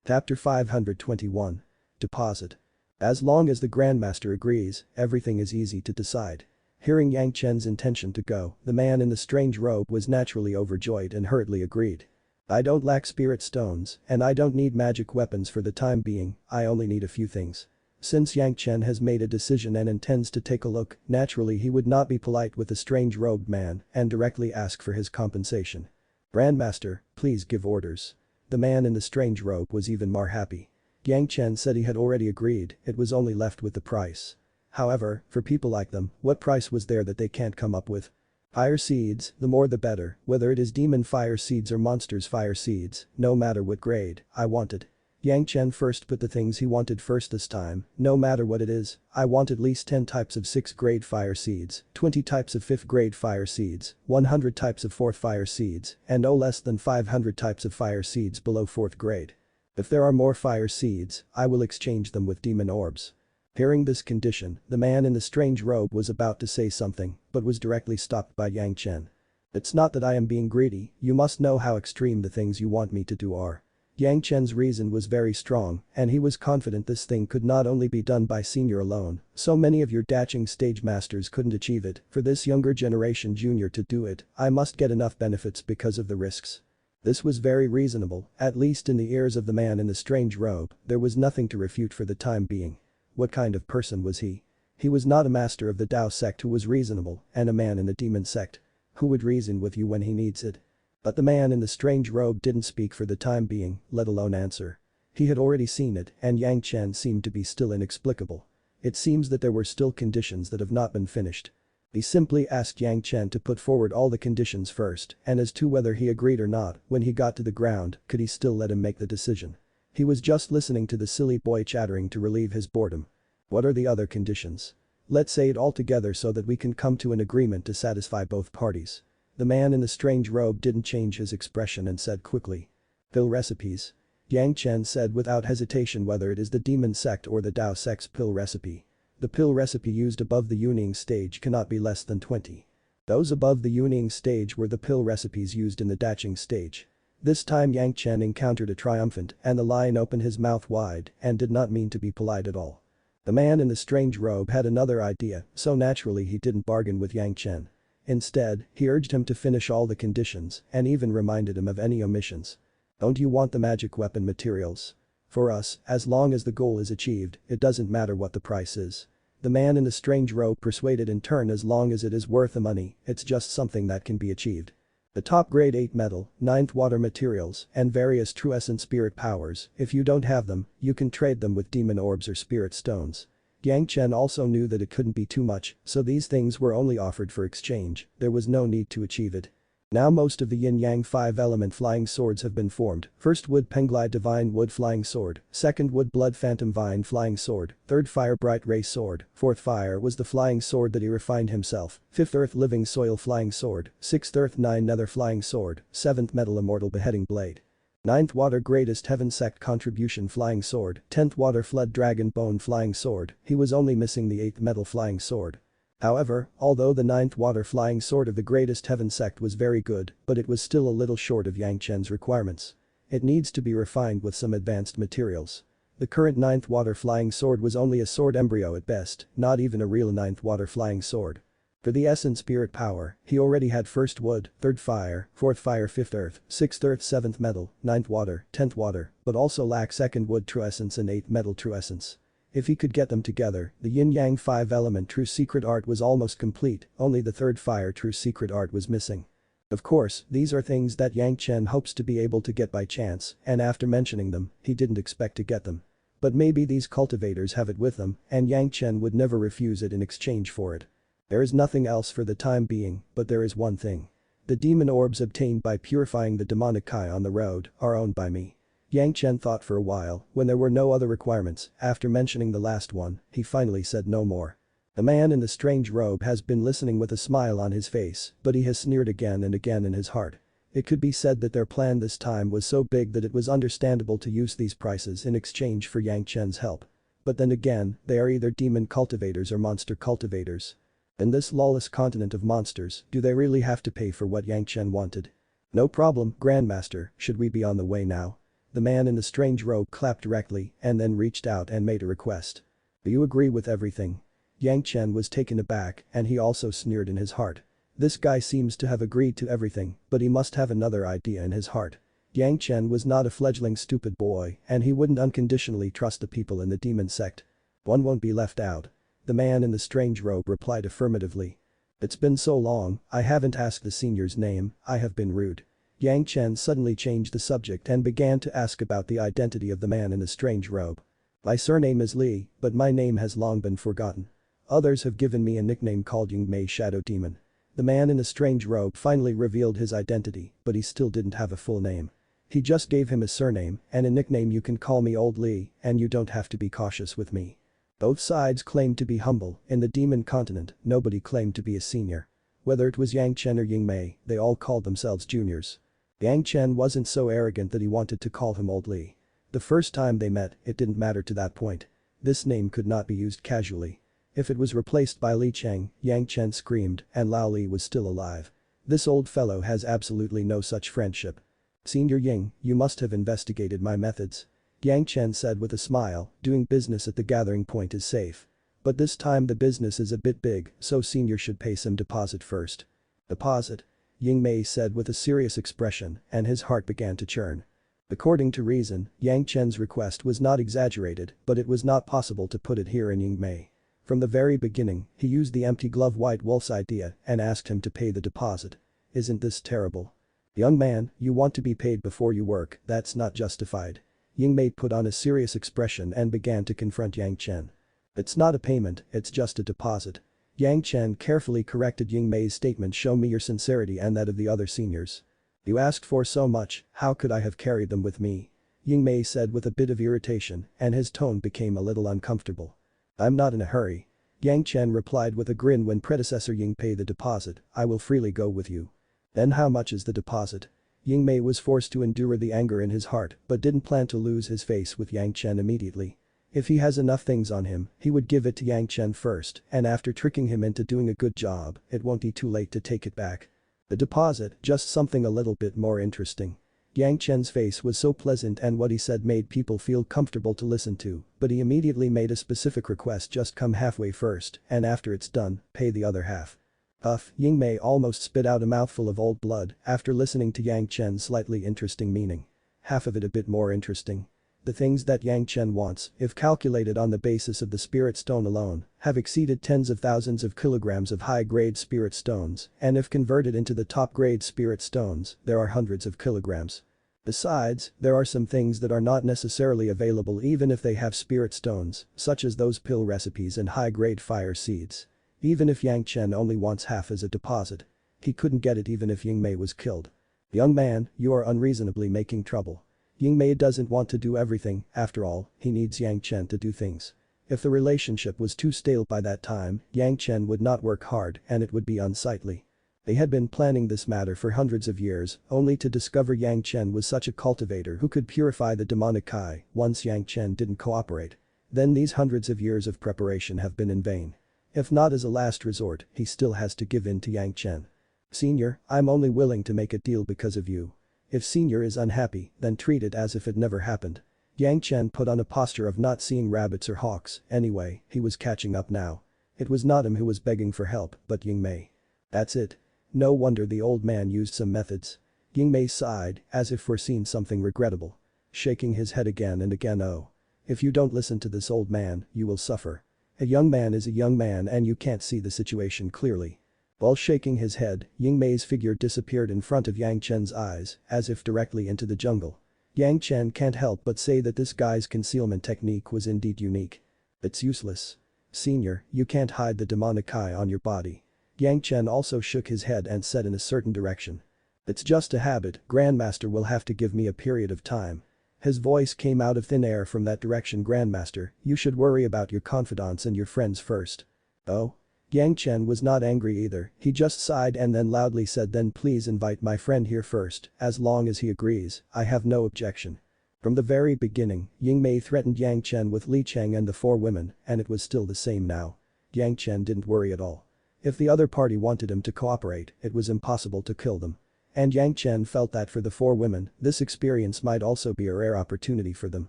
Chapter 521. Deposit. As long as the Grandmaster agrees, everything is easy to decide. Hearing Yang Chen's intention to go, the man in the strange robe was naturally overjoyed and hurriedly agreed. I don't lack spirit stones, and I don't need magic weapons for the time being, I only need a few things. Since Yang Chen has made a decision and intends to take a look, naturally he would not be polite with the strange robed man and directly ask for his compensation. Grandmaster, please give orders. The man in the strange robe was even more happy. Yang Chen said he had already agreed, it was only left with the price. However, for people like them, what price was there that they can't come up with? Fire seeds, the more the better, whether it is demon fire seeds or monsters fire seeds, no matter what grade, I wanted. Yang Chen first put the things he wanted first this time, no matter what it is, I want at least 10 types of 6th grade fire seeds, 20 types of 5th grade fire seeds, 100 types of 4th fire seeds, and no less than 500 types of fire seeds below 4th grade. If there are more fire seeds, I will exchange them with demon orbs. Hearing this condition, the man in the strange robe was about to say something, but was directly stopped by Yang Chen. It's not that I am being greedy, you must know how extreme the things you want me to do are. Yang Chen's reason was very strong, and he was confident this thing could not only be done by senior alone, so many of your daching stage masters couldn't achieve it, for this younger generation junior to do it, I must get enough benefits because of the risks. This was very reasonable, at least in the ears of the man in the strange robe, there was nothing to refute for the time being. What kind of person was he? He was not a master of the Tao sect who was reasonable, and a man in the demon sect. Who would reason with you when he needs it? But the man in the strange robe didn't speak for the time being, let alone answer. He had already seen it, and Yang Chen seemed to be still inexplicable. It seems that there were still conditions that have not been finished. He simply asked Yang Chen to put forward all the conditions first, and as to whether he agreed or not, when he got to the ground, could he still let him make the decision? He was just listening to the silly boy chattering to relieve his boredom. What are the other conditions? Let's say it all together so that we can come to an agreement to satisfy both parties. The man in the strange robe didn't change his expression and said quickly. Pill recipes. Yang Chen said without hesitation whether it is the demon sect or the Tao sect's pill recipe. The pill recipe used above the Yuning stage cannot be less than 20. Those above the Yuning stage were the pill recipes used in the Daching stage. This time Yang Chen encountered a triumphant and the lion opened his mouth wide and did not mean to be polite at all. The man in the strange robe had another idea, so naturally he didn't bargain with Yang Chen. Instead, he urged him to finish all the conditions and even reminded him of any omissions. Don't you want the magic weapon materials? For us, as long as the goal is achieved, it doesn't matter what the price is. The man in the strange robe persuaded in turn as long as it is worth the money, it's just something that can be achieved. The top grade 8 metal, 9th water materials, and various true essence spirit powers, if you don't have them, you can trade them with demon orbs or spirit stones. Yang Chen also knew that it couldn't be too much, so these things were only offered for exchange, there was no need to achieve it. Now most of the yin-yang 5-element flying swords have been formed, first wood penglai divine wood flying sword, second wood blood phantom vine flying sword, third fire bright ray sword, fourth fire was the flying sword that he refined himself, fifth earth living soil flying sword, sixth earth 9 nether flying sword, seventh metal immortal beheading blade. 9th water greatest heaven sect contribution flying sword, 10th water flood dragon bone flying sword, he was only missing the 8th metal flying sword. However, although the 9th water flying sword of the greatest heaven sect was very good, but it was still a little short of Yang Chen's requirements. It needs to be refined with some advanced materials. The current 9th water flying sword was only a sword embryo at best, not even a real 9th water flying sword. For the essence spirit power, he already had 1st wood, 3rd fire, 4th fire 5th earth, 6th earth 7th metal, 9th water, 10th water, but also lacked 2nd wood true essence and 8th metal true essence. If he could get them together, the yin-yang 5-element true secret art was almost complete, only the 3rd fire true secret art was missing. Of course, these are things that Yang Chen hopes to be able to get by chance, and after mentioning them, he didn't expect to get them. But maybe these cultivators have it with them, and Yang Chen would never refuse it in exchange for it. There is nothing else for the time being, but there is one thing. The demon orbs obtained by purifying the demonic kai on the road are owned by me. Yang Chen thought for a while, when there were no other requirements, after mentioning the last one, he finally said no more. The man in the strange robe has been listening with a smile on his face, but he has sneered again and again in his heart. It could be said that their plan this time was so big that it was understandable to use these prices in exchange for Yang Chen's help. But then again, they are either demon cultivators or monster cultivators. In this lawless continent of monsters, do they really have to pay for what Yang Chen wanted? No problem, Grandmaster, should we be on the way now? The man in the strange robe clapped directly and then reached out and made a request. Do you agree with everything? Yang Chen was taken aback and he also sneered in his heart. This guy seems to have agreed to everything, but he must have another idea in his heart. Yang Chen was not a fledgling stupid boy and he wouldn't unconditionally trust the people in the demon sect. One won't be left out. The man in the strange robe replied affirmatively. It's been so long, I haven't asked the senior's name, I have been rude. Yang Chen suddenly changed the subject and began to ask about the identity of the man in the strange robe. My surname is Li, but my name has long been forgotten. Others have given me a nickname called Yingmei Shadow Demon. The man in the strange robe finally revealed his identity, but he still didn't have a full name. He just gave him a surname and a nickname. You can call me Old Li, and you don't have to be cautious with me. Both sides claimed to be humble. In the demon continent, nobody claimed to be a senior. Whether it was Yang Chen or Yingmei, they all called themselves juniors. Yang Chen wasn't so arrogant that he wanted to call him Old Li. The first time they met, it didn't matter to that point. This name could not be used casually. If it was replaced by Li Cheng, Yang Chen screamed and Lao Li was still alive. This old fellow has absolutely no such friendship. Senior Ying, you must have investigated my methods. Yang Chen said with a smile, doing business at the gathering point is safe. But this time the business is a bit big, so senior should pay some deposit first. Deposit? Yingmei said with a serious expression and his heart began to churn. According to reason, Yang Chen's request was not exaggerated, but it was not possible to put it here in Yingmei. From the very beginning, he used the empty glove white wolf's idea and asked him to pay the deposit. Isn't this terrible? Young man, you want to be paid before you work, that's not justified. Yingmei put on a serious expression and began to confront Yang Chen. It's not a payment, it's just a deposit. Yang Chen carefully corrected Yingmei's statement. Show me your sincerity and that of the other seniors. You asked for so much, how could I have carried them with me? Yingmei said with a bit of irritation and his tone became a little uncomfortable. I'm not in a hurry. Yang Chen replied with a grin. When predecessor Ying pay the deposit, I will freely go with you. Then how much is the deposit? Yingmei was forced to endure the anger in his heart but didn't plan to lose his face with Yang Chen immediately. If he has enough things on him, he would give it to Yang Chen first and after tricking him into doing a good job, it won't be too late to take it back. The deposit, just something a little bit more interesting. Yang Chen's face was so pleasant and what he said made people feel comfortable to listen to, but he immediately made a specific request. Just come halfway first and after it's done, pay the other half. Yingmei almost spit out a mouthful of old blood after listening to Yang Chen's slightly interesting meaning. Half of it a bit more interesting. The things that Yang Chen wants, if calculated on the basis of the spirit stone alone, have exceeded tens of thousands of kilograms of high-grade spirit stones, and if converted into the top-grade spirit stones, there are hundreds of kilograms. Besides, there are some things that are not necessarily available even if they have spirit stones, such as those pill recipes and high-grade fire seeds. Even if Yang Chen only wants half as a deposit, he couldn't get it even if Yingmei was killed. Young man, you are unreasonably making trouble. Yingmei doesn't want to do everything, after all, he needs Yang Chen to do things. If the relationship was too stale by that time, Yang Chen would not work hard and it would be unsightly. They had been planning this matter for hundreds of years, only to discover Yang Chen was such a cultivator who could purify the demonic Kai once Yang Chen didn't cooperate. Then these hundreds of years of preparation have been in vain. If not as a last resort, he still has to give in to Yang Chen. Senior, I'm only willing to make a deal because of you. If Senior is unhappy, then treat it as if it never happened. Yang Chen put on a posture of not seeing rabbits or hawks. Anyway, he was catching up now. It was not him who was begging for help, but Yingmei. That's it. No wonder the old man used some methods. Yingmei sighed, as if foreseeing something regrettable. Shaking his head again and again. Oh. If you don't listen to this old man, you will suffer. A young man is a young man and you can't see the situation clearly. While shaking his head, Yingmei's figure disappeared in front of Yang Chen's eyes, as if directly into the jungle. Yang Chen can't help but say that this guy's concealment technique was indeed unique. It's useless. Senior, you can't hide the demonic eye on your body. Yang Chen also shook his head and said in a certain direction. It's just a habit, Grandmaster will have to give me a period of time. His voice came out of thin air from that direction. Grandmaster, you should worry about your confidants and your friends first. Oh? Yang Chen was not angry either, he just sighed and then loudly said, then please invite my friend here first, as long as he agrees, I have no objection. From the very beginning, Yingmei threatened Yang Chen with Li Cheng and the 4 women, and it was still the same now. Yang Chen didn't worry at all. If the other party wanted him to cooperate, it was impossible to kill them. And Yang Chen felt that for the four women, this experience might also be a rare opportunity for them.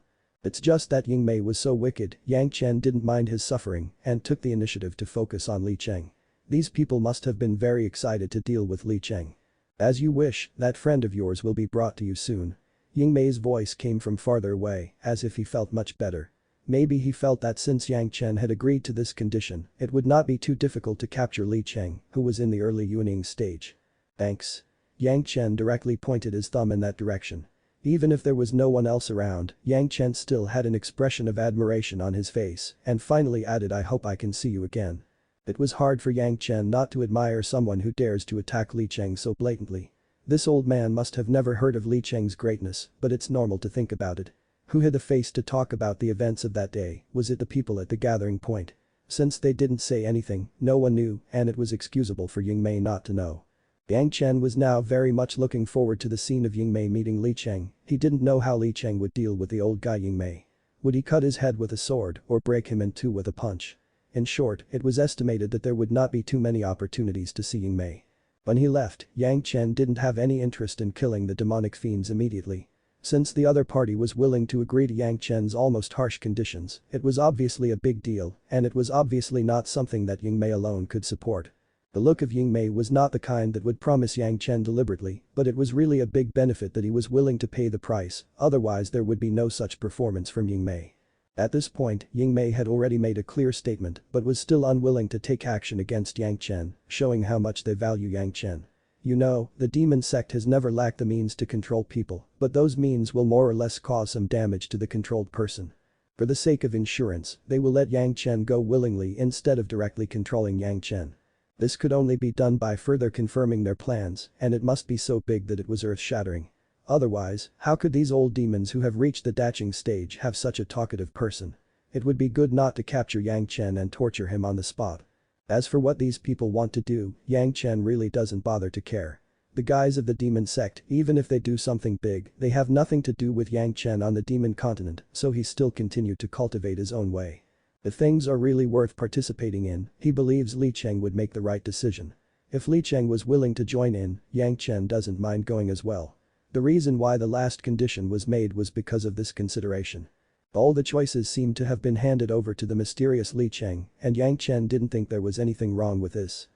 It's just that Yingmei was so wicked, Yang Chen didn't mind his suffering and took the initiative to focus on Li Cheng. These people must have been very excited to deal with Li Cheng. As you wish, that friend of yours will be brought to you soon. Yingmei's voice came from farther away, as if he felt much better. Maybe he felt that since Yang Chen had agreed to this condition, it would not be too difficult to capture Li Cheng, who was in the early Yuning stage. Thanks. Yang Chen directly pointed his thumb in that direction. Even if there was no one else around, Yang Chen still had an expression of admiration on his face and finally added, I hope I can see you again. It was hard for Yang Chen not to admire someone who dares to attack Li Cheng so blatantly. This old man must have never heard of Li Cheng's greatness, but it's normal to think about it. Who had the face to talk about the events of that day? Was it the people at the gathering point? Since they didn't say anything, no one knew, and it was excusable for Yingmei not to know. Yang Chen was now very much looking forward to the scene of Yingmei meeting Li Cheng. He didn't know how Li Cheng would deal with the old guy Yingmei. Would he cut his head with a sword or break him in two with a punch? In short, it was estimated that there would not be too many opportunities to see Yingmei. When he left, Yang Chen didn't have any interest in killing the demonic fiends immediately. Since the other party was willing to agree to Yang Chen's almost harsh conditions, it was obviously a big deal, and it was obviously not something that Yingmei alone could support. The look of Yingmei was not the kind that would promise Yang Chen deliberately, but it was really a big benefit that he was willing to pay the price, otherwise there would be no such performance from Yingmei. At this point, Yingmei had already made a clear statement but was still unwilling to take action against Yang Chen, showing how much they value Yang Chen. You know, the demon sect has never lacked the means to control people, but those means will more or less cause some damage to the controlled person. For the sake of insurance, they will let Yang Chen go willingly instead of directly controlling Yang Chen. This could only be done by further confirming their plans, and it must be so big that it was earth-shattering. Otherwise, how could these old demons who have reached the daching stage have such a talkative person? It would be good not to capture Yang Chen and torture him on the spot. As for what these people want to do, Yang Chen really doesn't bother to care. The guys of the demon sect, even if they do something big, they have nothing to do with Yang Chen on the demon continent, so he still continued to cultivate his own way. If things are really worth participating in, he believes Li Cheng would make the right decision. If Li Cheng was willing to join in, Yang Chen doesn't mind going as well. The reason why the last condition was made was because of this consideration. All the choices seemed to have been handed over to the mysterious Li Cheng, and Yang Chen didn't think there was anything wrong with this.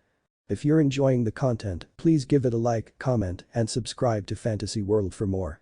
If you're enjoying the content, please give it a like, comment, and subscribe to Fantasy World for more.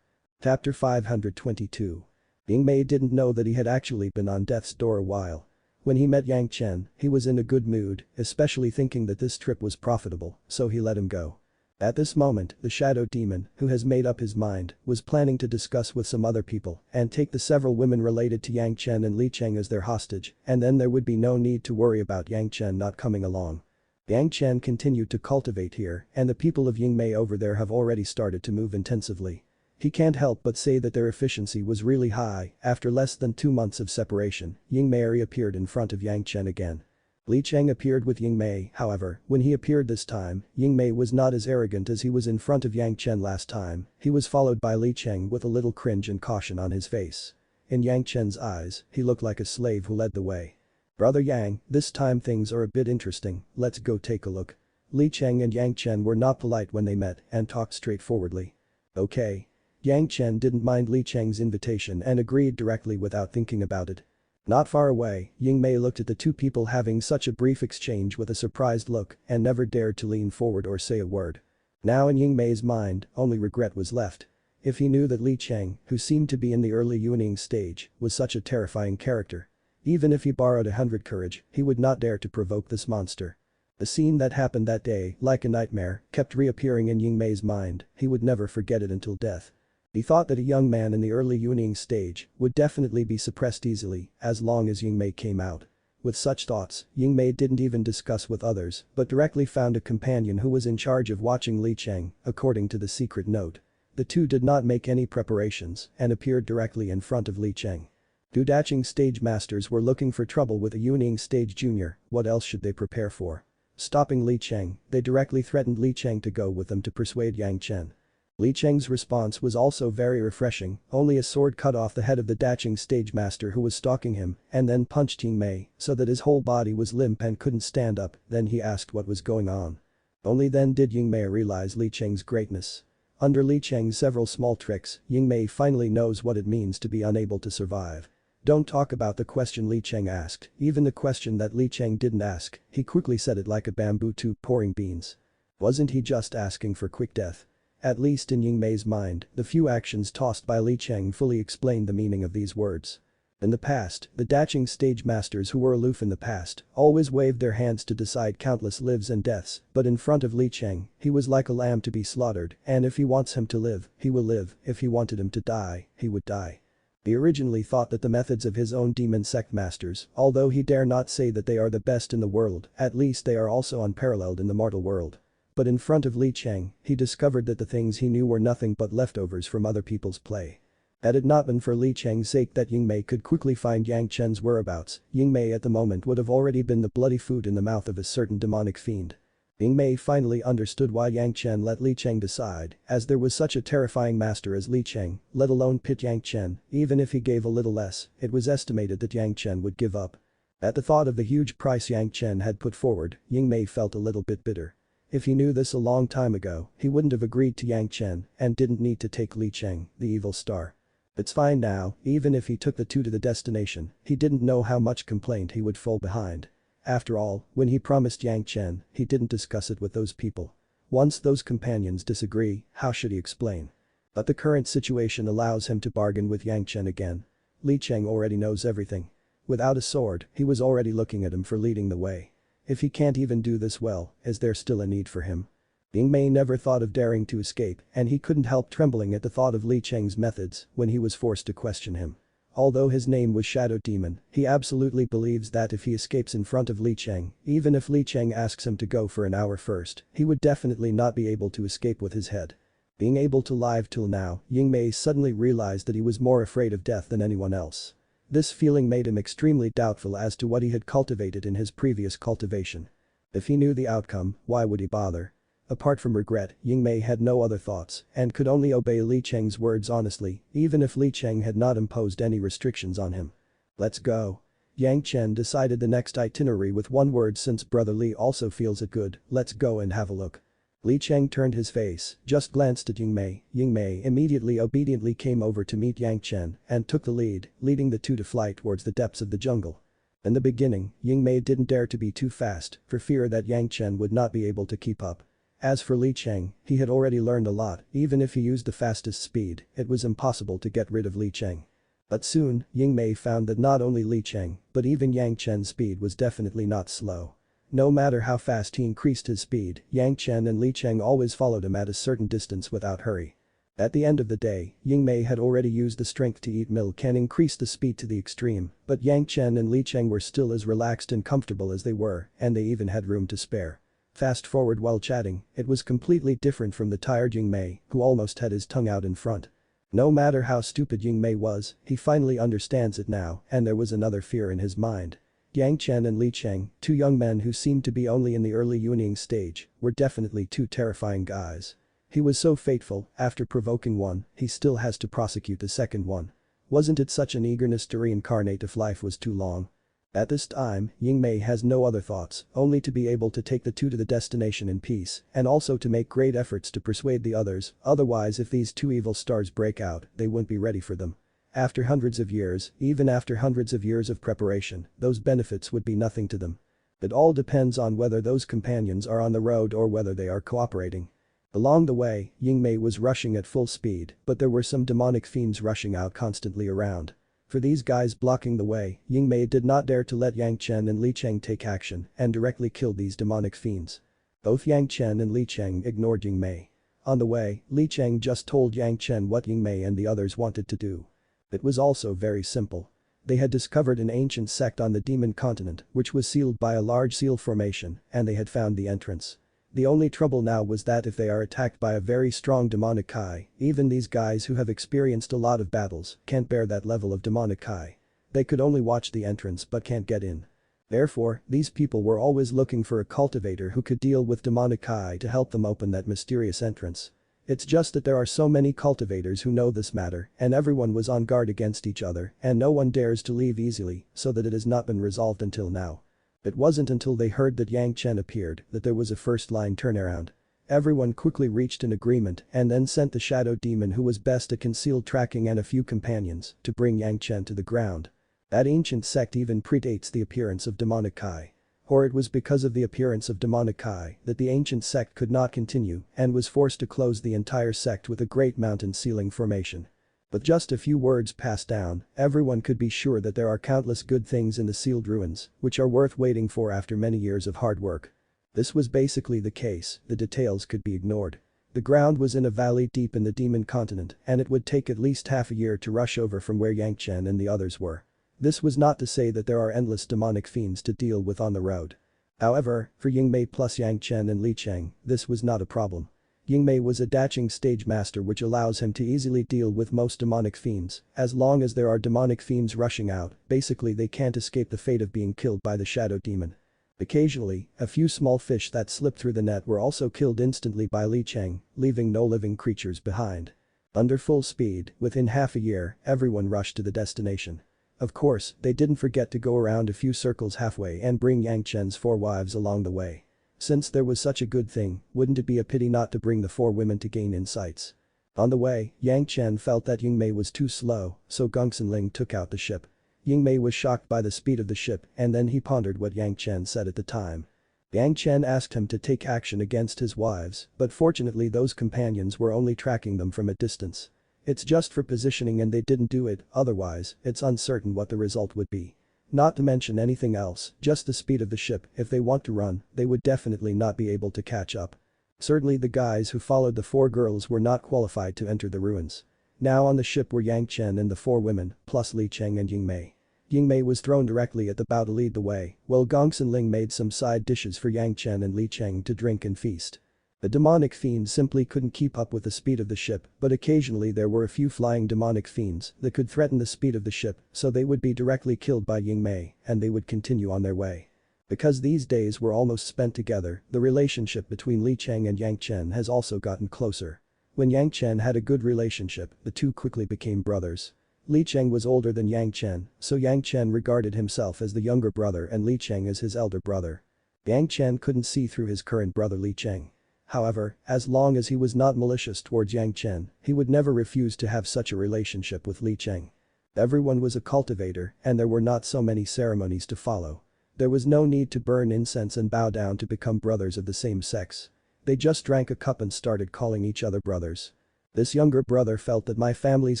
Chapter 522. Yingmei didn't know that he had actually been on death's door a while. When he met Yang Chen, he was in a good mood, especially thinking that this trip was profitable, so he let him go. At this moment, the shadow demon, who has made up his mind, was planning to discuss with some other people and take the several women related to Yang Chen and Li Cheng as their hostage, and then there would be no need to worry about Yang Chen not coming along. Yang Chen continued to cultivate here, and the people of Yingmei over there have already started to move intensively. He can't help but say that their efficiency was really high. After less than 2 months of separation, Yingmei reappeared in front of Yang Chen again. Li Cheng appeared with Yingmei, however, when he appeared this time, Yingmei was not as arrogant as he was in front of Yang Chen last time. He was followed by Li Cheng with a little cringe and caution on his face. In Yang Chen's eyes, he looked like a slave who led the way. Brother Yang, this time things are a bit interesting, let's go take a look. Li Cheng and Yang Chen were not polite when they met and talked straightforwardly. Okay. Yang Chen didn't mind Li Cheng's invitation and agreed directly without thinking about it. Not far away, Yingmei looked at the two people having such a brief exchange with a surprised look and never dared to lean forward or say a word. Now in Yingmei's mind, only regret was left. If he knew that Li Cheng, who seemed to be in the early Yuning stage, was such a terrifying character. Even if he borrowed 100 courage, he would not dare to provoke this monster. The scene that happened that day, like a nightmare, kept reappearing in Yingmei's mind. He would never forget it until death. He thought that a young man in the early Yuning stage would definitely be suppressed easily as long as Yingmei came out. With such thoughts, Yingmei didn't even discuss with others but directly found a companion who was in charge of watching Li Cheng, according to the secret note. The two did not make any preparations and appeared directly in front of Li Cheng. Two daching stage masters were looking for trouble with a Yuning stage junior, what else should they prepare for? Stopping Li Cheng, they directly threatened Li Cheng to go with them to persuade Yang Chen. Li Cheng's response was also very refreshing, only a sword cut off the head of the daching stage master who was stalking him and then punched Yingmei so that his whole body was limp and couldn't stand up, then he asked what was going on. Only then did Yingmei realize Li Cheng's greatness. Under Li Cheng's several small tricks, Yingmei finally knows what it means to be unable to survive. Don't talk about the question Li Cheng asked, even the question that Li Cheng didn't ask, he quickly said it like a bamboo tube pouring beans. Wasn't he just asking for quick death? At least in Yingmei's mind, the few actions tossed by Li Cheng fully explained the meaning of these words. In the past, the Dacheng stage masters who were aloof in the past always waved their hands to decide countless lives and deaths, but in front of Li Cheng, he was like a lamb to be slaughtered, and if he wants him to live, he will live, if he wanted him to die, he would die. He originally thought that the methods of his own demon sect masters, although he dare not say that they are the best in the world, at least they are also unparalleled in the mortal world. But in front of Li Cheng, he discovered that the things he knew were nothing but leftovers from other people's play. Had it not been for Li Cheng's sake that Yingmei could quickly find Yang Chen's whereabouts, Yingmei at the moment would have already been the bloody food in the mouth of a certain demonic fiend. Yingmei finally understood why Yang Chen let Li Cheng decide, as there was such a terrifying master as Li Cheng, let alone pit Yang Chen, even if he gave a little less, it was estimated that Yang Chen would give up. At the thought of the huge price Yang Chen had put forward, Yingmei felt a little bit bitter. If he knew this a long time ago, he wouldn't have agreed to Yang Chen and didn't need to take Li Cheng, the evil star. It's fine now, even if he took the two to the destination, he didn't know how much complaint he would fall behind. After all, when he promised Yang Chen, he didn't discuss it with those people. Once those companions disagree, how should he explain? But the current situation allows him to bargain with Yang Chen again. Li Cheng already knows everything. Without a sword, he was already looking at him for leading the way. If he can't even do this well, is there still a need for him? Yingmei never thought of daring to escape, and he couldn't help trembling at the thought of Li Cheng's methods when he was forced to question him. Although his name was Shadow Demon, he absolutely believes that if he escapes in front of Li Cheng, even if Li Cheng asks him to go for an hour first, he would definitely not be able to escape with his head. Being able to live till now, Yingmei suddenly realized that he was more afraid of death than anyone else. This feeling made him extremely doubtful as to what he had cultivated in his previous cultivation. If he knew the outcome, why would he bother? Apart from regret, Yingmei had no other thoughts and could only obey Li Cheng's words honestly, even if Li Cheng had not imposed any restrictions on him. Let's go. Yang Chen decided the next itinerary with one word since Brother Li also feels it good, let's go and have a look. Li Cheng turned his face, just glanced at Yingmei. Yingmei immediately obediently came over to meet Yang Chen and took the lead, leading the two to fly towards the depths of the jungle. In the beginning, Yingmei didn't dare to be too fast for fear that Yang Chen would not be able to keep up. As for Li Cheng, he had already learned a lot, even if he used the fastest speed, it was impossible to get rid of Li Cheng. But soon, Yingmei found that not only Li Cheng, but even Yang Chen's speed was definitely not slow. No matter how fast he increased his speed, Yang Chen and Li Cheng always followed him at a certain distance without hurry. At the end of the day, Yingmei had already used the strength to eat milk and increase the speed to the extreme, but Yang Chen and Li Cheng were still as relaxed and comfortable as they were, and they even had room to spare. Fast forward while chatting, it was completely different from the tired Yingmei, who almost had his tongue out in front. No matter how stupid Yingmei was, he finally understands it now, and there was another fear in his mind. Yang Chen and Li Cheng, two young men who seemed to be only in the early Yuanying stage, were definitely two terrifying guys. He was so fateful, after provoking one, he still has to prosecute the second one. Wasn't it such an eagerness to reincarnate if life was too long? At this time, Yingmei has no other thoughts, only to be able to take the two to the destination in peace, and also to make great efforts to persuade the others, otherwise if these two evil stars break out, they wouldn't be ready for them. After hundreds of years, even after hundreds of years of preparation, those benefits would be nothing to them. It all depends on whether those companions are on the road or whether they are cooperating. Along the way, Yingmei was rushing at full speed, but there were some demonic fiends rushing out constantly around. For these guys blocking the way, Yingmei did not dare to let Yang Chen and Li Cheng take action and directly kill these demonic fiends. Both Yang Chen and Li Cheng ignored Yingmei. On the way, Li Cheng just told Yang Chen what Yingmei and the others wanted to do. It was also very simple. They had discovered an ancient sect on the demon continent which was sealed by a large seal formation, and they had found the entrance. The only trouble now was that if they are attacked by a very strong demonic Kai, even these guys who have experienced a lot of battles can't bear that level of demonic Kai. They could only watch the entrance but can't get in. Therefore, these people were always looking for a cultivator who could deal with demonic Kai to help them open that mysterious entrance. It's just that there are so many cultivators who know this matter, and everyone was on guard against each other, and no one dares to leave easily, so that it has not been resolved until now. It wasn't until they heard that Yang Chen appeared that there was a first-line turnaround. Everyone quickly reached an agreement and then sent the shadow demon who was best at concealed tracking and a few companions to bring Yang Chen to the ground. That ancient sect even predates the appearance of demonic Kai. Or it was because of the appearance of demonic Kai that the ancient sect could not continue and was forced to close the entire sect with a great mountain ceiling formation. With just a few words passed down, everyone could be sure that there are countless good things in the sealed ruins, which are worth waiting for after many years of hard work. This was basically the case, the details could be ignored. The ground was in a valley deep in the demon continent and it would take at least half a year to rush over from where Yang Chen and the others were. This was not to say that there are endless demonic fiends to deal with on the road. However, for Yingmei plus Yang Chen and Li Cheng, this was not a problem. Yingmei was a dashing stage master which allows him to easily deal with most demonic fiends, as long as there are demonic fiends rushing out, basically they can't escape the fate of being killed by the shadow demon. Occasionally, a few small fish that slipped through the net were also killed instantly by Li Cheng, leaving no living creatures behind. Under full speed, within half a year, everyone rushed to the destination. Of course, they didn't forget to go around a few circles halfway and bring Yang Chen's 4 wives along the way. Since there was such a good thing, wouldn't it be a pity not to bring the 4 women to gain insights? On the way, Yang Chen felt that Yingmei was too slow, so Gongsun Ling took out the ship. Yingmei was shocked by the speed of the ship and then he pondered what Yang Chen said at the time. Yang Chen asked him to take action against his wives, but fortunately those companions were only tracking them from a distance. It's just for positioning and they didn't do it, otherwise, it's uncertain what the result would be. Not to mention anything else, just the speed of the ship, if they want to run, they would definitely not be able to catch up. Certainly the guys who followed the 4 girls were not qualified to enter the ruins. Now on the ship were Yang Chen and the 4 women, plus Li Cheng and Yingmei. Yingmei was thrown directly at the bow to lead the way, while Gongsun Ling made some side dishes for Yang Chen and Li Cheng to drink and feast. The demonic fiends simply couldn't keep up with the speed of the ship, but occasionally there were a few flying demonic fiends that could threaten the speed of the ship, so they would be directly killed by Yingmei, and they would continue on their way. Because these days were almost spent together, the relationship between Li Cheng and Yang Chen has also gotten closer. When Yang Chen had a good relationship, the two quickly became brothers. Li Cheng was older than Yang Chen, so Yang Chen regarded himself as the younger brother and Li Cheng as his elder brother. Yang Chen couldn't see through his current brother Li Cheng. However, as long as he was not malicious towards Yang Chen, he would never refuse to have such a relationship with Li Cheng. Everyone was a cultivator and there were not so many ceremonies to follow. There was no need to burn incense and bow down to become brothers of the same sex. They just drank a cup and started calling each other brothers. This younger brother felt that my family's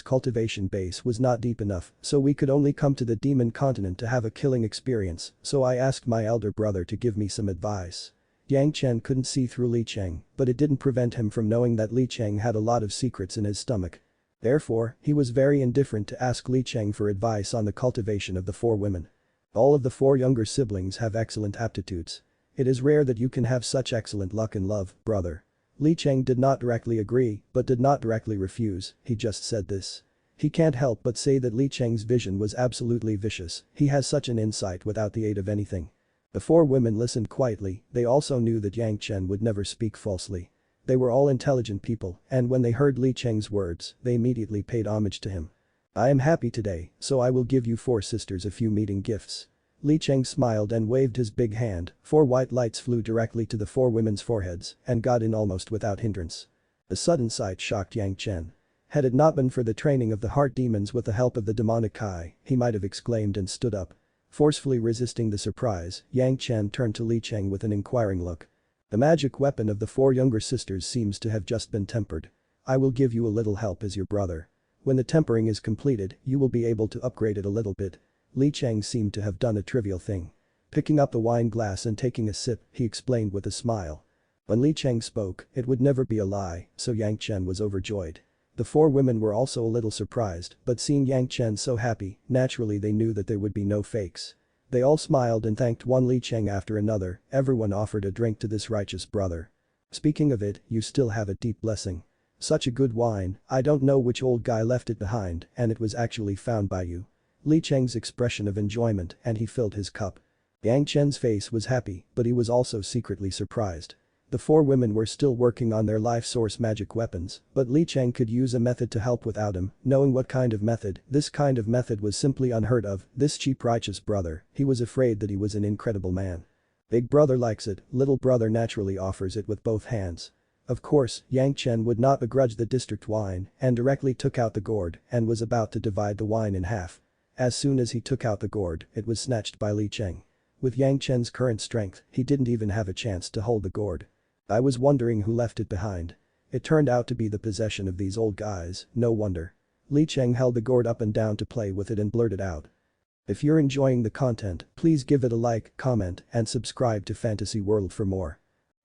cultivation base was not deep enough, so we could only come to the demon continent to have a killing experience, so I asked my elder brother to give me some advice. Yang Chen couldn't see through Li Cheng, but it didn't prevent him from knowing that Li Cheng had a lot of secrets in his stomach. Therefore, he was very indifferent to ask Li Cheng for advice on the cultivation of the 4 women. All of the 4 younger siblings have excellent aptitudes. It is rare that you can have such excellent luck in love, brother. Li Cheng did not directly agree, but did not directly refuse, he just said this. He can't help but say that Li Cheng's vision was absolutely vicious, he has such an insight without the aid of anything. The 4 women listened quietly, they also knew that Yang Chen would never speak falsely. They were all intelligent people, and when they heard Li Cheng's words, they immediately paid homage to him. I am happy today, so I will give you 4 sisters a few meeting gifts. Li Cheng smiled and waved his big hand, 4 white lights flew directly to the 4 women's foreheads and got in almost without hindrance. The sudden sight shocked Yang Chen. Had it not been for the training of the heart demons with the help of the demonic Kai, he might have exclaimed and stood up. Forcefully resisting the surprise, Yang Chen turned to Li Cheng with an inquiring look. The magic weapon of the 4 younger sisters seems to have just been tempered. I will give you a little help as your brother. When the tempering is completed, you will be able to upgrade it a little bit. Li Cheng seemed to have done a trivial thing. Picking up the wine glass and taking a sip, he explained with a smile. When Li Cheng spoke, it would never be a lie, so Yang Chen was overjoyed. The 4 women were also a little surprised, but seeing Yang Chen so happy, naturally they knew that there would be no fakes. They all smiled and thanked one Li Cheng after another, everyone offered a drink to this righteous brother. Speaking of it, you still have a deep blessing. Such a good wine, I don't know which old guy left it behind, and it was actually found by you. Li Cheng's expression of enjoyment and he filled his cup. Yang Chen's face was happy, but he was also secretly surprised. The 4 women were still working on their life source magic weapons, but Li Cheng could use a method to help without him, knowing what kind of method, this kind of method was simply unheard of, this cheap righteous brother, he was afraid that he was an incredible man. Big brother likes it, little brother naturally offers it with both hands. Of course, Yang Chen would not begrudge the district wine and directly took out the gourd and was about to divide the wine in half. As soon as he took out the gourd, it was snatched by Li Cheng. With Yang Chen's current strength, he didn't even have a chance to hold the gourd. I was wondering who left it behind. It turned out to be the possession of these old guys, no wonder. Li Cheng held the gourd up and down to play with it and blurted out. If you're enjoying the content, please give it a like, comment, and subscribe to Fantasy World for more.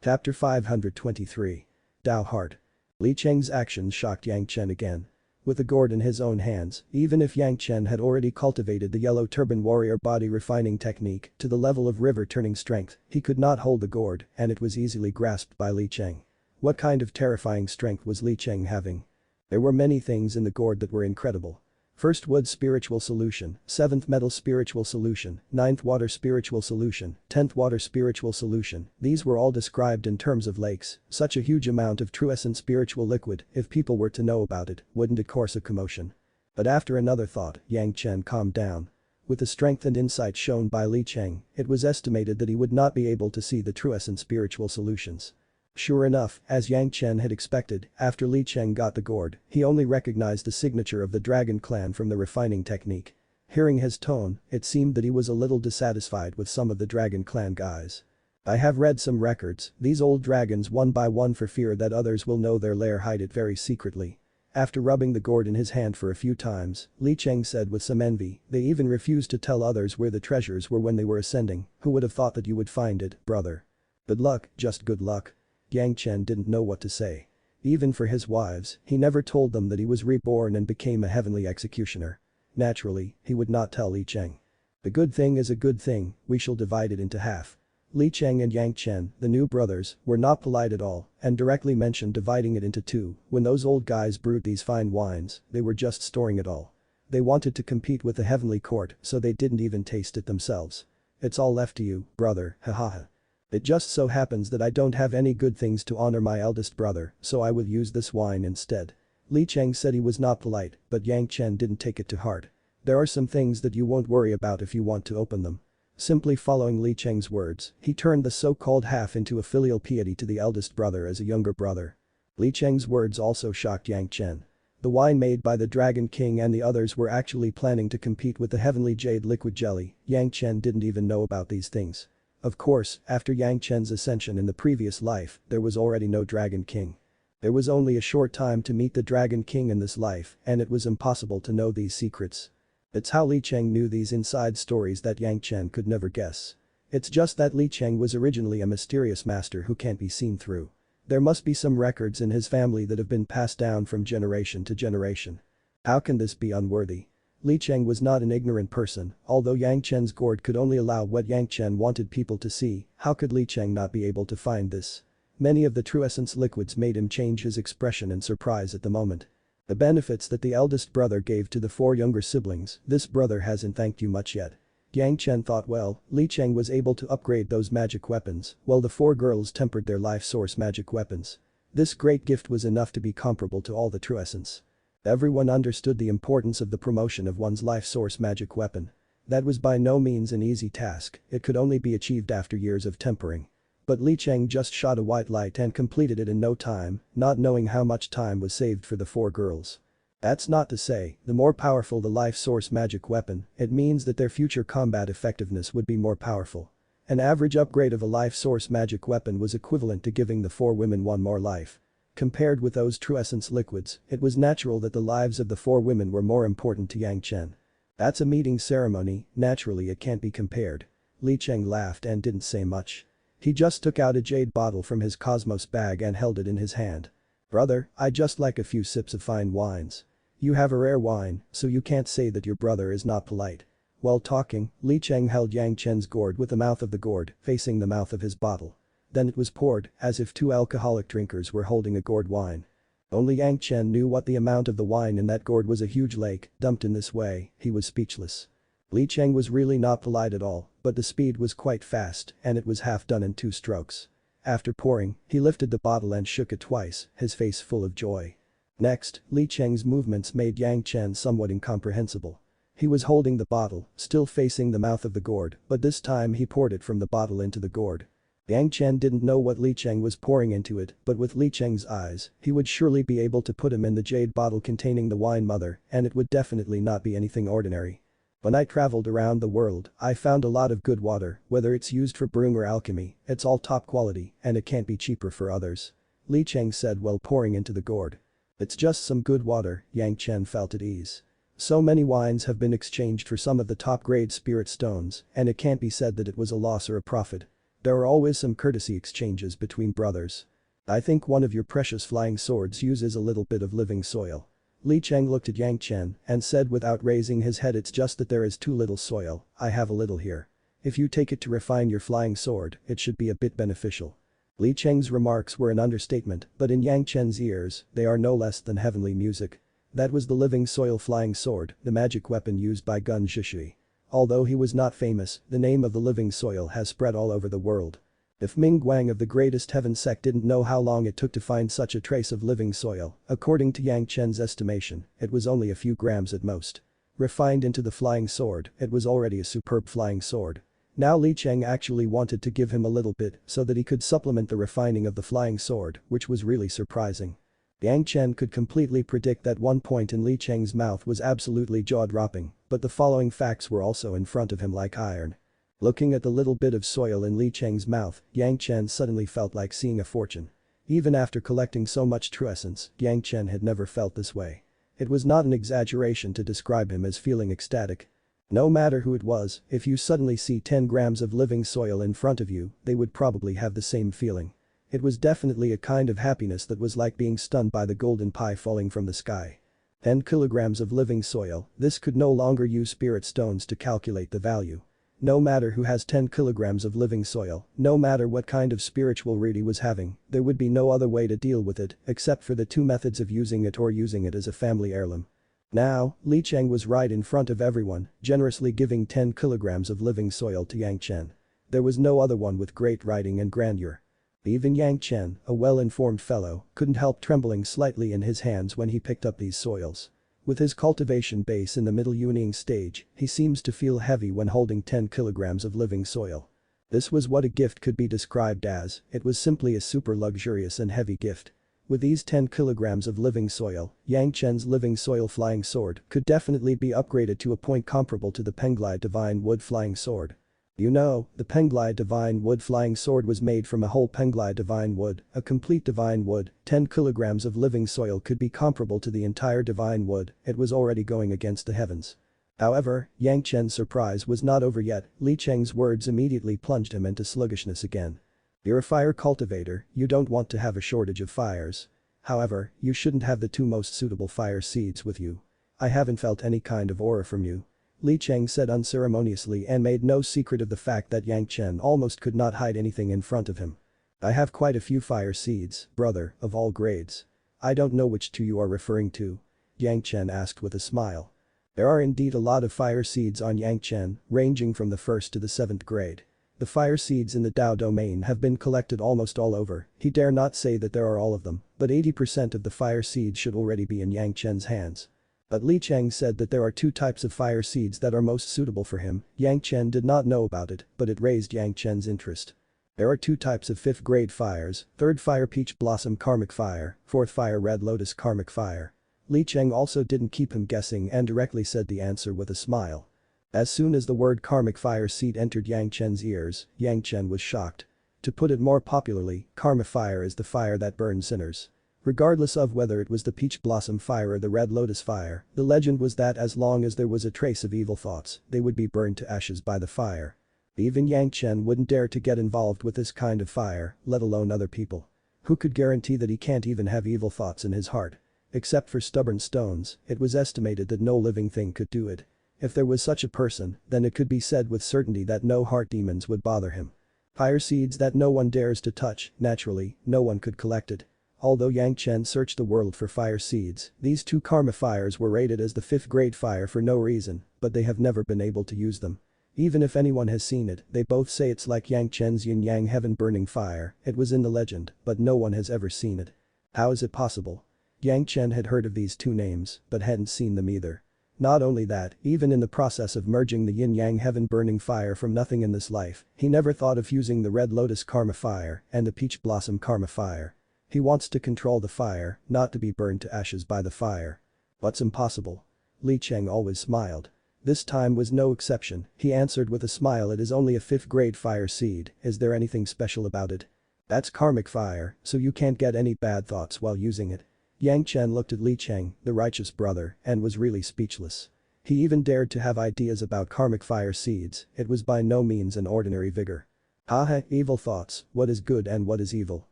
Chapter 523. Dao Heart. Li Cheng's actions shocked Yang Chen again. With the gourd in his own hands, even if Yang Chen had already cultivated the yellow turban warrior body refining technique to the level of river turning strength, he could not hold the gourd and it was easily grasped by Li Cheng. What kind of terrifying strength was Li Cheng having? There were many things in the gourd that were incredible. First wood spiritual solution, 7th metal spiritual solution, 9th water spiritual solution, 10th water spiritual solution, these were all described in terms of lakes, such a huge amount of true essence spiritual liquid, if people were to know about it, wouldn't it cause a commotion? But after another thought, Yang Chen calmed down. With the strength and insight shown by Li Cheng, it was estimated that he would not be able to see the true essence spiritual solutions. Sure enough, as Yang Chen had expected, after Li Cheng got the gourd, he only recognized the signature of the Dragon Clan from the refining technique. Hearing his tone, it seemed that he was a little dissatisfied with some of the Dragon Clan guys. I have read some records, these old dragons one by one for fear that others will know their lair hide it very secretly. After rubbing the gourd in his hand for a few times, Li Cheng said with some envy, they even refused to tell others where the treasures were when they were ascending, who would have thought that you would find it, brother? Good luck, just good luck. Yang Chen didn't know what to say. Even for his wives, he never told them that he was reborn and became a heavenly executioner. Naturally, he would not tell Li Cheng. A good thing is a good thing, we shall divide it into half. Li Cheng and Yang Chen, the new brothers, were not polite at all and directly mentioned dividing it into two. When those old guys brewed these fine wines, they were just storing it all. They wanted to compete with the heavenly court, so they didn't even taste it themselves. It's all left to you, brother, hahaha. It just so happens that I don't have any good things to honor my eldest brother, so I will use this wine instead. Li Cheng said he was not polite, but Yang Chen didn't take it to heart. There are some things that you won't worry about if you want to open them. Simply following Li Cheng's words, he turned the so-called half into a filial piety to the eldest brother as a younger brother. Li Cheng's words also shocked Yang Chen. The wine made by the Dragon King and the others were actually planning to compete with the heavenly jade liquid jelly. Yang Chen didn't even know about these things. Of course, after Yang Chen's ascension in the previous life, there was already no Dragon King. There was only a short time to meet the Dragon King in this life, and it was impossible to know these secrets. It's how Li Cheng knew these inside stories that Yang Chen could never guess. It's just that Li Cheng was originally a mysterious master who can't be seen through. There must be some records in his family that have been passed down from generation to generation. How can this be unworthy? Li Cheng was not an ignorant person, although Yang Chen's gourd could only allow what Yang Chen wanted people to see, how could Li Cheng not be able to find this? Many of the true essence liquids made him change his expression in surprise at the moment. The benefits that the eldest brother gave to the 4 younger siblings, this brother hasn't thanked you much yet. Yang Chen thought well, Li Cheng was able to upgrade those magic weapons, while the 4 girls tempered their life source magic weapons. This great gift was enough to be comparable to all the true essence. Everyone understood the importance of the promotion of one's life source magic weapon. That was by no means an easy task, it could only be achieved after years of tempering. But Li Cheng just shot a white light and completed it in no time, not knowing how much time was saved for the 4 girls. That's not to say, the more powerful the life source magic weapon, it means that their future combat effectiveness would be more powerful. An average upgrade of a life source magic weapon was equivalent to giving the 4 women 1 more life. Compared with those true essence liquids, it was natural that the lives of the 4 women were more important to Yang Chen. That's a meeting ceremony, naturally it can't be compared. Li Cheng laughed and didn't say much. He just took out a jade bottle from his cosmos bag and held it in his hand. Brother, I just like a few sips of fine wines. You have a rare wine, so you can't say that your brother is not polite. While talking, Li Cheng held Yang Chen's gourd with the mouth of the gourd facing the mouth of his bottle. Then it was poured, as if 2 alcoholic drinkers were holding a gourd wine. Only Yang Chen knew what the amount of the wine in that gourd was. A huge lake, dumped in this way, he was speechless. Li Cheng was really not polite at all, but the speed was quite fast and it was half done in 2 strokes. After pouring, he lifted the bottle and shook it twice, his face full of joy. Next, Li Cheng's movements made Yang Chen somewhat incomprehensible. He was holding the bottle, still facing the mouth of the gourd, but this time he poured it from the bottle into the gourd. Yang Chen didn't know what Li Cheng was pouring into it, but with Li Cheng's eyes, he would surely be able to put him in the jade bottle containing the wine mother, and it would definitely not be anything ordinary. When I traveled around the world, I found a lot of good water, whether it's used for brewing or alchemy, it's all top quality, and it can't be cheaper for others. Li Cheng said while pouring into the gourd. It's just some good water, Yang Chen felt at ease. So many wines have been exchanged for some of the top-grade spirit stones, and it can't be said that it was a loss or a profit. There are always some courtesy exchanges between brothers. I think one of your precious flying swords uses a little bit of living soil. Li Cheng looked at Yang Chen and said without raising his head, it's just that there is too little soil, I have a little here. If you take it to refine your flying sword, it should be a bit beneficial. Li Cheng's remarks were an understatement, but in Yang Chen's ears, they are no less than heavenly music. That was the living soil flying sword, the magic weapon used by Gun Zhishi. Although he was not famous, the name of the living soil has spread all over the world. If Ming Guang of the Greatest Heaven sect didn't know how long it took to find such a trace of living soil, according to Yang Chen's estimation, it was only a few grams at most. Refined into the flying sword, it was already a superb flying sword. Now Li Cheng actually wanted to give him a little bit so that he could supplement the refining of the flying sword, which was really surprising. Yang Chen could completely predict that one point in Li Cheng's mouth was absolutely jaw-dropping, but the following facts were also in front of him like iron. Looking at the little bit of soil in Li Cheng's mouth, Yang Chen suddenly felt like seeing a fortune. Even after collecting so much true essence, Yang Chen had never felt this way. It was not an exaggeration to describe him as feeling ecstatic. No matter who it was, if you suddenly see 10 grams of living soil in front of you, they would probably have the same feeling. It was definitely a kind of happiness that was like being stunned by the golden pie falling from the sky. 10 kilograms of living soil, this could no longer use spirit stones to calculate the value. No matter who has 10 kilograms of living soil, no matter what kind of spiritual root he was having, there would be no other way to deal with it except for the two methods of using it or using it as a family heirloom. Now, Li Cheng was right in front of everyone, generously giving 10 kilograms of living soil to Yang Chen. There was no other one with great writing and grandeur. Even Yang Chen, a well-informed fellow, couldn't help trembling slightly in his hands when he picked up these soils. With his cultivation base in the middle wielding stage, he seems to feel heavy when holding 10 kilograms of living soil. This was what a gift could be described as, it was simply a super luxurious and heavy gift. With these 10 kilograms of living soil, Yang Chen's living soil flying sword could definitely be upgraded to a point comparable to the Penglai divine wood flying sword. You know, the Penglai divine wood flying sword was made from a whole Penglai divine wood, a complete divine wood. 10 kilograms of living soil could be comparable to the entire divine wood, it was already going against the heavens. However, Yang Chen's surprise was not over yet, Li Cheng's words immediately plunged him into sluggishness again. You're a fire cultivator, you don't want to have a shortage of fires. However, you shouldn't have the two most suitable fire seeds with you. I haven't felt any kind of aura from you. Li Cheng said unceremoniously and made no secret of the fact that Yang Chen almost could not hide anything in front of him. I have quite a few fire seeds, brother, of all grades. I don't know which two you are referring to. Yang Chen asked with a smile. There are indeed a lot of fire seeds on Yang Chen, ranging from the 1st to the 7th grade. The fire seeds in the Dao domain have been collected almost all over, he dare not say that there are all of them, but 80% of the fire seeds should already be in Yang Chen's hands. But Li Cheng said that there are two types of fire seeds that are most suitable for him. Yang Chen did not know about it, but it raised Yang Chen's interest. There are two types of 5th grade fires, 3rd fire peach blossom karmic fire, 4th fire red lotus karmic fire. Li Cheng also didn't keep him guessing and directly said the answer with a smile. As soon as the word karmic fire seed entered Yang Chen's ears, Yang Chen was shocked. To put it more popularly, karma fire is the fire that burns sinners. Regardless of whether it was the peach blossom fire or the red lotus fire, the legend was that as long as there was a trace of evil thoughts, they would be burned to ashes by the fire. Even Yang Chen wouldn't dare to get involved with this kind of fire, let alone other people. Who could guarantee that he can't even have evil thoughts in his heart? Except for stubborn stones, it was estimated that no living thing could do it. If there was such a person, then it could be said with certainty that no heart demons would bother him. Fire seeds that no one dares to touch, naturally, no one could collect it. Although Yang Chen searched the world for fire seeds, these two karma fires were rated as the 5th grade fire for no reason, but they have never been able to use them. Even if anyone has seen it, they both say it's like Yang Chen's yin-yang heaven burning fire, it was in the legend, but no one has ever seen it. How is it possible? Yang Chen had heard of these two names, but hadn't seen them either. Not only that, even in the process of merging the yin-yang heaven-burning fire from nothing in this life, he never thought of using the red lotus karma fire and the peach blossom karma fire. He wants to control the fire, not to be burned to ashes by the fire. What's impossible? Li Cheng always smiled. This time was no exception, he answered with a smile. It is only a 5th grade fire seed, is there anything special about it? That's karmic fire, so you can't get any bad thoughts while using it. Yang Chen looked at Li Cheng, the righteous brother, and was really speechless. He even dared to have ideas about karmic fire seeds, it was by no means an ordinary vigor. Haha, evil thoughts, what is good and what is evil?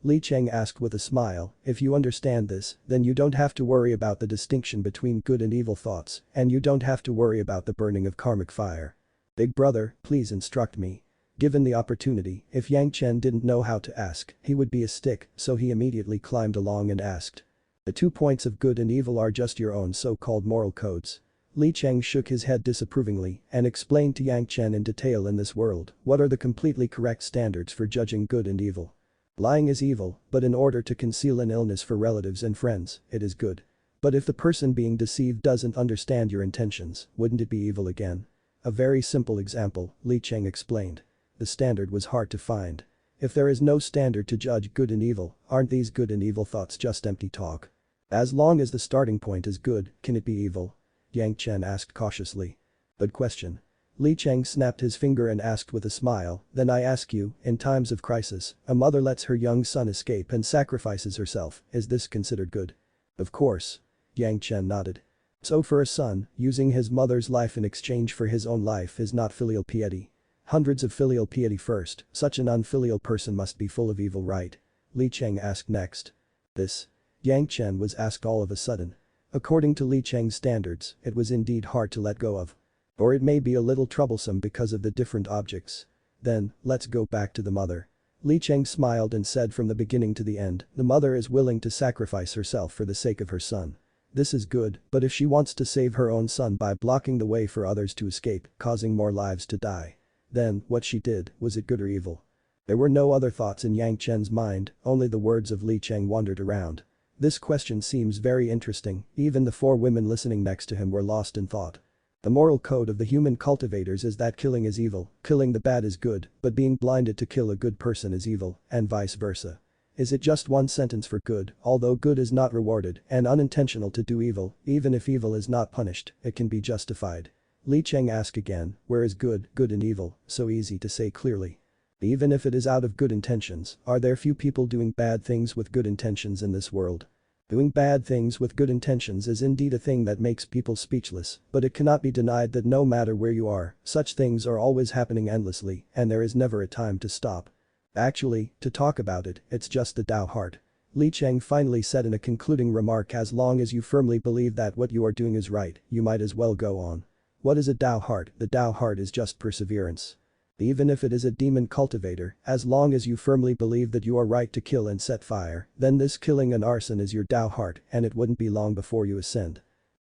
Li Cheng asked with a smile, if you understand this, then you don't have to worry about the distinction between good and evil thoughts, and you don't have to worry about the burning of karmic fire. Big brother, please instruct me. Given the opportunity, if Yang Chen didn't know how to ask, he would be a stick, so he immediately climbed along and asked. The 2 points of good and evil are just your own so-called moral codes. Li Cheng shook his head disapprovingly and explained to Yang Chen in detail in this world, what are the completely correct standards for judging good and evil. Lying is evil, but in order to conceal an illness for relatives and friends, it is good. But if the person being deceived doesn't understand your intentions, wouldn't it be evil again? A very simple example, Li Cheng explained. The standard was hard to find. If there is no standard to judge good and evil, aren't these good and evil thoughts just empty talk? As long as the starting point is good, can it be evil? Yang Chen asked cautiously. Good question. Li Cheng snapped his finger and asked with a smile, then I ask you, in times of crisis, a mother lets her young son escape and sacrifices herself, is this considered good? Of course. Yang Chen nodded. So for a son, using his mother's life in exchange for his own life is not filial piety. Hundreds of filial piety first, such an unfilial person must be full of evil, right? Li Cheng asked next. This? Yang Chen was asked all of a sudden. According to Li Cheng's standards, it was indeed hard to let go of. Or it may be a little troublesome because of the different objects. Then, let's go back to the mother. Li Cheng smiled and said from the beginning to the end, the mother is willing to sacrifice herself for the sake of her son. This is good, but if she wants to save her own son by blocking the way for others to escape, causing more lives to die. Then, what she did, was it good or evil? There were no other thoughts in Yang Chen's mind, only the words of Li Cheng wandered around. This question seems very interesting, even the 4 women listening next to him were lost in thought. The moral code of the human cultivators is that killing is evil, killing the bad is good, but being blinded to kill a good person is evil, and vice versa. Is it just one sentence for good, although good is not rewarded, and unintentional to do evil, even if evil is not punished, it can be justified? Li Cheng asked again, where is good, good and evil, so easy to say clearly. Even if it is out of good intentions, are there few people doing bad things with good intentions in this world? Doing bad things with good intentions is indeed a thing that makes people speechless, but it cannot be denied that no matter where you are, such things are always happening endlessly, and there is never a time to stop. Actually, to talk about it, it's just the Tao heart. Li Cheng finally said in a concluding remark, as long as you firmly believe that what you are doing is right, you might as well go on. What is a Tao heart? The Tao heart is just perseverance. Even if it is a demon cultivator, as long as you firmly believe that you are right to kill and set fire, then this killing and arson is your Tao heart and it wouldn't be long before you ascend.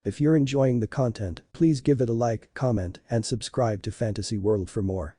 If you're enjoying the content, please give it a like, comment, and subscribe to Fantasy World for more.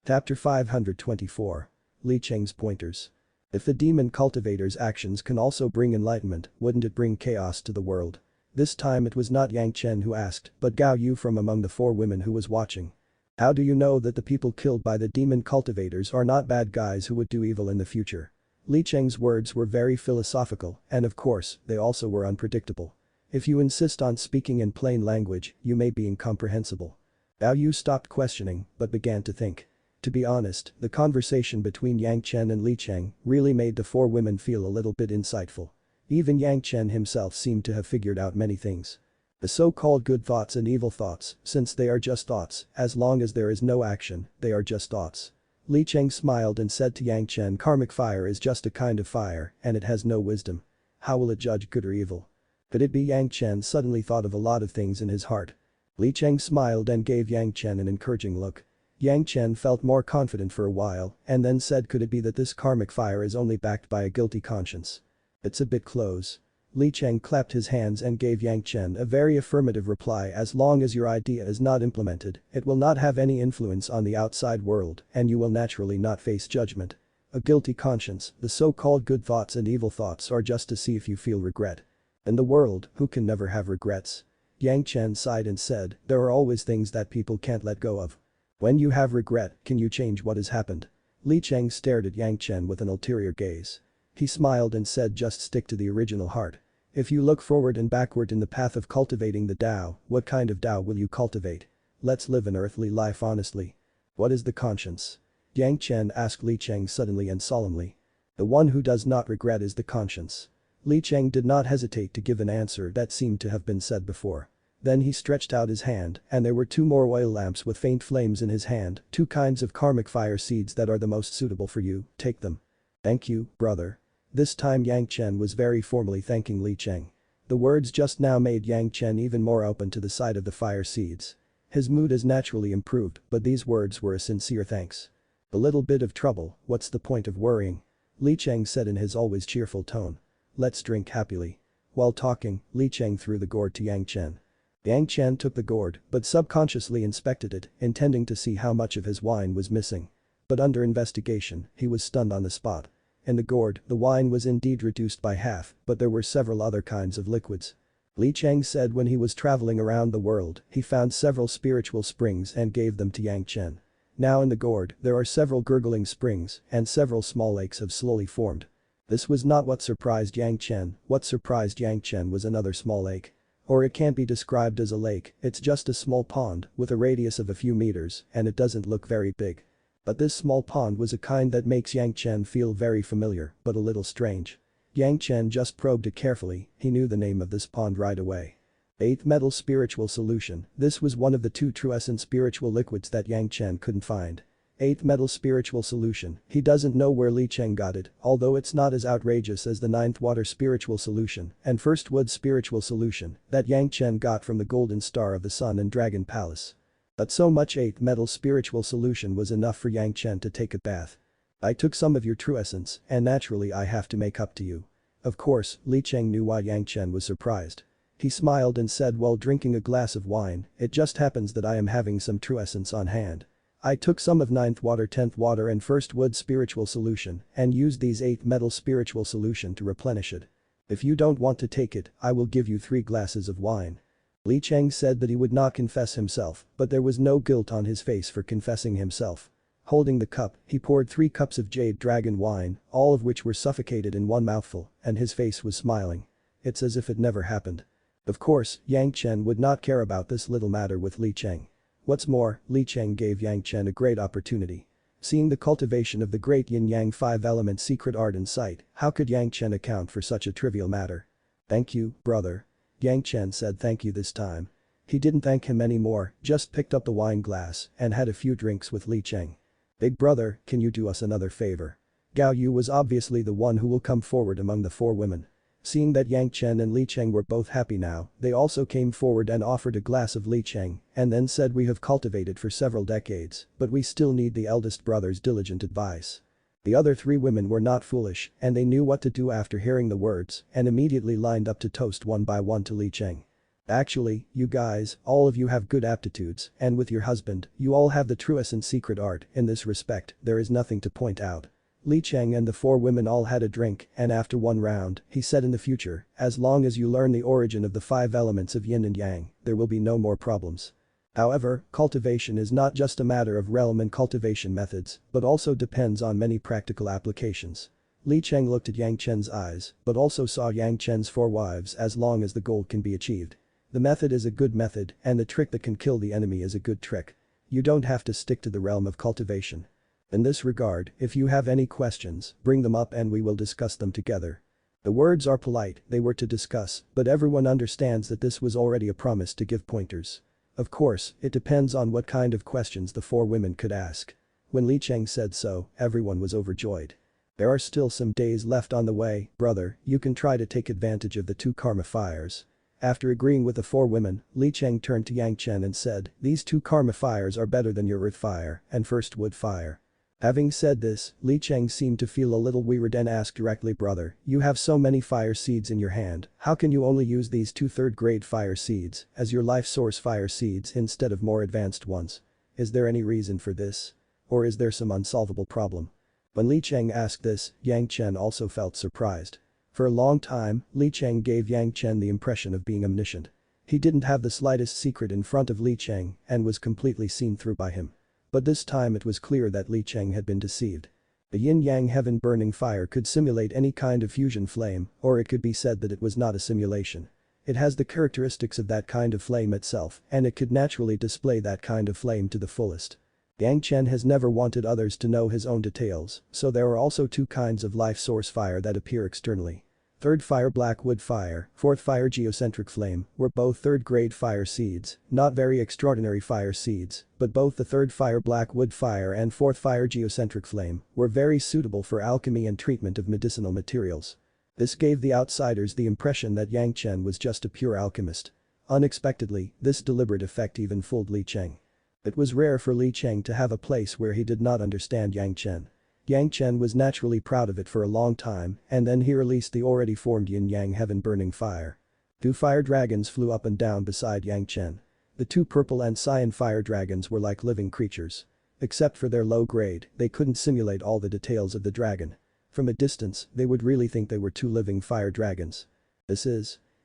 Chapter 524. Li Cheng's pointers. If the demon cultivator's actions can also bring enlightenment, wouldn't it bring chaos to the world? This time it was not Yang Chen who asked, but Gao Yu from among the 4 women who was watching. How do you know that the people killed by the demon cultivators are not bad guys who would do evil in the future? Li Cheng's words were very philosophical, and of course, they also were unpredictable. If you insist on speaking in plain language, you may be incomprehensible. Bao Yu stopped questioning, but began to think. To be honest, the conversation between Yang Chen and Li Cheng really made the 4 women feel a little bit insightful. Even Yang Chen himself seemed to have figured out many things. The so-called good thoughts and evil thoughts, since they are just thoughts, as long as there is no action, they are just thoughts. Li Cheng smiled and said to Yang Chen, karmic fire is just a kind of fire, and it has no wisdom. How will it judge good or evil? Could it be? Yang Chen suddenly thought of a lot of things in his heart. Li Cheng smiled and gave Yang Chen an encouraging look. Yang Chen felt more confident for a while, and then said, could it be that this karmic fire is only backed by a guilty conscience? It's a bit close. Li Cheng clapped his hands and gave Yang Chen a very affirmative reply, as long as your idea is not implemented, it will not have any influence on the outside world, and you will naturally not face judgment. A guilty conscience, the so-called good thoughts and evil thoughts are just to see if you feel regret. In the world, who can never have regrets? Yang Chen sighed and said, there are always things that people can't let go of. When you have regret, can you change what has happened? Li Cheng stared at Yang Chen with an ulterior gaze. He smiled and said, just stick to the original heart. If you look forward and backward in the path of cultivating the Tao, what kind of Tao will you cultivate? Let's live an earthly life honestly. What is the conscience? Yang Chen asked Li Cheng suddenly and solemnly. The one who does not regret is the conscience. Li Cheng did not hesitate to give an answer that seemed to have been said before. Then he stretched out his hand and there were 2 more oil lamps with faint flames in his hand, 2 kinds of karmic fire seeds that are the most suitable for you, take them. Thank you, brother. This time Yang Chen was very formally thanking Li Cheng. The words just now made Yang Chen even more open to the sight of the fire seeds. His mood has naturally improved, but these words were a sincere thanks. A little bit of trouble, what's the point of worrying? Li Cheng said in his always cheerful tone. Let's drink happily. While talking, Li Cheng threw the gourd to Yang Chen. Yang Chen took the gourd, but subconsciously inspected it, intending to see how much of his wine was missing. But under investigation, he was stunned on the spot. In the gourd, the wine was indeed reduced by half, but there were several other kinds of liquids. Li Cheng said when he was traveling around the world, he found several spiritual springs and gave them to Yang Chen. Now in the gourd, there are several gurgling springs, and several small lakes have slowly formed. This was not what surprised Yang Chen, what surprised Yang Chen was another small lake. Or it can't be described as a lake, it's just a small pond with a radius of a few meters and it doesn't look very big. But this small pond was a kind that makes Yang Chen feel very familiar but a little strange. Yang Chen just probed it carefully, he knew the name of this pond right away. 8th Metal Spiritual Solution, this was one of the 2 true essence spiritual liquids that Yang Chen couldn't find. 8th Metal Spiritual Solution, he doesn't know where Li Cheng got it, although it's not as outrageous as the 9th Water Spiritual Solution and 1st Wood Spiritual Solution that Yang Chen got from the Golden Star of the Sun and Dragon Palace. But so much 8th Metal Spiritual Solution was enough for Yang Chen to take a bath. I took some of your true essence and naturally I have to make up to you. Of course, Li Cheng knew why Yang Chen was surprised. He smiled and said while drinking a glass of wine, it just happens that I am having some true essence on hand. I took some of 9th Water, 10th Water and 1st Wood Spiritual Solution and used these 8th Metal Spiritual Solution to replenish it. If you don't want to take it, I will give you 3 glasses of wine. Li Cheng said that he would not confess himself, but there was no guilt on his face for confessing himself. Holding the cup, he poured 3 cups of Jade Dragon wine, all of which were suffocated in one mouthful, and his face was smiling. It's as if it never happened. Of course, Yang Chen would not care about this little matter with Li Cheng. What's more, Li Cheng gave Yang Chen a great opportunity. Seeing the cultivation of the great yin-yang 5-element secret art in sight, how could Yang Chen account for such a trivial matter? Thank you, brother. Yang Chen said thank you this time. He didn't thank him anymore, just picked up the wine glass and had a few drinks with Li Cheng. Big brother, can you do us another favor? Gao Yu was obviously the one who will come forward among the 4 women. Seeing that Yang Chen and Li Cheng were both happy now, they also came forward and offered a glass of Li Cheng and then said we have cultivated for several decades, but we still need the eldest brother's diligent advice. The other 3 women were not foolish and they knew what to do after hearing the words and immediately lined up to toast one by one to Li Cheng. Actually, you guys, all of you have good aptitudes and with your husband, you all have the truest and secret art, in this respect, there is nothing to point out. Li Cheng and the 4 women all had a drink and after one round, he said in the future, as long as you learn the origin of the 5 elements of yin and yang, there will be no more problems. However, cultivation is not just a matter of realm and cultivation methods, but also depends on many practical applications. Li Cheng looked at Yang Chen's eyes, but also saw Yang Chen's 4 wives as long as the goal can be achieved. The method is a good method and the trick that can kill the enemy is a good trick. You don't have to stick to the realm of cultivation. In this regard, if you have any questions, bring them up and we will discuss them together. The words are polite, they were to discuss, but everyone understands that this was already a promise to give pointers. Of course, it depends on what kind of questions the 4 women could ask. When Li Cheng said so, everyone was overjoyed. There are still some days left on the way, brother, you can try to take advantage of the 2 karma fires. After agreeing with the 4 women, Li Cheng turned to Yang Chen and said, these 2 karma fires are better than your earth fire and 1st wood fire. Having said this, Li Cheng seemed to feel a little weird and asked directly, brother, you have so many fire seeds in your hand, how can you only use these 2 3rd-grade fire seeds as your life source fire seeds instead of more advanced ones? Is there any reason for this? Or is there some unsolvable problem? When Li Cheng asked this, Yang Chen also felt surprised. For a long time, Li Cheng gave Yang Chen the impression of being omniscient. He didn't have the slightest secret in front of Li Cheng and was completely seen through by him. But this time it was clear that Li Cheng had been deceived. The yin-yang heaven burning fire could simulate any kind of fusion flame, or it could be said that it was not a simulation. It has the characteristics of that kind of flame itself, and it could naturally display that kind of flame to the fullest. Yang Chen has never wanted others to know his own details, so there are also two kinds of life source fire that appear externally. Third fire black wood fire, fourth fire geocentric flame were both third-grade fire seeds, not very extraordinary fire seeds, but both the third fire black wood fire and fourth fire geocentric flame were very suitable for alchemy and treatment of medicinal materials. This gave the outsiders the impression that Yang Chen was just a pure alchemist. Unexpectedly, this deliberate effect even fooled Li Cheng. It was rare for Li Cheng to have a place where he did not understand Yang Chen. Yang Chen was naturally proud of it for a long time, and then he released the already formed yin-yang heaven burning fire. Two fire dragons flew up and down beside Yang Chen. The two purple and cyan fire dragons were like living creatures. Except for their low grade, they couldn't simulate all the details of the dragon. From a distance, they would really think they were two living fire dragons.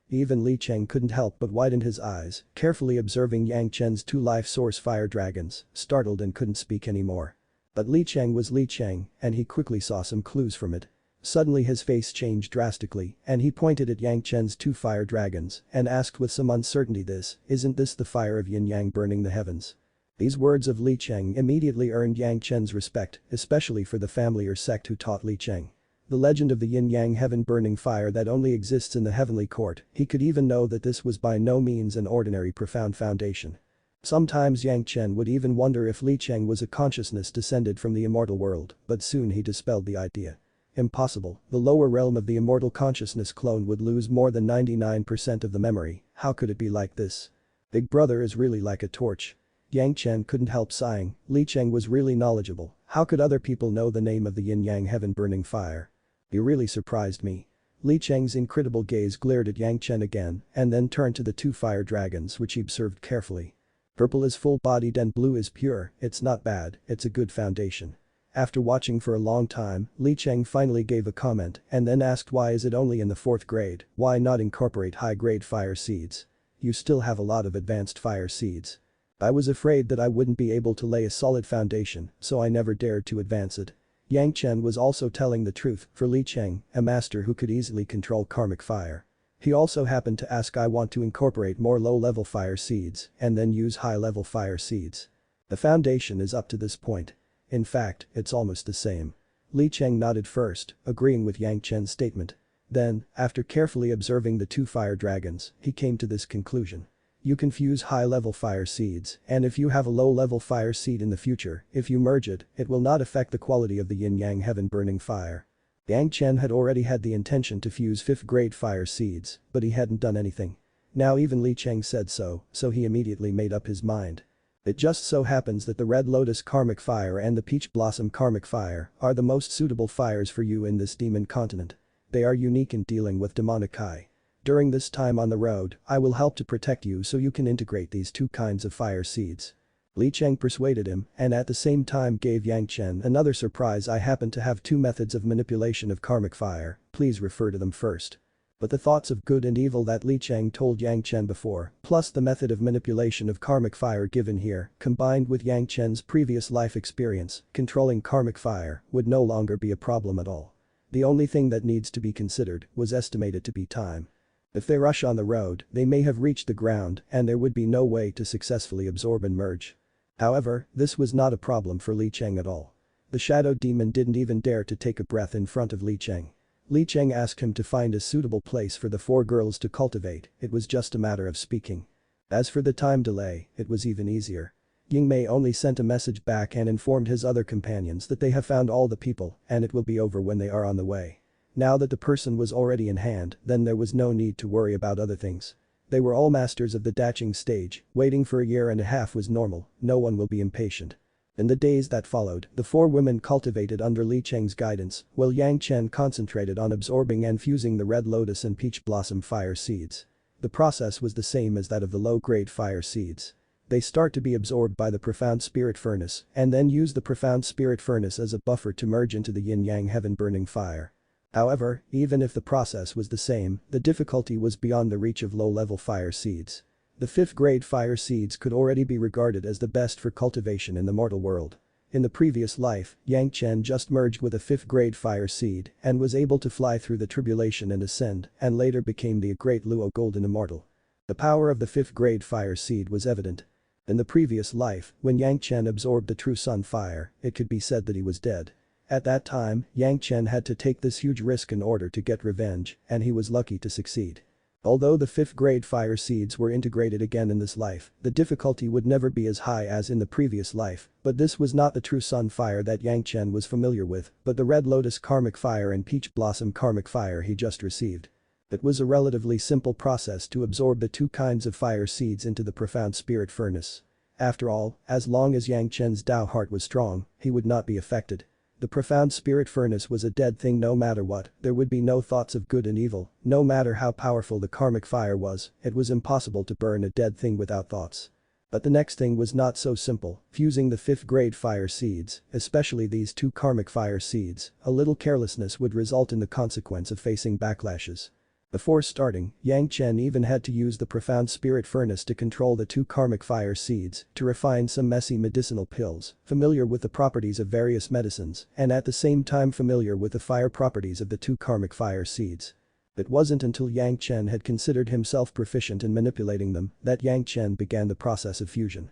Even Li Cheng couldn't help but widen his eyes, carefully observing Yang Chen's two life source fire dragons, startled and couldn't speak anymore. But Li Cheng was Li Cheng, and he quickly saw some clues from it. Suddenly his face changed drastically, and he pointed at Yang Chen's two fire dragons and asked with some uncertainty, isn't this the fire of yin-yang burning the heavens? These words of Li Cheng immediately earned Yang Chen's respect, especially for the family or sect who taught Li Cheng. The legend of the yin-yang heaven burning fire that only exists in the heavenly court, he could even know that this was by no means an ordinary profound foundation. Sometimes Yang Chen would even wonder if Li Cheng was a consciousness descended from the immortal world, but soon he dispelled the idea. Impossible, the lower realm of the immortal consciousness clone would lose more than 99% of the memory, how could it be like this? Big brother is really like a torch. Yang Chen couldn't help sighing, Li Cheng was really knowledgeable, how could other people know the name of the yin-yang heaven burning fire? You really surprised me. Li Cheng's incredible gaze glared at Yang Chen again and then turned to the two fire dragons which he observed carefully. Purple is full-bodied and blue is pure, it's not bad, it's a good foundation. After watching for a long time, Li Cheng finally gave a comment and then asked why is it only in the 4th grade, why not incorporate high-grade fire seeds? You still have a lot of advanced fire seeds. I was afraid that I wouldn't be able to lay a solid foundation, so I never dared to advance it. Yang Chen was also telling the truth for Li Cheng, a master who could easily control karmic fire. He also happened to ask I want to incorporate more low-level fire seeds and then use high-level fire seeds. The foundation is up to this point. In fact, it's almost the same. Li Cheng nodded first, agreeing with Yang Chen's statement. Then, after carefully observing the two fire dragons, he came to this conclusion. You can fuse high-level fire seeds, and if you have a low-level fire seed in the future, if you merge it, it will not affect the quality of the yin-yang heaven burning fire. Yang Chen had already had the intention to fuse 5th-grade fire seeds, but he hadn't done anything. Now even Li Cheng said so he immediately made up his mind. It just so happens that the Red Lotus Karmic Fire and the Peach Blossom Karmic Fire are the most suitable fires for you in this demon continent. They are unique in dealing with demonic kai. During this time on the road, I will help to protect you so you can integrate these two kinds of fire seeds. Li Cheng persuaded him and at the same time gave Yang Chen another surprise. I happen to have two methods of manipulation of karmic fire, please refer to them first. But the thoughts of good and evil that Li Cheng told Yang Chen before, plus the method of manipulation of karmic fire given here, combined with Yang Chen's previous life experience, controlling karmic fire would no longer be a problem at all. The only thing that needs to be considered was estimated to be time. If they rush on the road, they may have reached the ground and there would be no way to successfully absorb and merge. However, this was not a problem for Li Cheng at all. The shadow demon didn't even dare to take a breath in front of Li Cheng. Li Cheng asked him to find a suitable place for the 4 girls to cultivate, it was just a matter of speaking. As for the time delay, it was even easier. Yingmei only sent a message back and informed his other companions that they have found all the people and it will be over when they are on the way. Now that the person was already in hand, then there was no need to worry about other things. They were all masters of the datching stage, waiting for a year and a half was normal, no one will be impatient. In the days that followed, the 4 women cultivated under Li Cheng's guidance, while Yang Chen concentrated on absorbing and fusing the Red Lotus and Peach Blossom fire seeds. The process was the same as that of the low-grade fire seeds. They start to be absorbed by the profound spirit furnace and then use the profound spirit furnace as a buffer to merge into the yin-yang heaven burning fire. However, even if the process was the same, the difficulty was beyond the reach of low-level fire seeds. The 5th grade fire seeds could already be regarded as the best for cultivation in the mortal world. In the previous life, Yang Chen just merged with a 5th grade fire seed and was able to fly through the tribulation and ascend, and later became the Great Golden Immortal. The power of the 5th grade fire seed was evident. In the previous life, when Yang Chen absorbed the true sun fire, it could be said that he was dead. At that time, Yang Chen had to take this huge risk in order to get revenge, and he was lucky to succeed. Although the 5th grade fire seeds were integrated again in this life, the difficulty would never be as high as in the previous life, but this was not the true sun fire that Yang Chen was familiar with, but the red lotus karmic fire and peach blossom karmic fire he just received. It was a relatively simple process to absorb the two kinds of fire seeds into the profound spirit furnace. After all, as long as Yang Chen's Dao heart was strong, he would not be affected. The profound spirit furnace was a dead thing no matter what, there would be no thoughts of good and evil, no matter how powerful the karmic fire was, it was impossible to burn a dead thing without thoughts. But the next thing was not so simple, fusing the 5th grade fire seeds, especially these two karmic fire seeds, a little carelessness would result in the consequence of facing backlashes. Before starting, Yang Chen even had to use the profound spirit furnace to control the two karmic fire seeds, to refine some messy medicinal pills, familiar with the properties of various medicines, and at the same time familiar with the fire properties of the two karmic fire seeds. It wasn't until Yang Chen had considered himself proficient in manipulating them that Yang Chen began the process of fusion.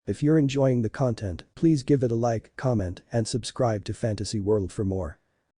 If you're enjoying the content, please give it a like, comment, and subscribe to Fantasy World for more.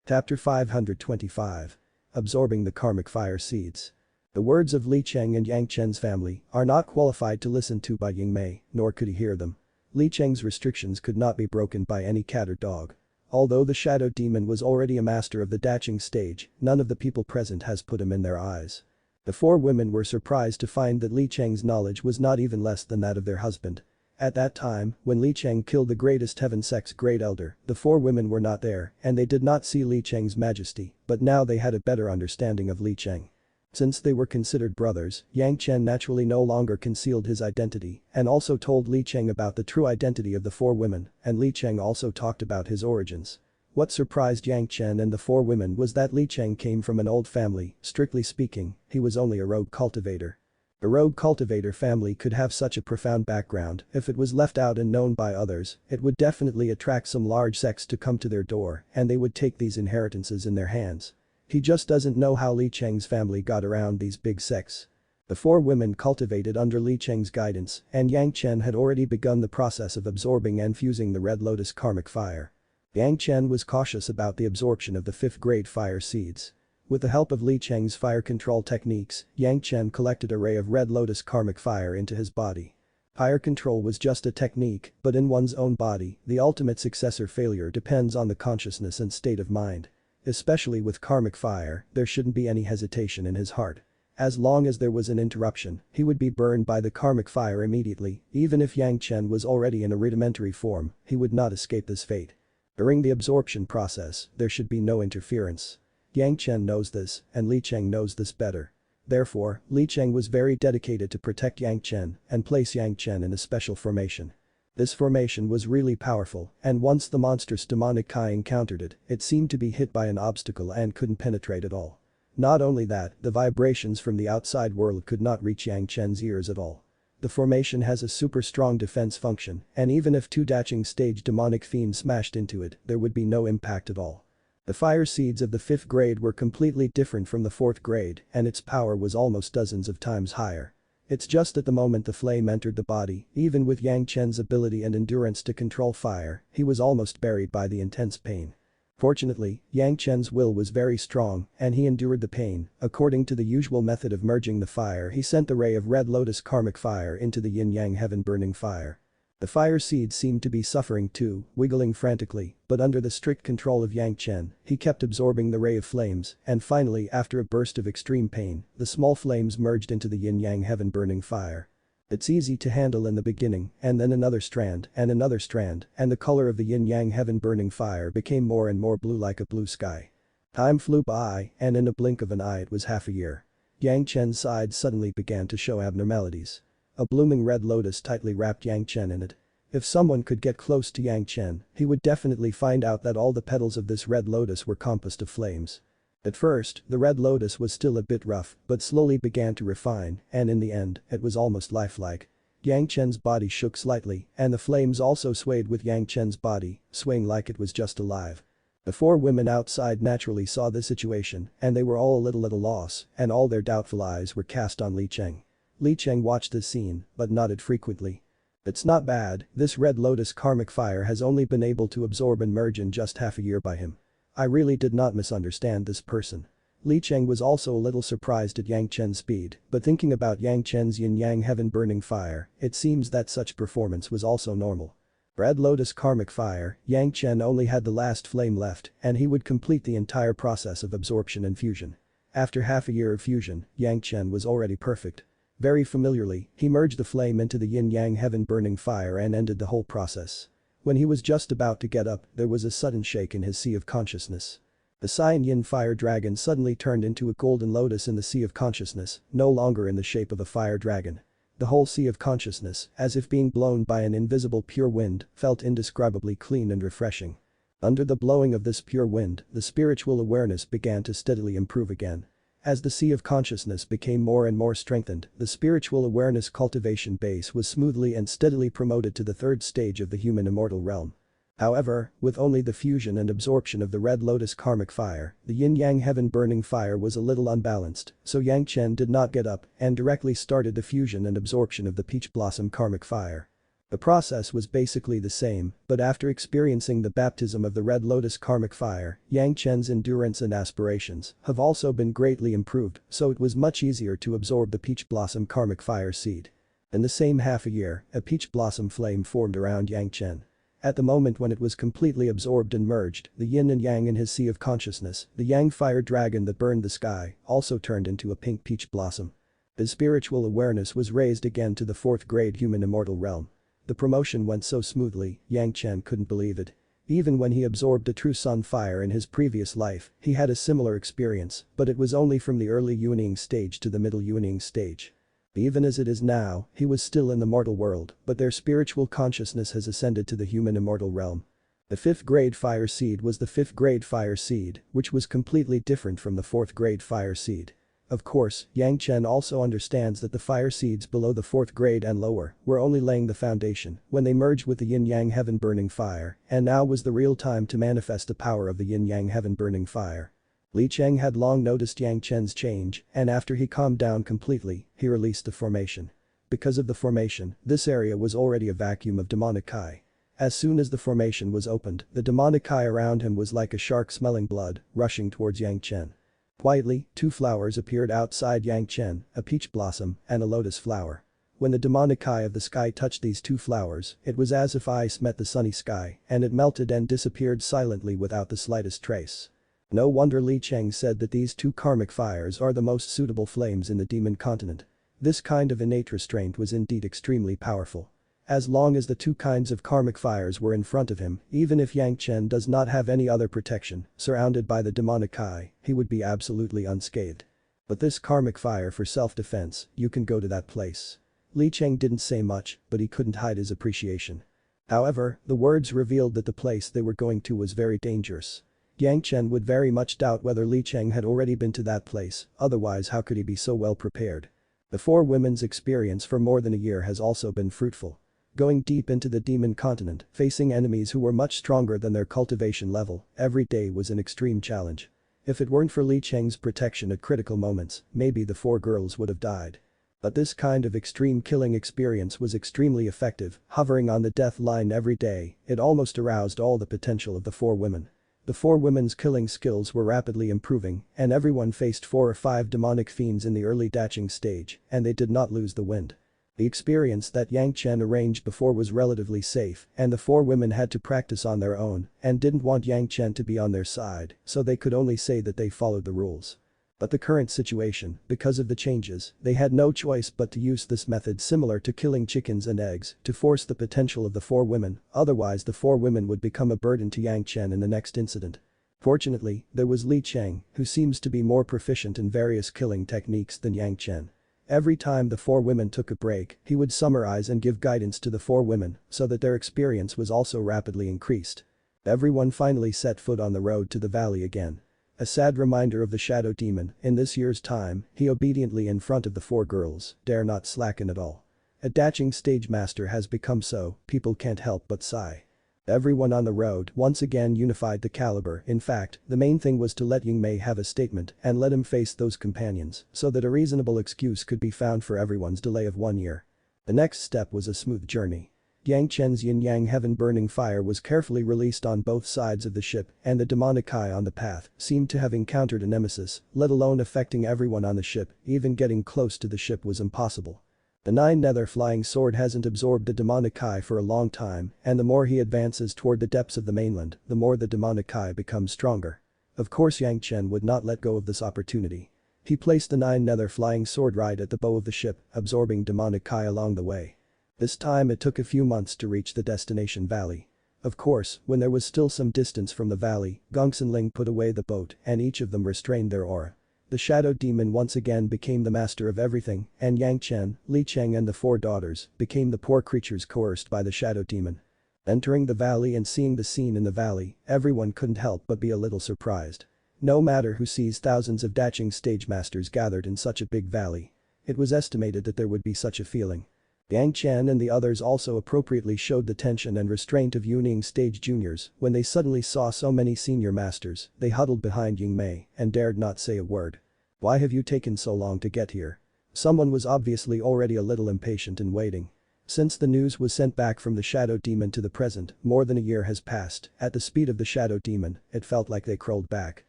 Chapter 525. Absorbing the karmic fire seeds. The words of Li Cheng and Yang Chen's family are not qualified to listen to by Ying Mei, nor could he hear them. Li Cheng's restrictions could not be broken by any cat or dog. Although the shadow demon was already a master of the Daching stage, none of the people present has put him in their eyes. The four women were surprised to find that Li Cheng's knowledge was not even less than that of their husband. At that time, when Li Cheng killed the greatest heaven sex great elder, the four women were not there, and they did not see Li Cheng's majesty, but now they had a better understanding of Li Cheng. Since they were considered brothers, Yang Chen naturally no longer concealed his identity, and also told Li Cheng about the true identity of the four women, and Li Cheng also talked about his origins. What surprised Yang Chen and the four women was that Li Cheng came from an old family, strictly speaking, he was only a rogue cultivator. A rogue cultivator family could have such a profound background, if it was left out and known by others, it would definitely attract some large sects to come to their door and they would take these inheritances in their hands. He just doesn't know how Li Cheng's family got around these big sects. The four women cultivated under Li Cheng's guidance and Yang Chen had already begun the process of absorbing and fusing the red lotus karmic fire. Yang Chen was cautious about the absorption of the 5th grade fire seeds. With the help of Li Cheng's fire control techniques, Yang Chen collected a ray of red lotus karmic fire into his body. Fire control was just a technique, but in one's own body, the ultimate success or failure depends on the consciousness and state of mind. Especially with karmic fire, there shouldn't be any hesitation in his heart. As long as there was an interruption, he would be burned by the karmic fire immediately, even if Yang Chen was already in a rudimentary form, he would not escape this fate. During the absorption process, there should be no interference. Yang Chen knows this, and Li Cheng knows this better. Therefore, Li Cheng was very dedicated to protect Yang Chen and place Yang Chen in a special formation. This formation was really powerful, and once the monstrous demonic Kai encountered it, it seemed to be hit by an obstacle and couldn't penetrate at all. Not only that, the vibrations from the outside world could not reach Yang Chen's ears at all. The formation has a super strong defense function, and even if two Daching stage demonic fiends smashed into it, there would be no impact at all. The fire seeds of the 5th grade were completely different from the 4th grade, and its power was almost dozens of times higher. It's just at the moment the flame entered the body, even with Yang Chen's ability and endurance to control fire, he was almost buried by the intense pain. Fortunately, Yang Chen's will was very strong, and he endured the pain. According to the usual method of merging the fire, he sent the ray of red lotus karmic fire into the yin-yang heaven burning fire. The fire seed seemed to be suffering too, wiggling frantically, but under the strict control of Yang Chen, he kept absorbing the ray of flames, and finally after a burst of extreme pain, the small flames merged into the yin-yang heaven burning fire. It's easy to handle in the beginning, and then another strand, and the color of the yin-yang heaven burning fire became more and more blue like a blue sky. Time flew by, and in a blink of an eye it was half a year. Yang Chen's side suddenly began to show abnormalities. A blooming red lotus tightly wrapped Yang Chen in it. If someone could get close to Yang Chen, he would definitely find out that all the petals of this red lotus were composed of flames. At first, the red lotus was still a bit rough, but slowly began to refine, and in the end, it was almost lifelike. Yang Chen's body shook slightly, and the flames also swayed with Yang Chen's body, swaying like it was just alive. The four women outside naturally saw the situation, and they were all a little at a loss, and all their doubtful eyes were cast on Li Cheng. Li Cheng watched this scene, but nodded frequently. It's not bad, this red lotus karmic fire has only been able to absorb and merge in just half a year by him. I really did not misunderstand this person. Li Cheng was also a little surprised at Yang Chen's speed, but thinking about Yang Chen's yin-yang heaven-burning fire, it seems that such performance was also normal. Red Lotus karmic fire, Yang Chen only had the last flame left, and he would complete the entire process of absorption and fusion. After half a year of fusion, Yang Chen was already perfect. Very familiarly, he merged the flame into the yin-yang heaven-burning fire and ended the whole process. When he was just about to get up, there was a sudden shake in his sea of consciousness. The Cyan Yin fire dragon suddenly turned into a golden lotus in the sea of consciousness, no longer in the shape of a fire dragon. The whole sea of consciousness, as if being blown by an invisible pure wind, felt indescribably clean and refreshing. Under the blowing of this pure wind, the spiritual awareness began to steadily improve again. As the sea of consciousness became more and more strengthened, the spiritual awareness cultivation base was smoothly and steadily promoted to the third stage of the human immortal realm. However, with only the fusion and absorption of the red lotus karmic fire, the yin-yang heaven-burning fire was a little unbalanced, so Yang Chen did not get up and directly started the fusion and absorption of the peach blossom karmic fire. The process was basically the same, but after experiencing the baptism of the red lotus karmic fire, Yang Chen's endurance and aspirations have also been greatly improved, so it was much easier to absorb the peach blossom karmic fire seed. In the same half a year, a peach blossom flame formed around Yang Chen. At the moment when it was completely absorbed and merged, the yin and yang in his sea of consciousness, the yang fire dragon that burned the sky, also turned into a pink peach blossom. His spiritual awareness was raised again to the 4th grade human immortal realm. The promotion went so smoothly, Yang Chen couldn't believe it. Even when he absorbed a true sun fire in his previous life, he had a similar experience, but it was only from the early Yuaning stage to the middle Yuaning stage. Even as it is now, he was still in the mortal world, but their spiritual consciousness has ascended to the human immortal realm. The 5th grade fire seed was the 5th grade fire seed, which was completely different from the 4th grade fire seed. Of course, Yang Chen also understands that the fire seeds below the 4th grade and lower were only laying the foundation when they merged with the yin-yang heaven-burning fire, and now was the real time to manifest the power of the yin-yang heaven-burning fire. Li Cheng had long noticed Yang Chen's change, and after he calmed down completely, he released the formation. Because of the formation, this area was already a vacuum of demonic chi. As soon as the formation was opened, the demonic chi around him was like a shark smelling blood, rushing towards Yang Chen. Quietly, 2 flowers appeared outside Yang Chen, a peach blossom and a lotus flower. When the demonic eye of the sky touched these 2 flowers, it was as if ice met the sunny sky, and it melted and disappeared silently without the slightest trace. No wonder Li Cheng said that these 2 karmic fires are the most suitable flames in the demon continent. This kind of innate restraint was indeed extremely powerful. As long as the 2 kinds of karmic fires were in front of him, even if Yang Chen does not have any other protection, surrounded by the demonic eye, he would be absolutely unscathed. But this karmic fire for self-defense, you can go to that place. Li Cheng didn't say much, but he couldn't hide his appreciation. However, the words revealed that the place they were going to was very dangerous. Yang Chen would very much doubt whether Li Cheng had already been to that place, otherwise how could he be so well prepared? The 4 women's experience for more than a year has also been fruitful. Going deep into the demon continent, facing enemies who were much stronger than their cultivation level, every day was an extreme challenge. If it weren't for Li Cheng's protection at critical moments, maybe the 4 girls would have died. But this kind of extreme killing experience was extremely effective, hovering on the death line every day, it almost aroused all the potential of the 4 women. The 4 women's killing skills were rapidly improving, and everyone faced 4 or 5 demonic fiends in the early datching stage, and they did not lose the wind. The experience that Yang Chen arranged before was relatively safe, and the 4 women had to practice on their own and didn't want Yang Chen to be on their side, so they could only say that they followed the rules. But the current situation, because of the changes, they had no choice but to use this method similar to killing chickens and eggs to force the potential of the 4 women, otherwise the 4 women would become a burden to Yang Chen in the next incident. Fortunately, there was Li Cheng, who seems to be more proficient in various killing techniques than Yang Chen. Every time the 4 women took a break, he would summarize and give guidance to the 4 women so that their experience was also rapidly increased. Everyone finally set foot on the road to the valley again. A sad reminder of the shadow demon, in this year's time, he obediently in front of the 4 girls, dare not slacken at all. A dashing stage master has become so, people can't help but sigh. Everyone on the road once again unified the caliber. In fact, the main thing was to let Yingmei have a statement and let him face those companions so that a reasonable excuse could be found for everyone's delay of 1 year. The next step was a smooth journey. Yang Chen's yin-yang heaven-burning fire was carefully released on both sides of the ship, and the demonic eye on the path seemed to have encountered a nemesis, let alone affecting everyone on the ship. Even getting close to the ship was impossible. The 9-nether flying sword hasn't absorbed the demonic eye for a long time, and the more he advances toward the depths of the mainland, the more the demonic eye becomes stronger. Of course Yang Chen would not let go of this opportunity. He placed the 9-nether flying sword right at the bow of the ship, absorbing demonic eye along the way. This time it took a few months to reach the destination valley. Of course, when there was still some distance from the valley, Gongsun Ling put away the boat and each of them restrained their aura. The shadow demon once again became the master of everything, and Yang Chen, Li Cheng and the 4 daughters became the poor creatures coerced by the shadow demon. Entering the valley and seeing the scene in the valley, everyone couldn't help but be a little surprised. No matter who sees thousands of dashing stage masters gathered in such a big valley. It was estimated that there would be such a feeling. Yang Chen and the others also appropriately showed the tension and restraint of Yuning stage juniors when they suddenly saw so many senior masters. They huddled behind Yingmei and dared not say a word. "Why have you taken so long to get here?" Someone was obviously already a little impatient and waiting. Since the news was sent back from the shadow demon to the present, more than a year has passed. At the speed of the shadow demon, it felt like they crawled back.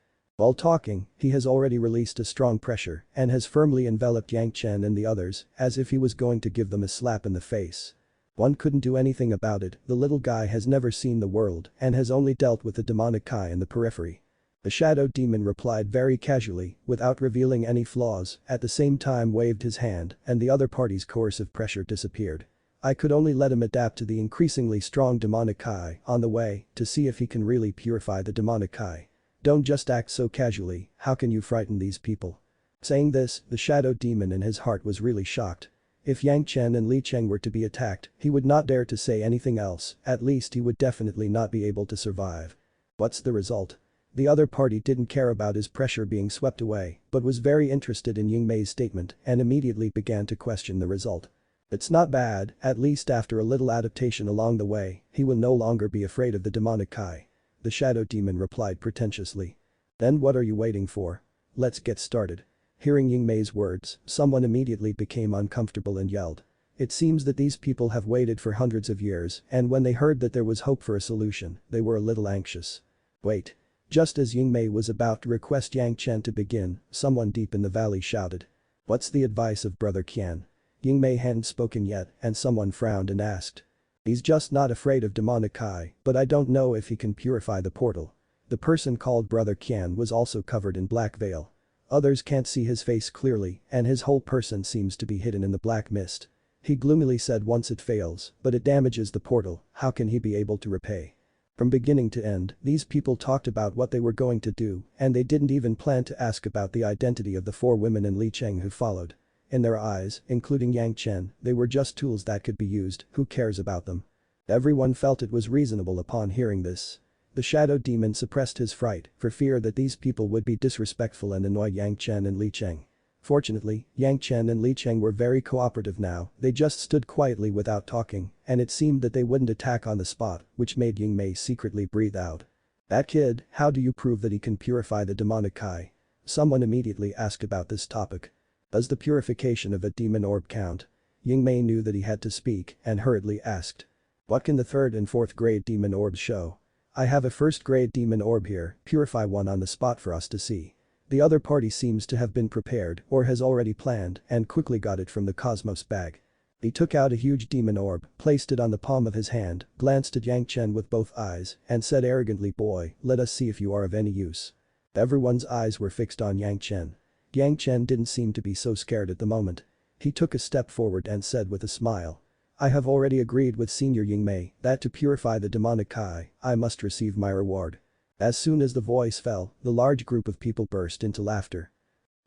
While talking, he has already released a strong pressure and has firmly enveloped Yang Chen and the others as if he was going to give them a slap in the face. One couldn't do anything about it. The little guy has never seen the world and has only dealt with the demonic eye in the periphery. The shadow demon replied very casually, without revealing any flaws, at the same time waved his hand and the other party's coercive pressure disappeared. I could only let him adapt to the increasingly strong demonic eye on the way to see if he can really purify the demonic eye. Don't just act so casually, how can you frighten these people? Saying this, the shadow demon in his heart was really shocked. If Yang Chen and Li Cheng were to be attacked, he would not dare to say anything else, at least he would definitely not be able to survive. What's the result? The other party didn't care about his pressure being swept away, but was very interested in Yingmei's statement and immediately began to question the result. It's not bad, at least after a little adaptation along the way, he will no longer be afraid of the demonic eye. The shadow demon replied pretentiously. Then what are you waiting for? Let's get started. Hearing Yingmei's words, someone immediately became uncomfortable and yelled. It seems that these people have waited for hundreds of years and when they heard that there was hope for a solution, they were a little anxious. Wait. Just as Yingmei was about to request Yang Chen to begin, someone deep in the valley shouted. What's the advice of Brother Qian? Yingmei hadn't spoken yet and someone frowned and asked. He's just not afraid of demonic eye, but I don't know if he can purify the portal. The person called Brother Qian was also covered in black veil. Others can't see his face clearly and his whole person seems to be hidden in the black mist. He gloomily said once it fails, but it damages the portal, how can he be able to repay? From beginning to end, these people talked about what they were going to do and they didn't even plan to ask about the identity of the 4 women and Li Cheng who followed. In their eyes, including Yang Chen, they were just tools that could be used, who cares about them? Everyone felt it was reasonable upon hearing this. The shadow demon suppressed his fright for fear that these people would be disrespectful and annoy Yang Chen and Li Cheng. Fortunately, Yang Chen and Li Cheng were very cooperative now, they just stood quietly without talking and it seemed that they wouldn't attack on the spot, which made Yingmei secretly breathe out. That kid, how do you prove that he can purify the demonic eye? Someone immediately asked about this topic. Does the purification of a demon orb count? Yingmei knew that he had to speak and hurriedly asked. What can the 3rd and 4th grade demon orbs show? I have a 1st grade demon orb here, purify one on the spot for us to see. The other party seems to have been prepared or has already planned and quickly got it from the Cosmos bag. He took out a huge demon orb, placed it on the palm of his hand, glanced at Yang Chen with both eyes and said arrogantly, boy, let us see if you are of any use. Everyone's eyes were fixed on Yang Chen. Yang Chen didn't seem to be so scared at the moment. He took a step forward and said with a smile. I have already agreed with Senior Yingmei that to purify the demonic eye, I must receive my reward. As soon as the voice fell, the large group of people burst into laughter.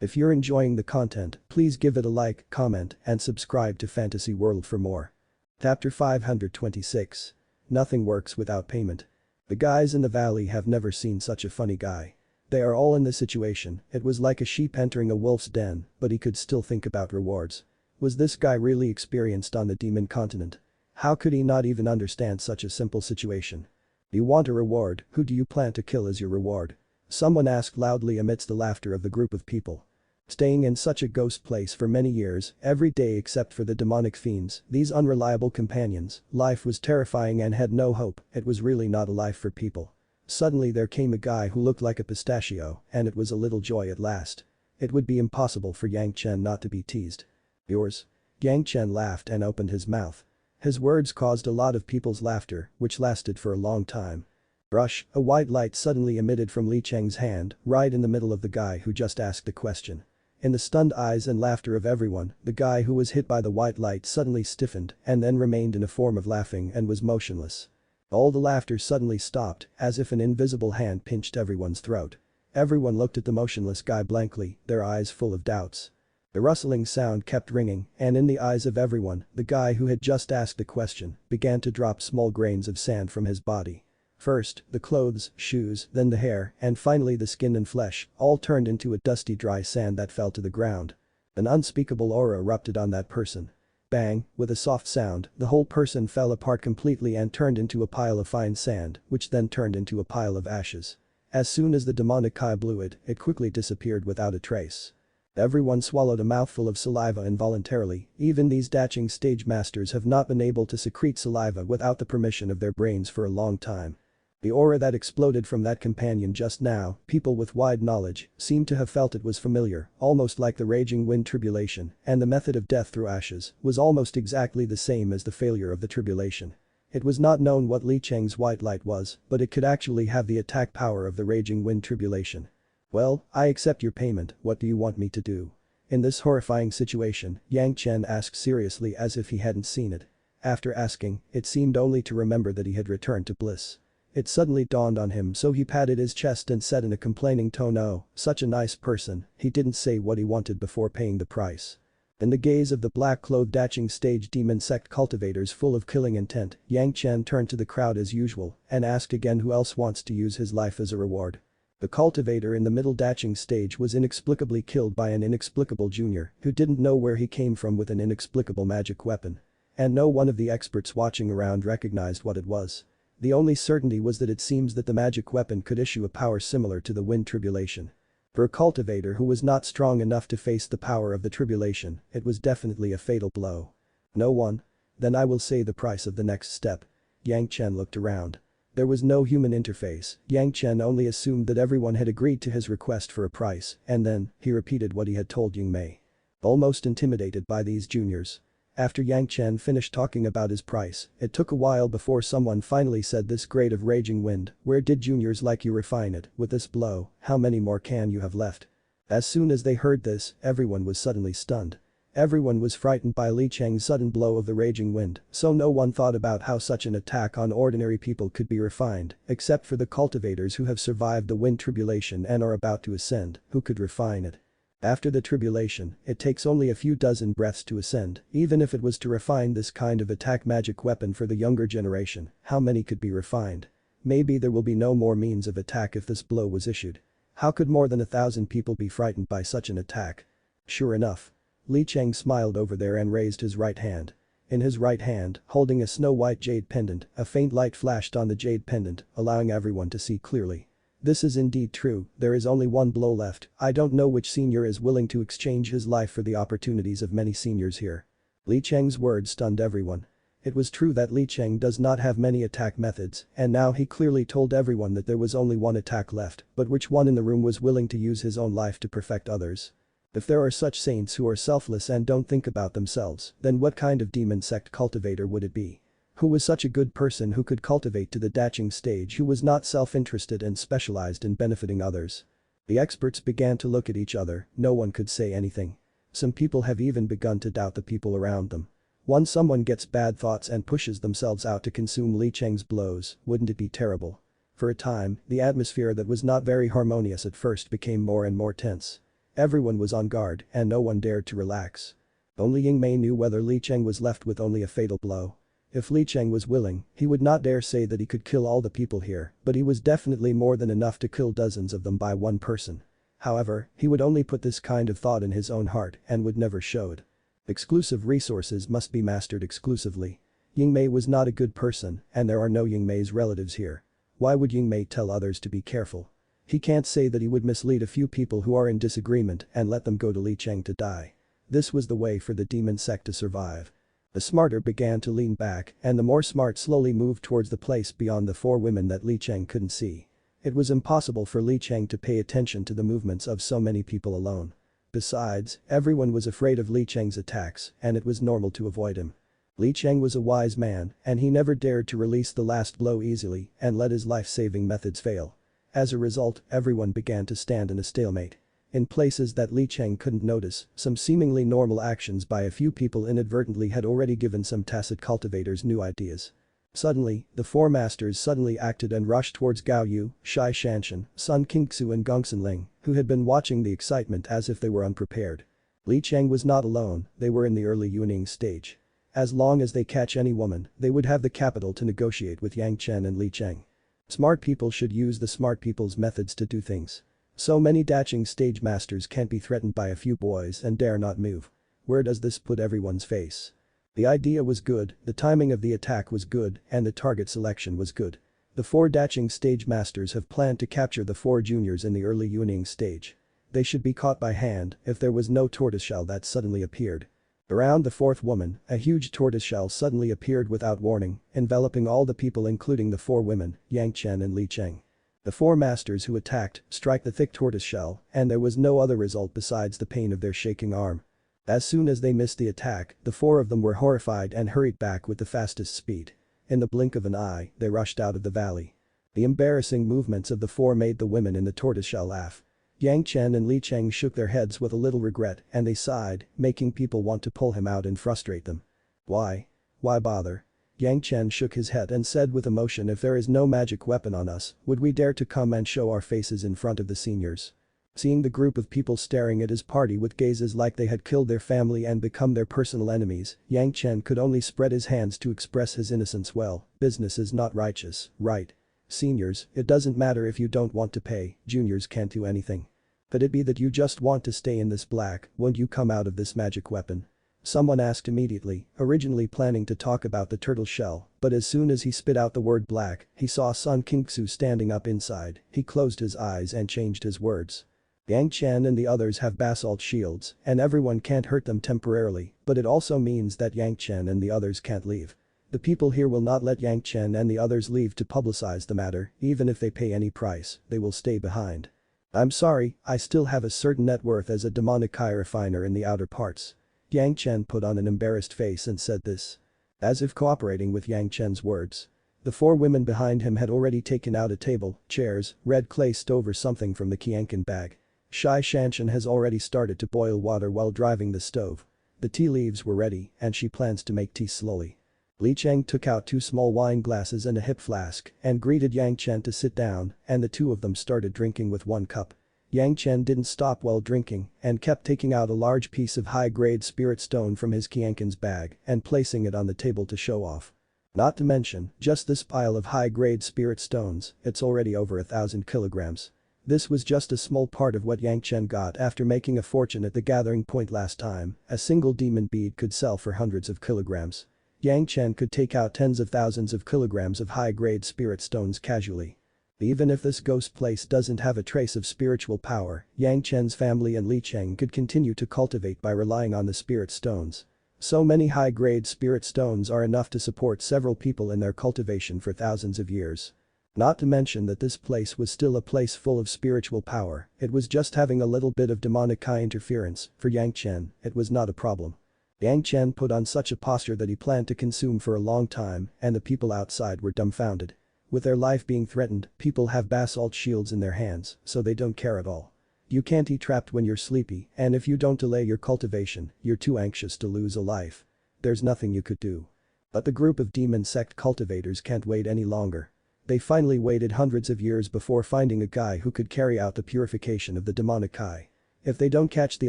If you're enjoying the content, please give it a like, comment, and subscribe to Fantasy World for more. Chapter 526. Nothing works without payment. The guys in the valley have never seen such a funny guy. They are all in this situation, it was like a sheep entering a wolf's den, but he could still think about rewards. Was this guy really experienced on the demon continent? How could he not even understand such a simple situation? You want a reward, who do you plan to kill as your reward? Someone asked loudly amidst the laughter of the group of people. Staying in such a ghost place for many years, every day except for the demonic fiends, these unreliable companions, life was terrifying and had no hope, it was really not a life for people. Suddenly there came a guy who looked like a pistachio, and it was a little joy at last. It would be impossible for Yang Chen not to be teased. Yours? Yang Chen laughed and opened his mouth. His words caused a lot of people's laughter, which lasted for a long time. Rush, a white light suddenly emitted from Li Cheng's hand, right in the middle of the guy who just asked the question. In the stunned eyes and laughter of everyone, the guy who was hit by the white light suddenly stiffened and then remained in a form of laughing and was motionless. All the laughter suddenly stopped, as if an invisible hand pinched everyone's throat. Everyone looked at the motionless guy blankly, their eyes full of doubts. The rustling sound kept ringing, and in the eyes of everyone, the guy who had just asked the question began to drop small grains of sand from his body. First, the clothes, shoes, then the hair, and finally the skin and flesh, all turned into a dusty dry sand that fell to the ground. An unspeakable aura erupted on that person. Bang, with a soft sound, the whole person fell apart completely and turned into a pile of fine sand, which then turned into a pile of ashes. As soon as the demonic eye blew it, it quickly disappeared without a trace. Everyone swallowed a mouthful of saliva involuntarily, even these dashing stage masters have not been able to secrete saliva without the permission of their brains for a long time. The aura that exploded from that companion just now, people with wide knowledge, seemed to have felt it was familiar, almost like the raging wind tribulation, and the method of death through ashes was almost exactly the same as the failure of the tribulation. It was not known what Li Cheng's white light was, but it could actually have the attack power of the raging wind tribulation. Well, I accept your payment, what do you want me to do? In this horrifying situation, Yang Chen asked seriously as if he hadn't seen it. After asking, it seemed only to remember that he had returned to bliss. It suddenly dawned on him, so he patted his chest and said in a complaining tone, "Oh, such a nice person," he didn't say what he wanted before paying the price. In the gaze of the black-clothed dashing stage demon sect cultivators full of killing intent, Yang Chen turned to the crowd as usual and asked again who else wants to use his life as a reward. The cultivator in the middle dashing stage was inexplicably killed by an inexplicable junior who didn't know where he came from with an inexplicable magic weapon. And no one of the experts watching around recognized what it was. The only certainty was that it seems that the magic weapon could issue a power similar to the wind tribulation. For a cultivator who was not strong enough to face the power of the tribulation, it was definitely a fatal blow. No one? Then I will say the price of the next step. Yang Chen looked around. There was no human interface, Yang Chen only assumed that everyone had agreed to his request for a price, and then, he repeated what he had told Ying Mei. Almost intimidated by these juniors. After Yang Chen finished talking about his price, it took a while before someone finally said, "This grade of raging wind, where did juniors like you refine it, with this blow, how many more can you have left?" As soon as they heard this, everyone was suddenly stunned. Everyone was frightened by Li Cheng's sudden blow of the raging wind, so no one thought about how such an attack on ordinary people could be refined, except for the cultivators who have survived the wind tribulation and are about to ascend, who could refine it. After the tribulation, it takes only a few dozen breaths to ascend, even if it was to refine this kind of attack magic weapon for the younger generation, how many could be refined? Maybe there will be no more means of attack if this blow was issued. How could more than 1,000 people be frightened by such an attack? Sure enough. Li Cheng smiled over there and raised his right hand. In his right hand, holding a snow-white jade pendant, a faint light flashed on the jade pendant, allowing everyone to see clearly. This is indeed true, there is only one blow left, I don't know which senior is willing to exchange his life for the opportunities of many seniors here. Li Cheng's words stunned everyone. It was true that Li Cheng does not have many attack methods, and now he clearly told everyone that there was only one attack left, but which one in the room was willing to use his own life to perfect others? If there are such saints who are selfless and don't think about themselves, then what kind of demon sect cultivator would it be? Who was such a good person who could cultivate to the dashing stage, who was not self-interested and specialized in benefiting others? The experts began to look at each other, no one could say anything. Some people have even begun to doubt the people around them. Once someone gets bad thoughts and pushes themselves out to consume Li Cheng's blows, wouldn't it be terrible? For a time, the atmosphere that was not very harmonious at first became more and more tense. Everyone was on guard and no one dared to relax. Only Ying Mei knew whether Li Cheng was left with only a fatal blow. If Li Cheng was willing, he would not dare say that he could kill all the people here, but he was definitely more than enough to kill dozens of them by one person. However, he would only put this kind of thought in his own heart and would never show it. Exclusive resources must be mastered exclusively. Ying Mei was not a good person, and there are no Ying Mei's relatives here. Why would Ying Mei tell others to be careful? He can't say that he would mislead a few people who are in disagreement and let them go to Li Cheng to die. This was the way for the demon sect to survive. The smarter began to lean back, and the more smart slowly moved towards the place beyond the four women that Li Cheng couldn't see. It was impossible for Li Cheng to pay attention to the movements of so many people alone. Besides, everyone was afraid of Li Cheng's attacks, and it was normal to avoid him. Li Cheng was a wise man, and he never dared to release the last blow easily and let his life-saving methods fail. As a result, everyone began to stand in a stalemate. In places that Li Cheng couldn't notice, some seemingly normal actions by a few people inadvertently had already given some tacit cultivators new ideas. Suddenly, the four masters suddenly acted and rushed towards Gao Yu, Shai Zhanxian, Sun Qingxu and Gongsun Ling, who had been watching the excitement as if they were unprepared. Li Cheng was not alone, they were in the early Yuning stage. As long as they catch any woman, they would have the capital to negotiate with Yang Chen and Li Cheng. Smart people should use the smart people's methods to do things. So many daching stage masters can't be threatened by a few boys and dare not move. Where does this put everyone's face? The idea was good, the timing of the attack was good, and the target selection was good. The four daching stage masters have planned to capture the four juniors in the early Yuning stage. They should be caught by hand if there was no tortoiseshell that suddenly appeared. Around the fourth woman, a huge tortoiseshell suddenly appeared without warning, enveloping all the people including the four women, Yang Chen and Li Cheng. The four masters who attacked strike the thick tortoiseshell, and there was no other result besides the pain of their shaking arm. As soon as they missed the attack, the four of them were horrified and hurried back with the fastest speed. In the blink of an eye, they rushed out of the valley. The embarrassing movements of the four made the women in the tortoiseshell laugh. Yang Chen and Li Cheng shook their heads with a little regret and they sighed, making people want to pull him out and frustrate them. Why? Why bother? Yang Chen shook his head and said with emotion, if there is no magic weapon on us, would we dare to come and show our faces in front of the seniors? Seeing the group of people staring at his party with gazes like they had killed their family and become their personal enemies, Yang Chen could only spread his hands to express his innocence. Well, business is not righteous, right? Seniors, it doesn't matter if you don't want to pay, juniors can't do anything. Could it be that you just want to stay in this black, won't you come out of this magic weapon? Someone asked immediately, originally planning to talk about the turtle shell, but as soon as he spit out the word black, he saw Sun Qingxu standing up inside, he closed his eyes and changed his words. Yang Chen and the others have basalt shields, and everyone can't hurt them temporarily, but it also means that Yang Chen and the others can't leave. The people here will not let Yang Chen and the others leave to publicize the matter, even if they pay any price, they will stay behind. I'm sorry, I still have a certain net worth as a demonic refiner in the outer parts. Yang Chen put on an embarrassed face and said this. As if cooperating with Yang Chen's words. The four women behind him had already taken out a table, chairs, red clay stove or something from the Qianqin bag. Shai Zhanxian has already started to boil water while driving the stove. The tea leaves were ready and she plans to make tea slowly. Li Cheng took out two small wine glasses and a hip flask and greeted Yang Chen to sit down and the two of them started drinking with one cup. Yang Chen didn't stop while drinking and kept taking out a large piece of high-grade spirit stone from his Qianqin's bag and placing it on the table to show off. Not to mention, just this pile of high-grade spirit stones, it's already over 1,000 kilograms. This was just a small part of what Yang Chen got after making a fortune at the gathering point last time, a single demon bead could sell for hundreds of kilograms. Yang Chen could take out tens of thousands of kilograms of high-grade spirit stones casually. Even if this ghost place doesn't have a trace of spiritual power, Yang Chen's family and Li Cheng could continue to cultivate by relying on the spirit stones. So many high-grade spirit stones are enough to support several people in their cultivation for thousands of years. Not to mention that this place was still a place full of spiritual power, it was just having a little bit of demonic interference, for Yang Chen, it was not a problem. Yang Chen put on such a posture that he planned to consume for a long time and the people outside were dumbfounded. With their life being threatened, people have basalt shields in their hands, so they don't care at all. You can't eat trapped when you're sleepy, and if you don't delay your cultivation, you're too anxious to lose a life. There's nothing you could do. But the group of demon sect cultivators can't wait any longer. They finally waited hundreds of years before finding a guy who could carry out the purification of the demonic eye. If they don't catch the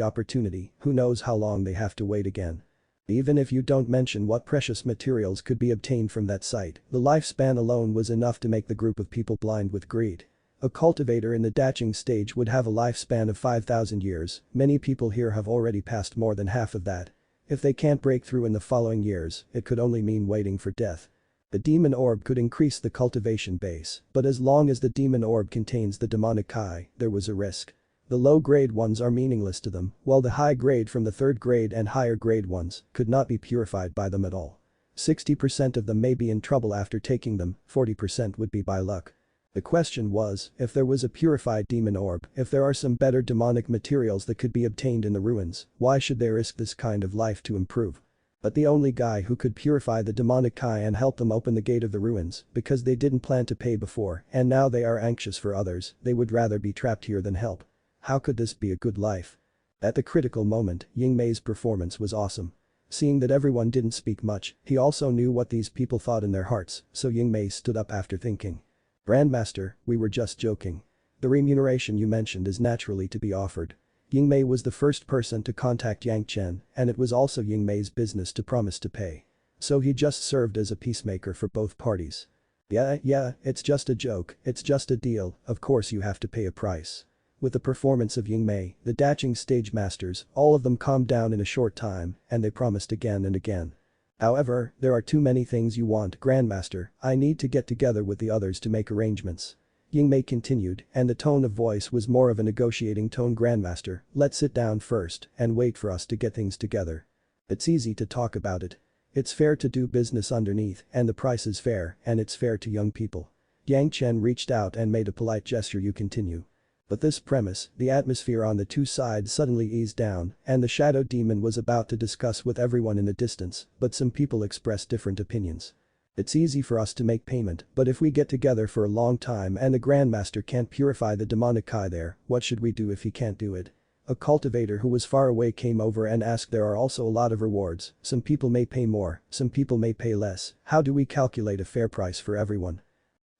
opportunity, who knows how long they have to wait again. Even if you don't mention what precious materials could be obtained from that site, the lifespan alone was enough to make the group of people blind with greed. A cultivator in the Zhanxian stage would have a lifespan of 5,000 years, many people here have already passed more than half of that. If they can't break through in the following years, it could only mean waiting for death. The demon orb could increase the cultivation base, but as long as the demon orb contains the demonic chi, there was a risk. The low-grade ones are meaningless to them, while the high grade from the third grade and higher grade ones could not be purified by them at all. 60% of them may be in trouble after taking them, 40% would be by luck. The question was, if there was a purified demon orb, if there are some better demonic materials that could be obtained in the ruins, why should they risk this kind of life to improve? But the only guy who could purify the demonic chi and help them open the gate of the ruins, because they didn't plan to pay before and now they are anxious for others, they would rather be trapped here than help. How could this be a good life? At the critical moment, Ying Mei's performance was awesome. Seeing that everyone didn't speak much, he also knew what these people thought in their hearts, so Ying Mei stood up after thinking. Grandmaster, we were just joking. The remuneration you mentioned is naturally to be offered. Ying Mei was the first person to contact Yang Chen, and it was also Ying Mei's business to promise to pay. So he just served as a peacemaker for both parties. Yeah, it's just a joke, it's just a deal, of course you have to pay a price. With the performance of Ying Mei, the Zhanxian stage masters, all of them calmed down in a short time, and they promised again and again. However, there are too many things you want, Grandmaster, I need to get together with the others to make arrangements. Ying Mei continued, and the tone of voice was more of a negotiating tone. Grandmaster, let's sit down first and wait for us to get things together. It's easy to talk about it. It's fair to do business underneath, and the price is fair, and it's fair to young people. Yang Chen reached out and made a polite gesture. You continue. But this premise, the atmosphere on the two sides suddenly eased down, and the shadow demon was about to discuss with everyone in the distance, but some people expressed different opinions. It's easy for us to make payment, but if we get together for a long time and the Grandmaster can't purify the demonic chi there, what should we do if he can't do it? A cultivator who was far away came over and asked. There are also a lot of rewards, some people may pay more, some people may pay less, how do we calculate a fair price for everyone?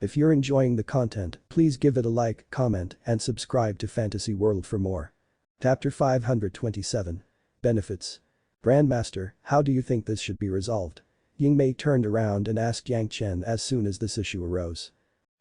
If you're enjoying the content, please give it a like, comment, and subscribe to Fantasy World for more. Chapter 527. Benefits. Grandmaster, how do you think this should be resolved? Ying Mei turned around and asked Yang Chen as soon as this issue arose.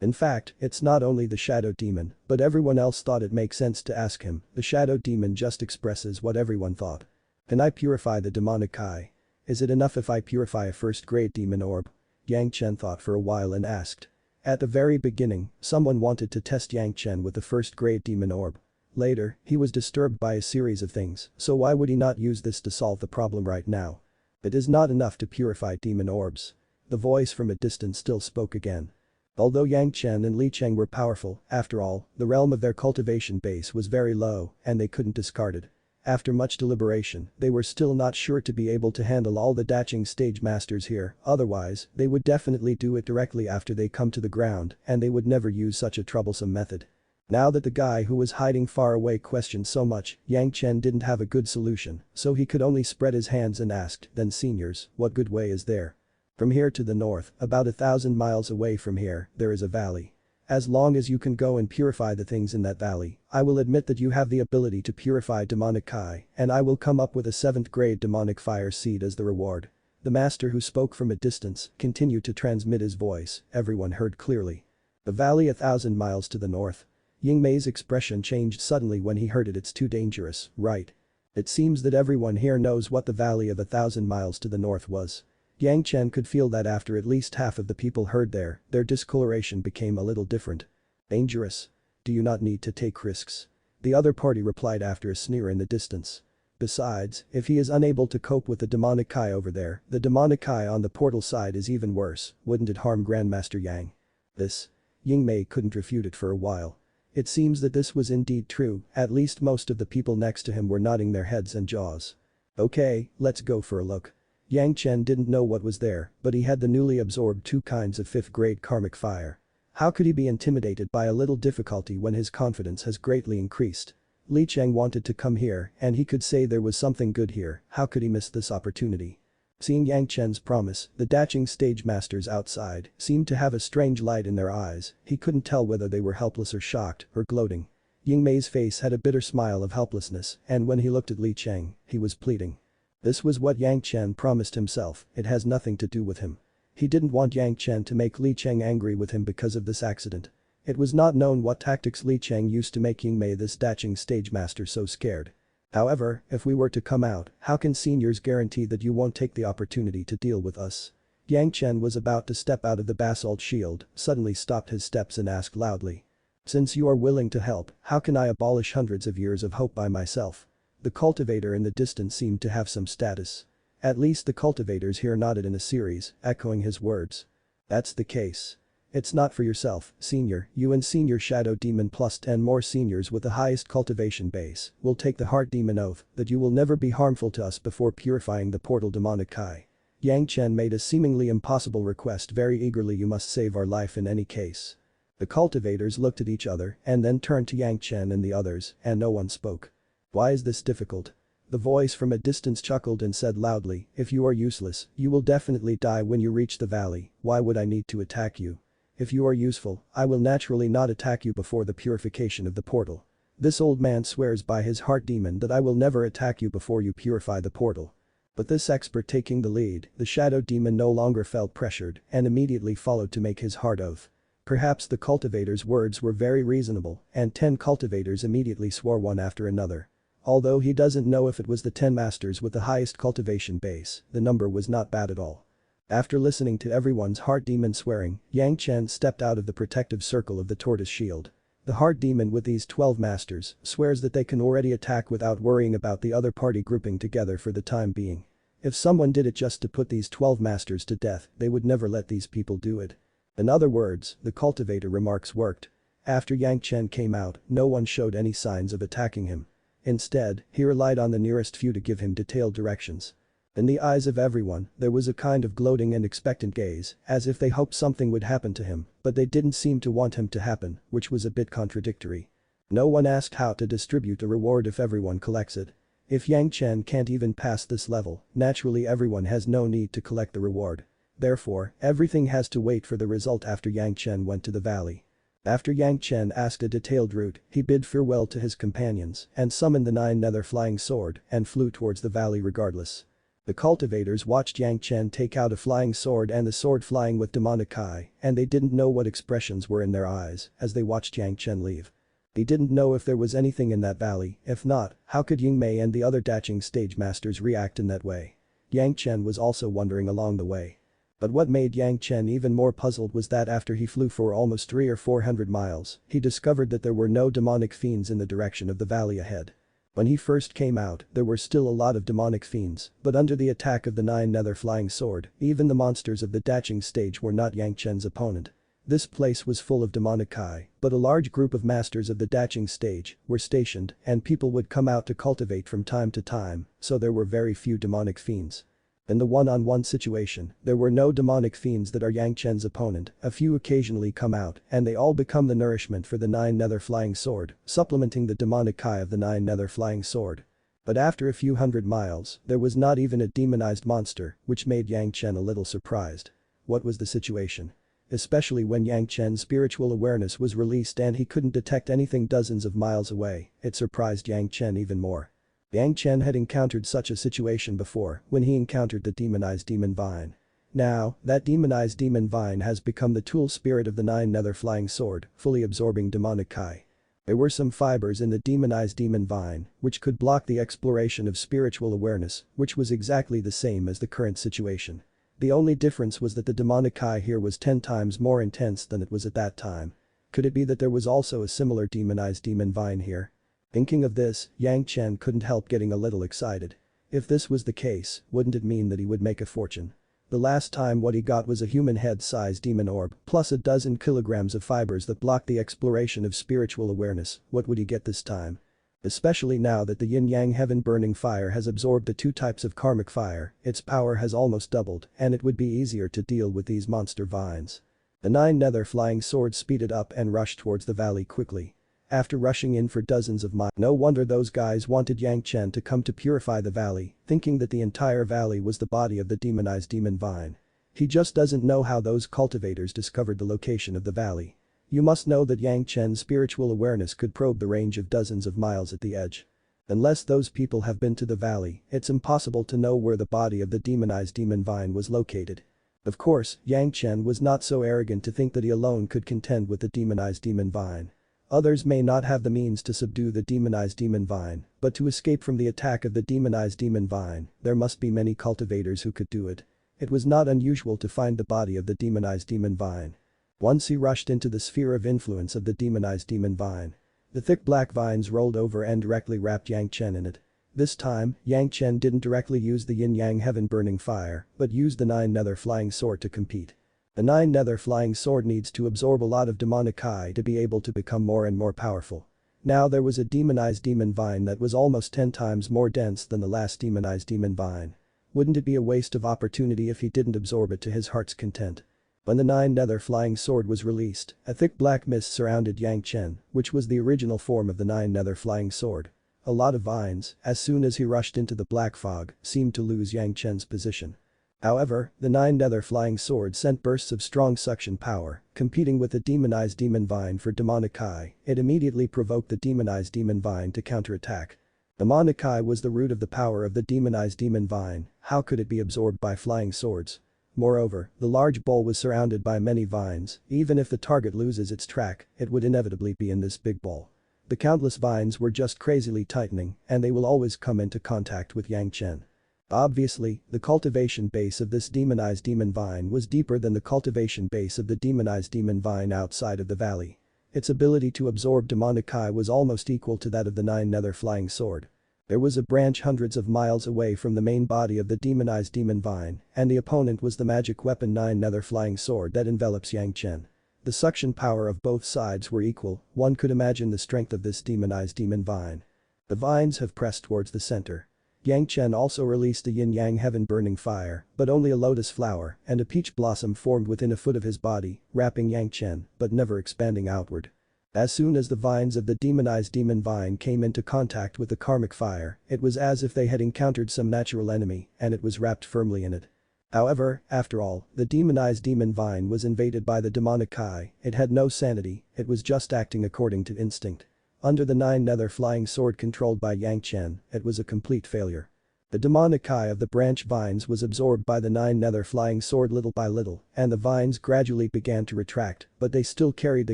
In fact, it's not only the shadow demon, but everyone else thought it makes sense to ask him. The shadow demon just expresses what everyone thought. Can I purify the demonic chi? Is it enough if I purify a first-grade demon orb? Yang Chen thought for a while and asked. At the very beginning, someone wanted to test Yang Chen with the first-grade demon orb. Later, he was disturbed by a series of things, so why would he not use this to solve the problem right now? It is not enough to purify demon orbs. The voice from a distance still spoke again. Although Yang Chen and Li Cheng were powerful, after all, the realm of their cultivation base was very low and they couldn't discard it. After much deliberation, they were still not sure to be able to handle all the Zhanxian stage masters here, otherwise, they would definitely do it directly after they come to the ground and they would never use such a troublesome method. Now that the guy who was hiding far away questioned so much, Yang Chen didn't have a good solution, so he could only spread his hands and asked, then seniors, what good way is there? From here to the north, about 1,000 miles away from here, there is a valley. As long as you can go and purify the things in that valley, I will admit that you have the ability to purify demonic chi, and I will come up with a 7th grade demonic fire seed as the reward. The master who spoke from a distance continued to transmit his voice, everyone heard clearly. The valley 1,000 miles to the north. Ying Mei's expression changed suddenly when he heard it. It's too dangerous, right? It seems that everyone here knows what the valley of 1,000 miles to the north was. Yang Chen could feel that after at least half of the people heard their discoloration became a little different. Dangerous? Do you not need to take risks? The other party replied after a sneer in the distance. Besides, if he is unable to cope with the demonic chi over there, the demonic chi on the portal side is even worse, wouldn't it harm Grandmaster Yang? This? Ying Mei couldn't refute it for a while. It seems that this was indeed true, at least most of the people next to him were nodding their heads and jaws. Okay, let's go for a look. Yang Chen didn't know what was there, but he had the newly absorbed 2 kinds of 5th grade karmic fire. How could he be intimidated by a little difficulty when his confidence has greatly increased? Li Cheng wanted to come here and he could say there was something good here, how could he miss this opportunity? Seeing Yang Chen's promise, the Zhanxian stage masters outside seemed to have a strange light in their eyes, he couldn't tell whether they were helpless or shocked or gloating. Ying Mei's face had a bitter smile of helplessness and when he looked at Li Cheng, he was pleading. This was what Yang Chen promised himself, it has nothing to do with him. He didn't want Yang Chen to make Li Cheng angry with him because of this accident. It was not known what tactics Li Cheng used to make Yingmei this daching stage master so scared. However, if we were to come out, how can seniors guarantee that you won't take the opportunity to deal with us? Yang Chen was about to step out of the basalt shield, suddenly stopped his steps and asked loudly. Since you are willing to help, how can I abolish hundreds of years of hope by myself? The cultivator in the distance seemed to have some status. At least the cultivators here nodded in a series, echoing his words. That's the case. It's not for yourself, senior, you and senior shadow demon plus 10 more seniors with the highest cultivation base will take the heart demon oath that you will never be harmful to us before purifying the portal demonic Kai. Yang Chen made a seemingly impossible request very eagerly. You must save our life in any case. The cultivators looked at each other and then turned to Yang Chen and the others, and no one spoke. Why is this difficult? The voice from a distance chuckled and said loudly, if you are useless, you will definitely die when you reach the valley, why would I need to attack you? If you are useful, I will naturally not attack you before the purification of the portal. This old man swears by his heart demon that I will never attack you before you purify the portal. But this expert taking the lead, the shadow demon no longer felt pressured and immediately followed to make his heart oath. Perhaps the cultivator's words were very reasonable, and 10 cultivators immediately swore one after another. Although he doesn't know if it was the 10 masters with the highest cultivation base, the number was not bad at all. After listening to everyone's heart demon swearing, Yang Chen stepped out of the protective circle of the tortoise shield. The heart demon with these 12 masters swears that they can already attack without worrying about the other party grouping together for the time being. If someone did it just to put these 12 masters to death, they would never let these people do it. In other words, the cultivator remarks worked. After Yang Chen came out, no one showed any signs of attacking him. Instead, he relied on the nearest few to give him detailed directions. In the eyes of everyone, there was a kind of gloating and expectant gaze, as if they hoped something would happen to him, but they didn't seem to want him to happen, which was a bit contradictory. No one asked how to distribute the reward if everyone collects it. If Yang Chen can't even pass this level, naturally everyone has no need to collect the reward. Therefore, everything has to wait for the result after Yang Chen went to the valley. After Yang Chen asked a detailed route, he bid farewell to his companions and summoned the 9 nether flying sword and flew towards the valley regardless. The cultivators watched Yang Chen take out a flying sword and the sword flying with demonic eye, and they didn't know what expressions were in their eyes as they watched Yang Chen leave. They didn't know if there was anything in that valley, if not, how could Yingmei and the other daching stage masters react in that way? Yang Chen was also wondering along the way. But what made Yang Chen even more puzzled was that after he flew for almost 300 or 400 miles, he discovered that there were no demonic fiends in the direction of the valley ahead. When he first came out, there were still a lot of demonic fiends, but under the attack of the 9 nether flying sword, even the monsters of the daching stage were not Yang Chen's opponent. This place was full of demonic Kai, but a large group of masters of the daching stage were stationed and people would come out to cultivate from time to time, so there were very few demonic fiends. In the one-on-one situation, there were no demonic fiends that are Yang Chen's opponent, a few occasionally come out and they all become the nourishment for the 9 nether flying sword, supplementing the demonic Kai of the 9 nether flying sword. But after a few hundred miles, there was not even a demonized monster, which made Yang Chen a little surprised. What was the situation? Especially when Yang Chen's spiritual awareness was released and he couldn't detect anything dozens of miles away, it surprised Yang Chen even more. Yang Chen had encountered such a situation before when he encountered the demonized demon vine. Now, that demonized demon vine has become the tool spirit of the 9 nether flying sword, fully absorbing demonic Kai. There were some fibers in the demonized demon vine which could block the exploration of spiritual awareness, which was exactly the same as the current situation. The only difference was that the demonic Kai here was 10 times more intense than it was at that time. Could it be that there was also a similar demonized demon vine here? Thinking of this, Yang Chen couldn't help getting a little excited. If this was the case, wouldn't it mean that he would make a fortune? The last time what he got was a human head-sized demon orb, plus a dozen kilograms of fibers that blocked the exploration of spiritual awareness. What would he get this time? Especially now that the yin-yang heaven-burning fire has absorbed the 2 types of karmic fire, its power has almost doubled, and it would be easier to deal with these monster vines. The 9 nether flying swords speeded up and rushed towards the valley quickly. After rushing in for dozens of miles, no wonder those guys wanted Yang Chen to come to purify the valley, thinking that the entire valley was the body of the demonized demon vine. He just doesn't know how those cultivators discovered the location of the valley. You must know that Yang Chen's spiritual awareness could probe the range of dozens of miles at the edge. Unless those people have been to the valley, it's impossible to know where the body of the demonized demon vine was located. Of course, Yang Chen was not so arrogant to think that he alone could contend with the demonized demon vine. Others may not have the means to subdue the demonized demon vine, but to escape from the attack of the demonized demon vine, there must be many cultivators who could do it. It was not unusual to find the body of the demonized demon vine. Once he rushed into the sphere of influence of the demonized demon vine. The thick black vines rolled over and directly wrapped Yang Chen in it. This time, Yang Chen didn't directly use the yin-yang heaven-burning fire, but used the 9 nether flying sword to compete. The 9 nether flying sword needs to absorb a lot of demonic chi to be able to become more and more powerful. Now there was a demonized demon vine that was almost 10 times more dense than the last demonized demon vine. Wouldn't it be a waste of opportunity if he didn't absorb it to his heart's content? When the 9 nether flying sword was released, a thick black mist surrounded Yang Chen, which was the original form of the 9 nether flying sword. A lot of vines, as soon as he rushed into the black fog, seemed to lose Yang Chen's position. However, the 9 nether flying sword sent bursts of strong suction power, competing with the demonized demon vine for demonic chi. It immediately provoked the demonized demon vine to counterattack. Demonic chi was the root of the power of the demonized demon vine. How could it be absorbed by flying swords? Moreover, the large bowl was surrounded by many vines. Even if the target loses its track, it would inevitably be in this big bowl. The countless vines were just crazily tightening, and they will always come into contact with Yang Chen. Obviously, the cultivation base of this demonized demon vine was deeper than the cultivation base of the demonized demon vine outside of the valley. Its ability to absorb demonic chi was almost equal to that of the 9 nether flying sword. There was a branch hundreds of miles away from the main body of the demonized demon vine, and the opponent was the magic weapon 9 nether flying sword that envelops Yang Chen. The suction power of both sides were equal. One could imagine the strength of this demonized demon vine. The vines have pressed towards the center. Yang Chen also released a yin-yang heaven-burning fire, but only a lotus flower and a peach blossom formed within a foot of his body, wrapping Yang Chen, but never expanding outward. As soon as the vines of the demonized demon vine came into contact with the karmic fire, it was as if they had encountered some natural enemy, and it was wrapped firmly in it. However, after all, the demonized demon vine was invaded by the demonic chi. It had no sanity, it was just acting according to instinct. Under the 9 nether flying sword controlled by Yang Chen, it was a complete failure. The demonic chi of the branch vines was absorbed by the 9 nether flying sword little by little, and the vines gradually began to retract, but they still carried the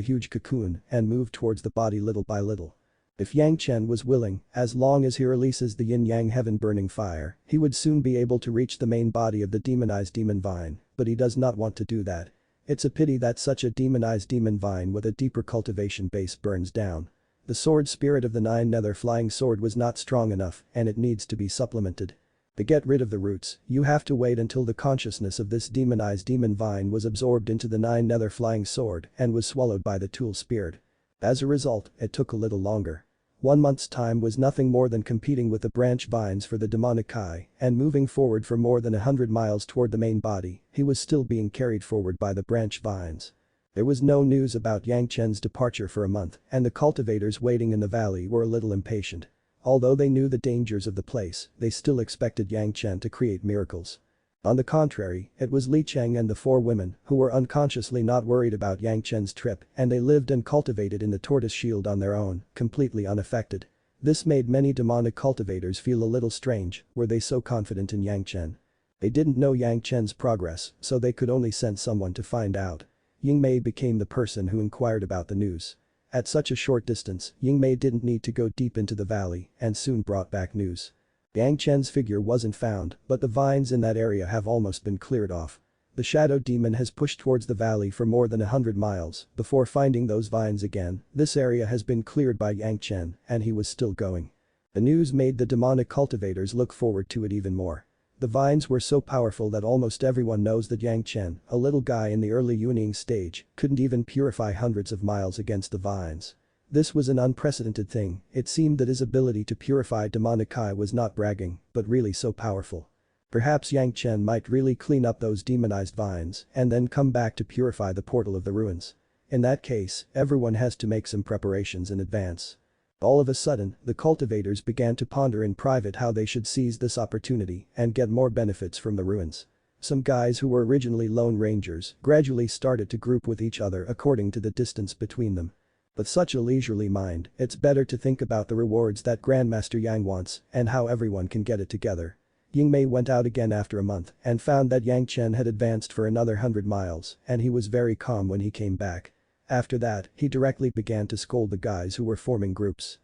huge cocoon and moved towards the body little by little. If Yang Chen was willing, as long as he releases the yin-yang heaven-burning fire, he would soon be able to reach the main body of the demonized demon vine, but he does not want to do that. It's a pity that such a demonized demon vine with a deeper cultivation base burns down. The sword spirit of the 9 nether flying sword was not strong enough, and it needs to be supplemented. To get rid of the roots, you have to wait until the consciousness of this demonized demon vine was absorbed into the 9 nether flying sword and was swallowed by the tool spirit. As a result, it took a little longer. 1 month's time was nothing more than competing with the branch vines for the demonic chi, and moving forward for more than 100 miles toward the main body, he was still being carried forward by the branch vines. There was no news about Yang Chen's departure for a month, and the cultivators waiting in the valley were a little impatient. Although they knew the dangers of the place, they still expected Yang Chen to create miracles. On the contrary, it was Li Cheng and the 4 women who were unconsciously not worried about Yang Chen's trip, and they lived and cultivated in the tortoise shield on their own, completely unaffected. This made many demonic cultivators feel a little strange. Were they so confident in Yang Chen? They didn't know Yang Chen's progress, so they could only send someone to find out. Ying Mei became the person who inquired about the news. At such a short distance, Ying Mei didn't need to go deep into the valley and soon brought back news. Yang Chen's figure wasn't found, but the vines in that area have almost been cleared off. The shadow demon has pushed towards the valley for more than 100 miles before finding those vines again. This area has been cleared by Yang Chen, and he was still going. The news made the demonic cultivators look forward to it even more. The vines were so powerful that almost everyone knows that Yang Chen, a little guy in the early wielding stage, couldn't even purify hundreds of miles against the vines. This was an unprecedented thing. It seemed that his ability to purify demonic chi was not bragging, but really so powerful. Perhaps Yang Chen might really clean up those demonized vines and then come back to purify the portal of the ruins. In that case, everyone has to make some preparations in advance. All of a sudden, the cultivators began to ponder in private how they should seize this opportunity and get more benefits from the ruins. Some guys who were originally lone rangers gradually started to group with each other according to the distance between them. With such a leisurely mind, it's better to think about the rewards that Grandmaster Yang wants and how everyone can get it together. Ying Mei went out again after a month and found that Yang Chen had advanced for another 100 miles and he was very calm when he came back. After that, he directly began to scold the guys who were forming groups.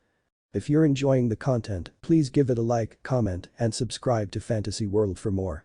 If you're enjoying the content, please give it a like, comment, and subscribe to Fantasy World for more.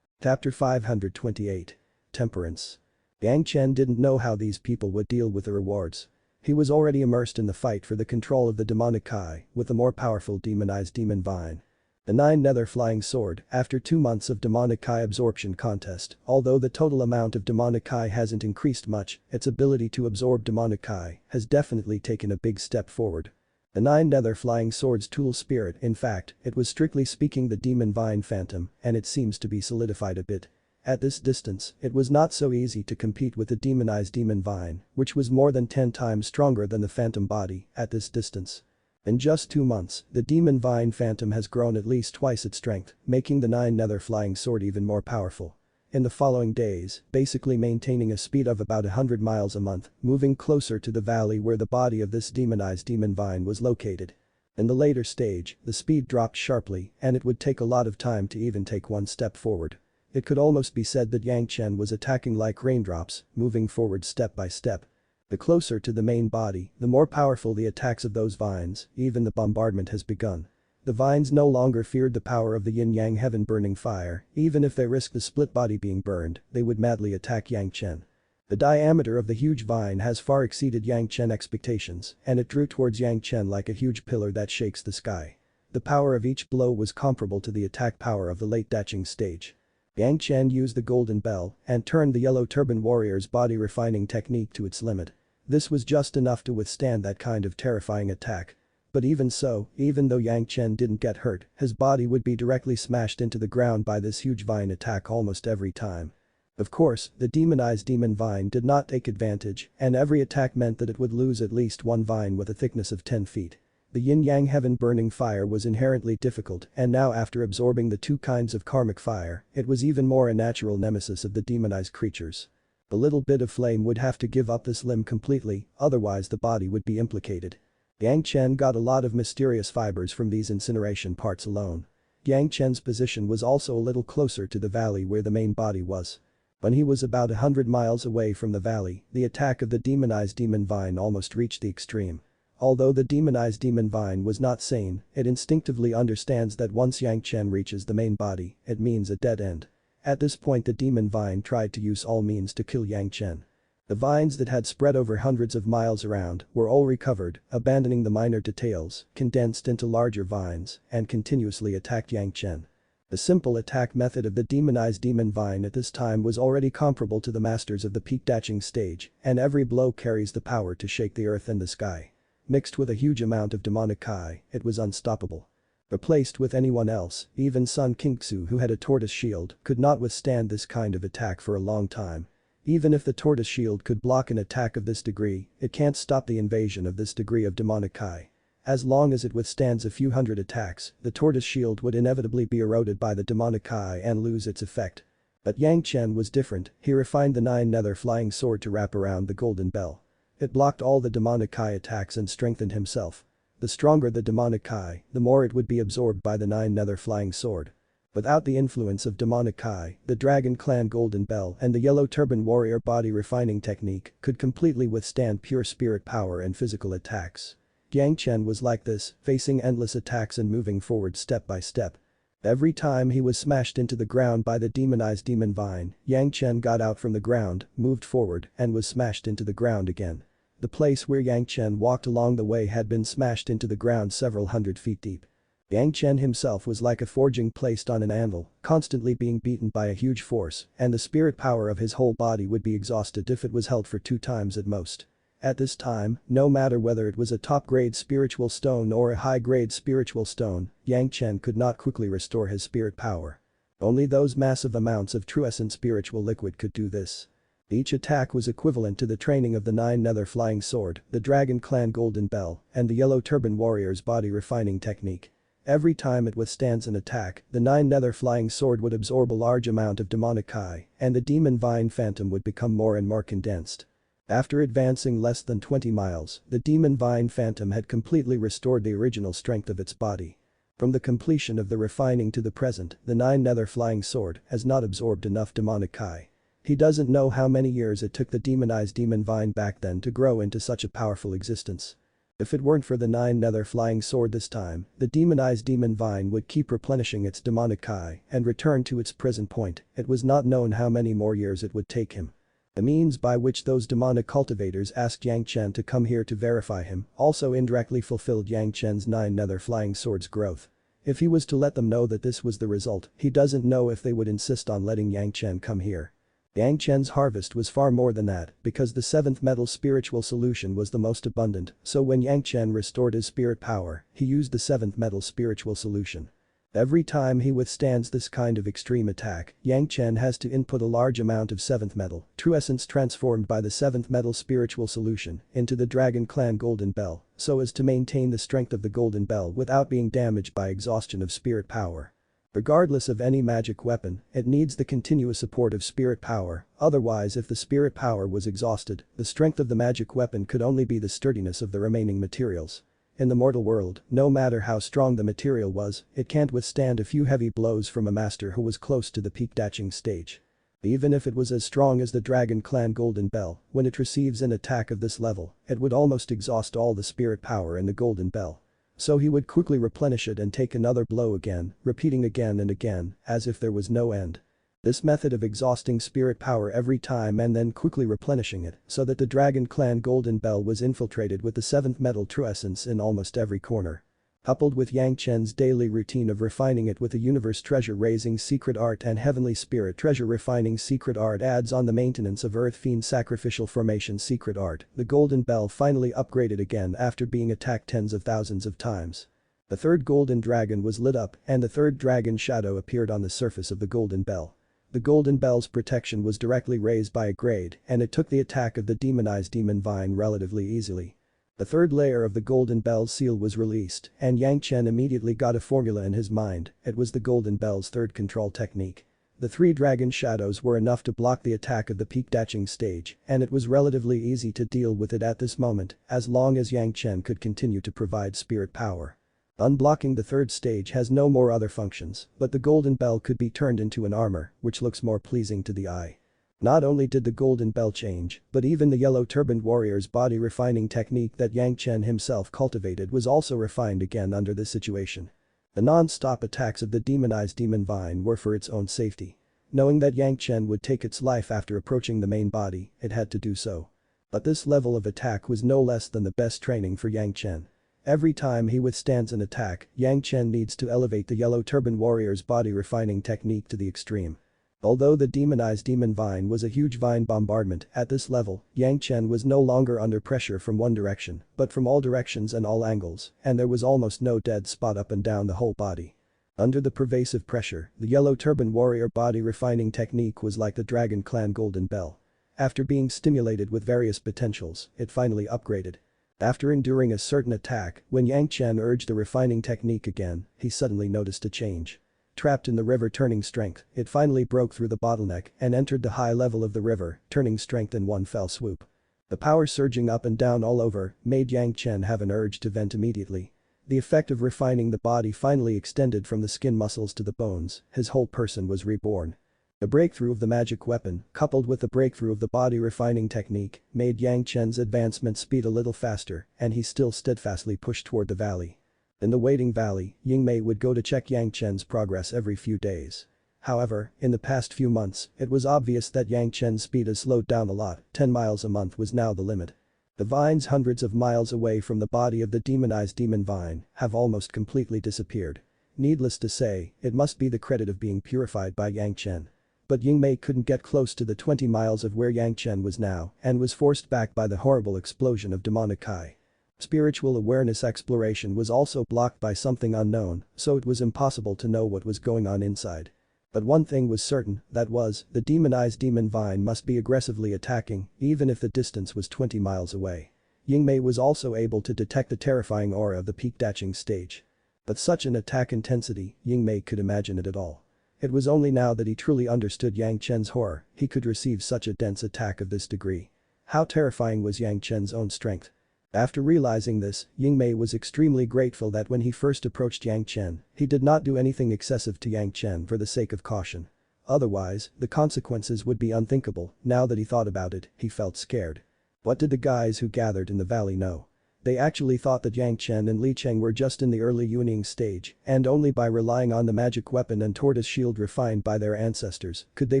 Chapter 528. Temperance. Yang Chen didn't know how these people would deal with the rewards. He was already immersed in the fight for the control of the demonic eye with the more powerful demonized demon vine. The 9 nether flying sword, after 2 months of demonic eye absorption contest, although the total amount of demonic eye hasn't increased much, its ability to absorb demonic eye has definitely taken a big step forward. The 9 nether flying sword's tool spirit, in fact, it was strictly speaking the demon vine phantom and it seems to be solidified a bit. At this distance, it was not so easy to compete with the demonized demon vine, which was more than 10 times stronger than the phantom body at this distance. In just 2 months, the demon vine phantom has grown at least twice its strength, making the 9 nether flying sword even more powerful. In the following days, basically maintaining a speed of about 100 miles a month, moving closer to the valley where the body of this demonized demon vine was located. In the later stage, the speed dropped sharply and it would take a lot of time to even take one step forward. It could almost be said that Yang Chen was attacking like raindrops, moving forward step by step. The closer to the main body, the more powerful the attacks of those vines, even the bombardment has begun. The vines no longer feared the power of the yin-yang heaven burning fire, even if they risked the split body being burned, they would madly attack Yang Chen. The diameter of the huge vine has far exceeded Yang Chen expectations, and it drew towards Yang Chen like a huge pillar that shakes the sky. The power of each blow was comparable to the attack power of the late Daching stage. Yang Chen used the golden bell and turned the yellow turban warrior's body refining technique to its limit. This was just enough to withstand that kind of terrifying attack. But even so, even though Yang Chen didn't get hurt, his body would be directly smashed into the ground by this huge vine attack almost every time. Of course, the demonized demon vine did not take advantage, and every attack meant that it would lose at least one vine with a thickness of 10 feet. The yin-yang heaven burning fire was inherently difficult and now after absorbing the 2 kinds of karmic fire, it was even more a natural nemesis of the demonized creatures. The little bit of flame would have to give up this limb completely, otherwise the body would be implicated. Yang Chen got a lot of mysterious fibers from these incineration parts alone. Yang Chen's position was also a little closer to the valley where the main body was. When he was about 100 miles away from the valley, the attack of the demonized demon vine almost reached the extreme. Although the demonized demon vine was not sane, it instinctively understands that once Yang Chen reaches the main body, it means a dead end. At this point the demon vine tried to use all means to kill Yang Chen. The vines that had spread over hundreds of miles around were all recovered, abandoning the minor details, condensed into larger vines, and continuously attacked Yang Chen. The simple attack method of the demonized demon vine at this time was already comparable to the masters of the peak Daching stage, and every blow carries the power to shake the earth and the sky. Mixed with a huge amount of demonic chi, it was unstoppable. Replaced with anyone else, even Sun Qingxu who had a tortoise shield could not withstand this kind of attack for a long time. Even if the tortoise shield could block an attack of this degree, it can't stop the invasion of this degree of demonic chi. As long as it withstands a few hundred attacks, the tortoise shield would inevitably be eroded by the demonic chi and lose its effect. But Yang Chen was different, he refined the 9 nether flying sword to wrap around the golden bell. It blocked all the demonic chi attacks and strengthened himself. The stronger the demonic chi, the more it would be absorbed by the 9 nether flying sword. Without the influence of demonic chi, the Dragon Clan Golden Bell and the Yellow Turban Warrior body refining technique could completely withstand pure spirit power and physical attacks. Yang Chen was like this, facing endless attacks and moving forward step by step. Every time he was smashed into the ground by the demonized demon vine, Yang Chen got out from the ground, moved forward, and was smashed into the ground again. The place where Yang Chen walked along the way had been smashed into the ground several hundred feet deep. Yang Chen himself was like a forging placed on an anvil, constantly being beaten by a huge force, and the spirit power of his whole body would be exhausted if it was held for 2 times at most. At this time, no matter whether it was a top-grade spiritual stone or a high-grade spiritual stone, Yang Chen could not quickly restore his spirit power. Only those massive amounts of true essence spiritual liquid could do this. Each attack was equivalent to the training of the 9 nether flying sword, the Dragon Clan Golden Bell, and the Yellow Turban Warrior's body refining technique. Every time it withstands an attack, the 9 nether flying sword would absorb a large amount of demonic chi, and the demon vine phantom would become more and more condensed. After advancing less than 20 miles, the demon vine phantom had completely restored the original strength of its body. From the completion of the refining to the present, the 9 nether flying sword has not absorbed enough demonic chi. He doesn't know how many years it took the demonized demon vine back then to grow into such a powerful existence. If it weren't for the 9 nether flying sword this time, the demonized demon vine would keep replenishing its demonic chi and return to its present point. It was not known how many more years it would take him. The means by which those demonic cultivators asked Yang Chen to come here to verify him also indirectly fulfilled Yang Chen's 9 nether flying sword's growth. If he was to let them know that this was the result, he doesn't know if they would insist on letting Yang Chen come here. Yang Chen's harvest was far more than that because the 7th metal spiritual solution was the most abundant, so when Yang Chen restored his spirit power, he used the 7th metal spiritual solution. Every time he withstands this kind of extreme attack, Yang Chen has to input a large amount of 7th metal, true essence transformed by the 7th metal spiritual solution, into the Dragon Clan Golden Bell, so as to maintain the strength of the Golden Bell without being damaged by exhaustion of spirit power. Regardless of any magic weapon, it needs the continuous support of spirit power, otherwise if the spirit power was exhausted, the strength of the magic weapon could only be the sturdiness of the remaining materials. In the mortal world, no matter how strong the material was, it can't withstand a few heavy blows from a master who was close to the Breathtaking stage. Even if it was as strong as the Dragon Clan Golden Bell, when it receives an attack of this level, it would almost exhaust all the spirit power in the Golden Bell. So he would quickly replenish it and take another blow again, repeating again and again, as if there was no end. This method of exhausting spirit power every time and then quickly replenishing it, so that the Dragon Clan Golden Bell was infiltrated with the 7th metal true essence in almost every corner. Coupled with Yang Chen's daily routine of refining it with a universe treasure raising secret art and heavenly spirit treasure refining secret art adds on the maintenance of earth fiend sacrificial formation secret art, the Golden Bell finally upgraded again after being attacked tens of thousands of times. The 3rd golden dragon was lit up and the 3rd dragon shadow appeared on the surface of the Golden Bell. The Golden Bell's protection was directly raised by a grade and it took the attack of the demonized demon vine relatively easily. The 3rd layer of the Golden Bell seal was released and Yang Chen immediately got a formula in his mind, it was the Golden Bell's 3rd control technique. The 3 dragon shadows were enough to block the attack of the Breathtaking stage and it was relatively easy to deal with it at this moment as long as Yang Chen could continue to provide spirit power. Unblocking the 3rd stage has no more other functions, but the Golden Bell could be turned into an armor, which looks more pleasing to the eye. Not only did the Golden Bell change, but even the yellow turbaned warrior's body refining technique that Yang Chen himself cultivated was also refined again under this situation. The non-stop attacks of the demonized demon vine were for its own safety. Knowing that Yang Chen would take its life after approaching the main body, it had to do so. But this level of attack was no less than the best training for Yang Chen. Every time he withstands an attack, Yang Chen needs to elevate the yellow turban warrior's body refining technique to the extreme. Although the demonized demon vine was a huge vine bombardment, at this level, Yang Chen was no longer under pressure from one direction, but from all directions and all angles, and there was almost no dead spot up and down the whole body. Under the pervasive pressure, the yellow turban warrior body refining technique was like the Dragon Clan Golden Bell. After being stimulated with various potentials, it finally upgraded. After enduring a certain attack, when Yang Chen urged the refining technique again, he suddenly noticed a change. Trapped in the river turning strength, it finally broke through the bottleneck and entered the high level of the river, turning strength in one fell swoop. The power surging up and down all over made Yang Chen have an urge to vent immediately. The effect of refining the body finally extended from the skin muscles to the bones, his whole person was reborn. The breakthrough of the magic weapon, coupled with the breakthrough of the body refining technique, made Yang Chen's advancement speed a little faster and he still steadfastly pushed toward the valley. In the waiting valley, Yingmei would go to check Yang Chen's progress every few days. However, in the past few months, it was obvious that Yang Chen's speed has slowed down a lot, 10 miles a month was now the limit. The vines hundreds of miles away from the body of the demonized demon vine have almost completely disappeared. Needless to say, it must be the credit of being purified by Yang Chen. But Yingmei couldn't get close to the 20 miles of where Yang Chen was now and was forced back by the horrible explosion of demonic chi. Spiritual awareness exploration was also blocked by something unknown, so it was impossible to know what was going on inside. But one thing was certain, that was, the demonized demon vine must be aggressively attacking, even if the distance was 20 miles away. Yingmei was also able to detect the terrifying aura of the Breathtaking stage. But such an attack intensity, Yingmei could imagine it at all. It was only now that he truly understood Yang Chen's horror, he could receive such a dense attack of this degree. How terrifying was Yang Chen's own strength. After realizing this, Yingmei was extremely grateful that when he first approached Yang Chen, he did not do anything excessive to Yang Chen for the sake of caution. Otherwise, the consequences would be unthinkable. Now that he thought about it, he felt scared. What did the guys who gathered in the valley know? They actually thought that Yang Chen and Li Cheng were just in the early wielding stage, and only by relying on the magic weapon and tortoise shield refined by their ancestors could they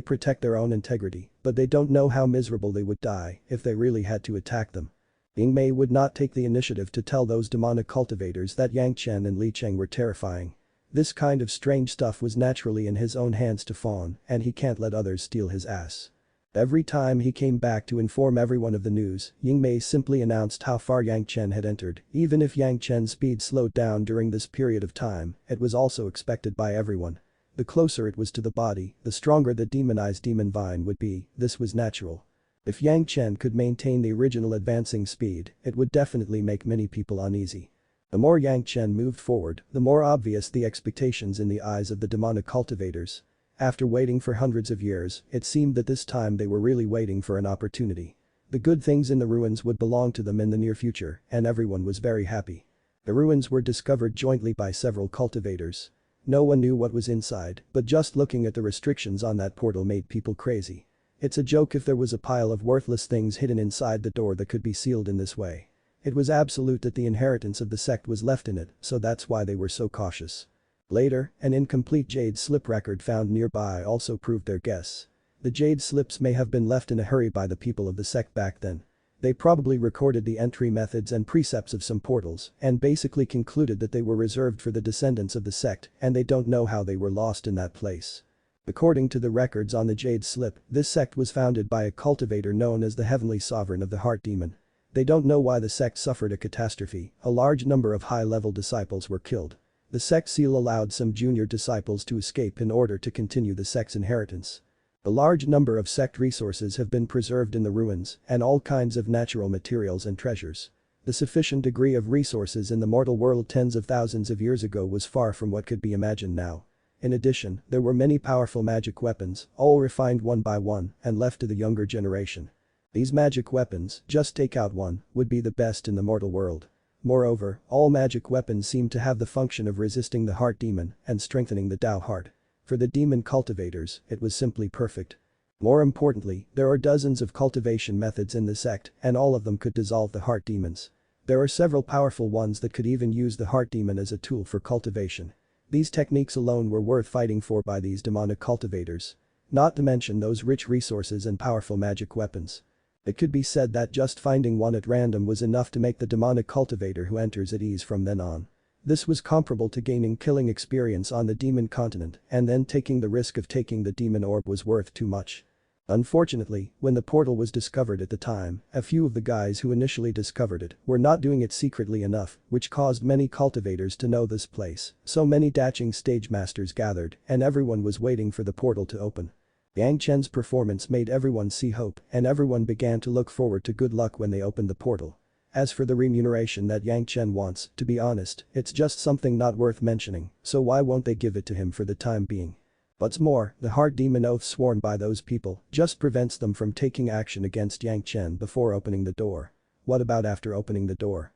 protect their own integrity, but they don't know how miserable they would die if they really had to attack them. Yingmei would not take the initiative to tell those demonic cultivators that Yang Chen and Li Cheng were terrifying. This kind of strange stuff was naturally in his own hands to fawn, and he can't let others steal his ass. Every time he came back to inform everyone of the news, Yingmei simply announced how far Yang Chen had entered. Even if Yang Chen's speed slowed down during this period of time, it was also expected by everyone. The closer it was to the body, the stronger the demonized demon vine would be. This was natural. If Yang Chen could maintain the original advancing speed, it would definitely make many people uneasy. The more Yang Chen moved forward, the more obvious the expectations in the eyes of the demonic cultivators. After waiting for hundreds of years, it seemed that this time they were really waiting for an opportunity. The good things in the ruins would belong to them in the near future, and everyone was very happy. The ruins were discovered jointly by several cultivators. No one knew what was inside, but just looking at the restrictions on that portal made people crazy. It's a joke if there was a pile of worthless things hidden inside the door that could be sealed in this way. It was absolute that the inheritance of the sect was left in it, so that's why they were so cautious. Later, an incomplete jade slip record found nearby also proved their guess. The jade slips may have been left in a hurry by the people of the sect back then. They probably recorded the entry methods and precepts of some portals and basically concluded that they were reserved for the descendants of the sect and they don't know how they were lost in that place. According to the records on the jade slip, this sect was founded by a cultivator known as the Heavenly Sovereign of the Heart Demon. They don't know why the sect suffered a catastrophe. A large number of high-level disciples were killed. The sect seal allowed some junior disciples to escape in order to continue the sect's inheritance. A large number of sect resources have been preserved in the ruins and all kinds of natural materials and treasures. The sufficient degree of resources in the mortal world tens of thousands of years ago was far from what could be imagined now. In addition, there were many powerful magic weapons, all refined one by one and left to the younger generation. These magic weapons, just take out one, would be the best in the mortal world. Moreover, all magic weapons seem to have the function of resisting the heart demon and strengthening the Tao heart. For the demon cultivators, it was simply perfect. More importantly, there are dozens of cultivation methods in the sect and all of them could dissolve the heart demons. There are several powerful ones that could even use the heart demon as a tool for cultivation. These techniques alone were worth fighting for by these demonic cultivators. Not to mention those rich resources and powerful magic weapons. It could be said that just finding one at random was enough to make the demonic cultivator who enters at ease from then on. This was comparable to gaining killing experience on the demon continent and then taking the risk of taking the demon orb was worth too much. Unfortunately, when the portal was discovered at the time, a few of the guys who initially discovered it were not doing it secretly enough, which caused many cultivators to know this place. So many dashing stage masters gathered and everyone was waiting for the portal to open. Yang Chen's performance made everyone see hope and everyone began to look forward to good luck when they opened the portal. As for the remuneration that Yang Chen wants, to be honest, it's just something not worth mentioning, so why won't they give it to him for the time being? What's more, the heart demon oath sworn by those people just prevents them from taking action against Yang Chen before opening the door. What about after opening the door?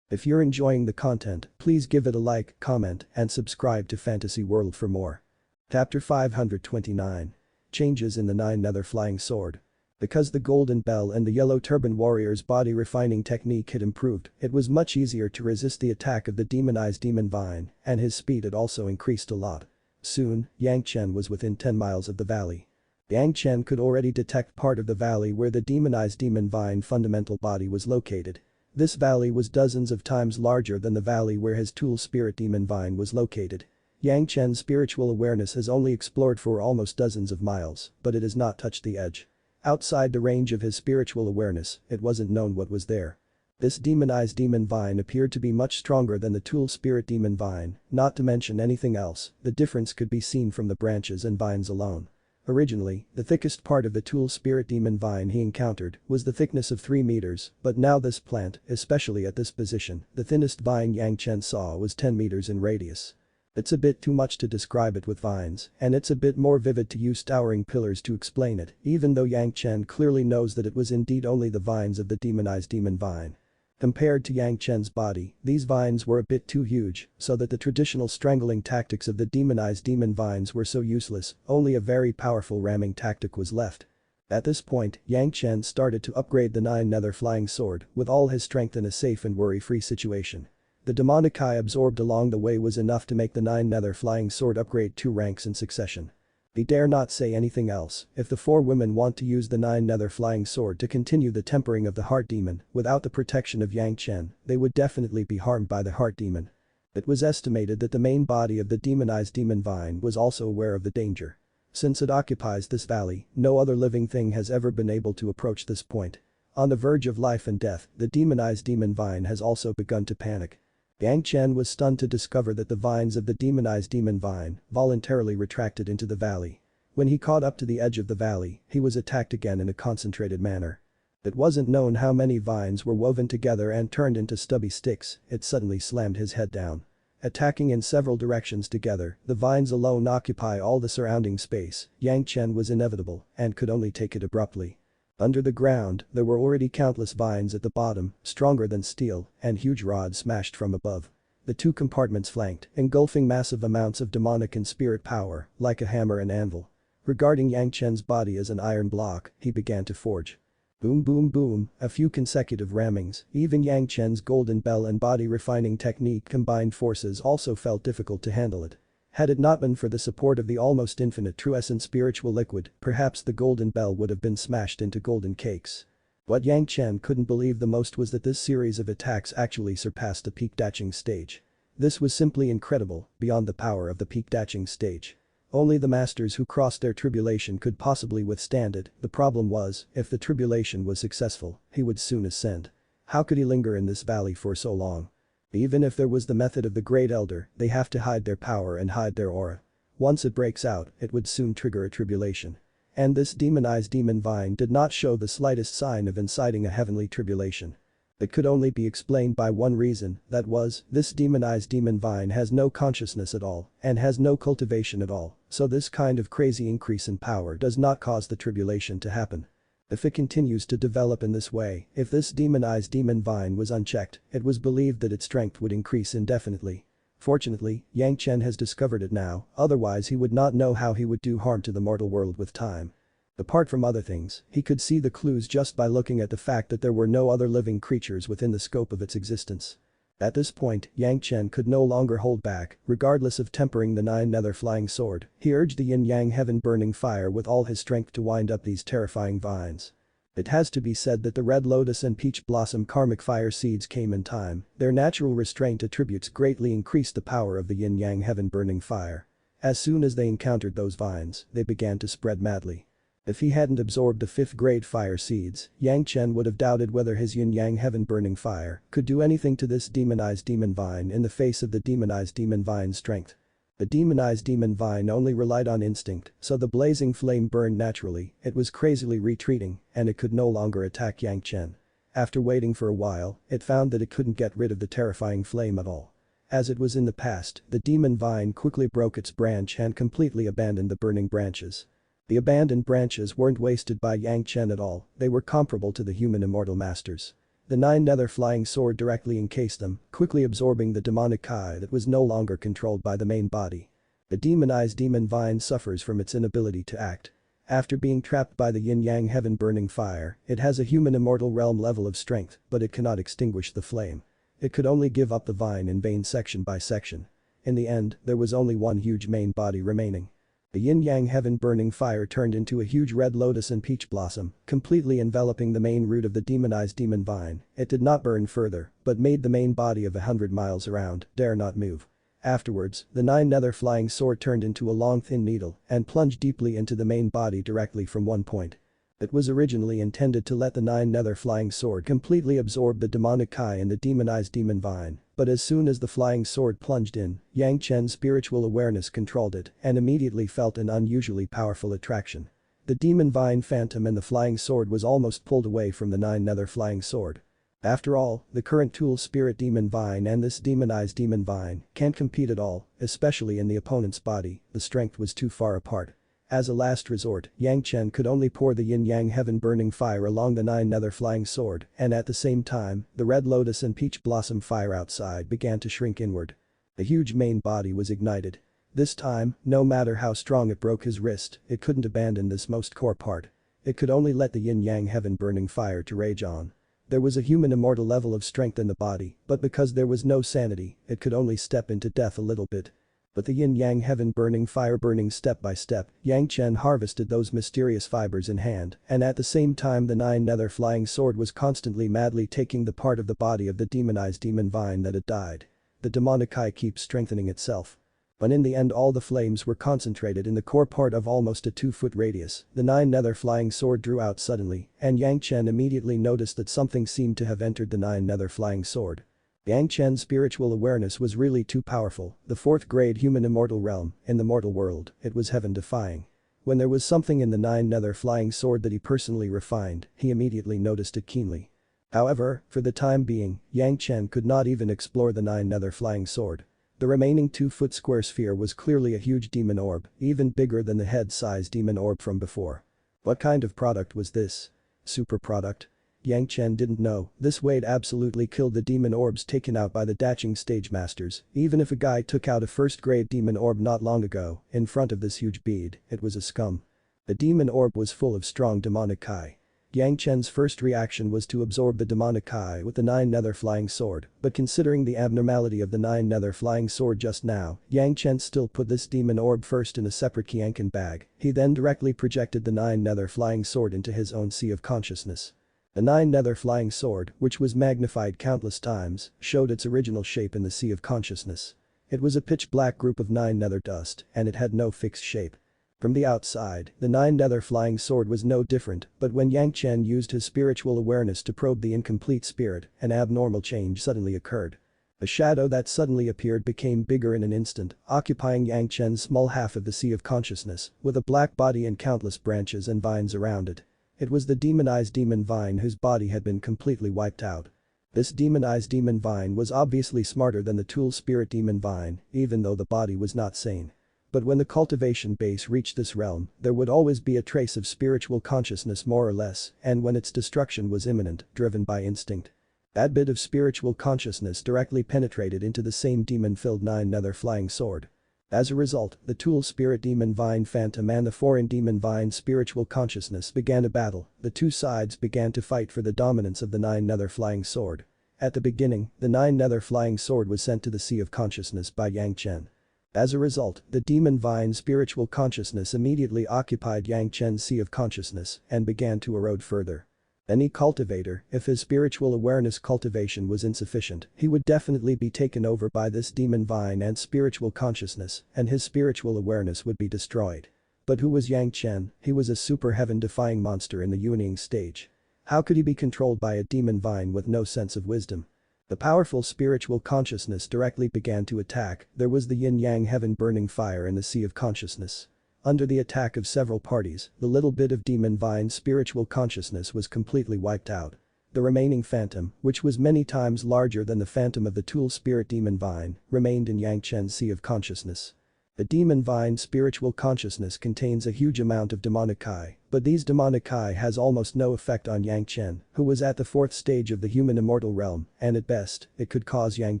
If you're enjoying the content, please give it a like, comment, and subscribe to Fantasy World for more. Chapter 529. Changes in the Nine Nether Flying Sword. Because the Golden Bell and the Yellow Turban Warrior's body refining technique had improved, it was much easier to resist the attack of the demonized demon vine, and his speed had also increased a lot. Soon, Yang Chen was within 10 miles of the valley. Yang Chen could already detect part of the valley where the demonized demon vine fundamental body was located. This valley was dozens of times larger than the valley where his tool spirit demon vine was located. Yang Chen's spiritual awareness has only explored for almost dozens of miles, but it has not touched the edge. Outside the range of his spiritual awareness, it wasn't known what was there. This demonized demon vine appeared to be much stronger than the tool spirit demon vine, not to mention anything else, the difference could be seen from the branches and vines alone. Originally, the thickest part of the tool spirit demon vine he encountered was the thickness of 3 meters, but now this plant, especially at this position, the thinnest vine Yang Chen saw was 10 meters in radius. It's a bit too much to describe it with vines, and it's a bit more vivid to use towering pillars to explain it, even though Yang Chen clearly knows that it was indeed only the vines of the demonized demon vine. Compared to Yang Chen's body, these vines were a bit too huge, so that the traditional strangling tactics of the demonized demon vines were so useless, only a very powerful ramming tactic was left. At this point, Yang Chen started to upgrade the 9 nether flying sword with all his strength in a safe and worry-free situation. The demonic eye absorbed along the way was enough to make the 9 nether flying sword upgrade 2 ranks in succession. He dare not say anything else. If the 4 women want to use the 9 nether flying sword to continue the tempering of the heart demon without the protection of Yang Chen, they would definitely be harmed by the heart demon. It was estimated that the main body of the demonized demon vine was also aware of the danger. Since it occupies this valley, no other living thing has ever been able to approach this point. On the verge of life and death, the demonized demon vine has also begun to panic. Yang Chen was stunned to discover that the vines of the demonized demon vine voluntarily retracted into the valley. When he caught up to the edge of the valley, he was attacked again in a concentrated manner. It wasn't known how many vines were woven together and turned into stubby sticks, it suddenly slammed his head down. Attacking in several directions together, the vines alone occupy all the surrounding space. Yang Chen was inevitable and could only take it abruptly. Under the ground, there were already countless vines at the bottom, stronger than steel, and huge rods smashed from above. The 2 compartments flanked, engulfing massive amounts of demonic and spirit power, like a hammer and anvil. Regarding Yang Chen's body as an iron block, he began to forge. Boom boom boom, a few consecutive rammings, even Yang Chen's golden bell and body refining technique combined forces also felt difficult to handle it. Had it not been for the support of the almost infinite true essence spiritual liquid, perhaps the golden bell would have been smashed into golden cakes. What Yang Chen couldn't believe the most was that this series of attacks actually surpassed the peak daching stage. This was simply incredible, beyond the power of the peak daching stage. Only the masters who crossed their tribulation could possibly withstand it. The problem was, if the tribulation was successful, he would soon ascend. How could he linger in this valley for so long? Even if there was the method of the Great Elder, they have to hide their power and hide their aura. Once it breaks out, it would soon trigger a tribulation. And this demonized demon vine did not show the slightest sign of inciting a heavenly tribulation. It could only be explained by one reason, that was, this demonized demon vine has no consciousness at all and has no cultivation at all, so this kind of crazy increase in power does not cause the tribulation to happen. If it continues to develop in this way, if this demonized demon vine was unchecked, it was believed that its strength would increase indefinitely. Fortunately, Yang Chen has discovered it now, otherwise he would not know how he would do harm to the mortal world with time. Apart from other things, he could see the clues just by looking at the fact that there were no other living creatures within the scope of its existence. At this point, Yang Chen could no longer hold back, regardless of tempering the 9 nether flying sword, he urged the yin-yang heaven burning fire with all his strength to wind up these terrifying vines. It has to be said that the red lotus and peach blossom karmic fire seeds came in time, their natural restraint attributes greatly increased the power of the yin-yang heaven burning fire. As soon as they encountered those vines, they began to spread madly. If he hadn't absorbed the 5th grade fire seeds, Yang Chen would have doubted whether his yin-yang heaven burning fire could do anything to this demonized demon vine in the face of the demonized demon vine's strength. The demonized demon vine only relied on instinct, so the blazing flame burned naturally, it was crazily retreating, and it could no longer attack Yang Chen. After waiting for a while, it found that it couldn't get rid of the terrifying flame at all. As it was in the past, the demon vine quickly broke its branch and completely abandoned the burning branches. The abandoned branches weren't wasted by Yang Chen at all, they were comparable to the human immortal masters. The 9 nether flying sword directly encased them, quickly absorbing the demonic eye that was no longer controlled by the main body. The demonized demon vine suffers from its inability to act. After being trapped by the yin-yang heaven burning fire, it has a human immortal realm level of strength, but it cannot extinguish the flame. It could only give up the vine in vain section by section. In the end, there was only one huge main body remaining. The yin-yang heaven burning fire turned into a huge red lotus and peach blossom, completely enveloping the main root of the demonized demon vine. It did not burn further, but made the main body of 100 miles around, dare not move. Afterwards, the 9 nether flying sword turned into a long thin needle and plunged deeply into the main body directly from one point. It was originally intended to let the 9 nether flying sword completely absorb the demonic eye in the demonized demon vine, but as soon as the flying sword plunged in, Yang Chen's spiritual awareness controlled it and immediately felt an unusually powerful attraction. The demon vine phantom and the flying sword was almost pulled away from the 9 nether flying sword. After all, the current tool spirit demon vine and this demonized demon vine can't compete at all, especially in the opponent's body, the strength was too far apart. As a last resort, Yang Chen could only pour the yin-yang heaven-burning fire along the nine nether flying sword, and at the same time, the red lotus and peach blossom fire outside began to shrink inward. The huge main body was ignited. This time, no matter how strong it broke his wrist, it couldn't abandon this most core part. It could only let the yin-yang heaven-burning fire to rage on. There was a human immortal level of strength in the body, but because there was no sanity, it could only step into death a little bit. But the yin-yang heaven-burning fire burning step by step, Yang Chen harvested those mysterious fibers in hand, and at the same time the nine nether flying sword was constantly madly taking the part of the body of the demonized demon vine that had died. The demonic eye keeps strengthening itself. When in the end all the flames were concentrated in the core part of almost a 2-foot radius, the nine nether flying sword drew out suddenly, and Yang Chen immediately noticed that something seemed to have entered the nine nether flying sword. Yang Chen's spiritual awareness was really too powerful, the 4th grade human immortal realm, in the mortal world, it was heaven-defying. When there was something in the nine nether flying sword that he personally refined, he immediately noticed it keenly. However, for the time being, Yang Chen could not even explore the nine nether flying sword. The remaining 2-foot square sphere was clearly a huge demon orb, even bigger than the head-sized demon orb from before. What kind of product was this? Super product? Yang Chen didn't know, this weight absolutely killed the demon orbs taken out by the Daching stage masters, even if a guy took out a 1st grade demon orb not long ago, in front of this huge bead, it was a scum. The demon orb was full of strong demonic chi. Yang Chen's first reaction was to absorb the demonic chi with the nine nether flying sword, but considering the abnormality of the nine nether flying sword just now, Yang Chen still put this demon orb first in a separate Qianqin bag, he then directly projected the nine nether flying sword into his own sea of consciousness. The nine nether flying sword, which was magnified countless times, showed its original shape in the sea of consciousness. It was a pitch-black group of nine nether dust, and it had no fixed shape. From the outside, the nine nether flying sword was no different, but when Yang Chen used his spiritual awareness to probe the incomplete spirit, an abnormal change suddenly occurred. A shadow that suddenly appeared became bigger in an instant, occupying Yang Chen's small half of the sea of consciousness, with a black body and countless branches and vines around it. It was the demonized demon vine whose body had been completely wiped out. This demonized demon vine was obviously smarter than the tool spirit demon vine, even though the body was not sane. But when the cultivation base reached this realm, there would always be a trace of spiritual consciousness more or less, and when its destruction was imminent, driven by instinct. That bit of spiritual consciousness directly penetrated into the same demon-filled nine nether flying sword. As a result, the tool spirit demon vine phantom and the foreign demon vine spiritual consciousness began a battle, the two sides began to fight for the dominance of the nine nether flying sword. At the beginning, the nine nether flying sword was sent to the sea of consciousness by Yang Chen. As a result, the demon vine spiritual consciousness immediately occupied Yang Chen's sea of consciousness and began to erode further. Any cultivator, if his spiritual awareness cultivation was insufficient, he would definitely be taken over by this demon vine and spiritual consciousness, and his spiritual awareness would be destroyed. But who was Yang Chen? He was a super heaven-defying monster in the Yuanying stage. How could he be controlled by a demon vine with no sense of wisdom? The powerful spiritual consciousness directly began to attack, there was the yin-yang heaven-burning fire in the sea of consciousness. Under the attack of several parties, the little bit of demon vine spiritual consciousness was completely wiped out. The remaining phantom, which was many times larger than the phantom of the tool spirit demon vine, remained in Yang Chen's sea of consciousness. The demon vine spiritual consciousness contains a huge amount of demonic chi, but these demonic chi has almost no effect on Yang Chen, who was at the 4th stage of the human immortal realm, and at best, it could cause Yang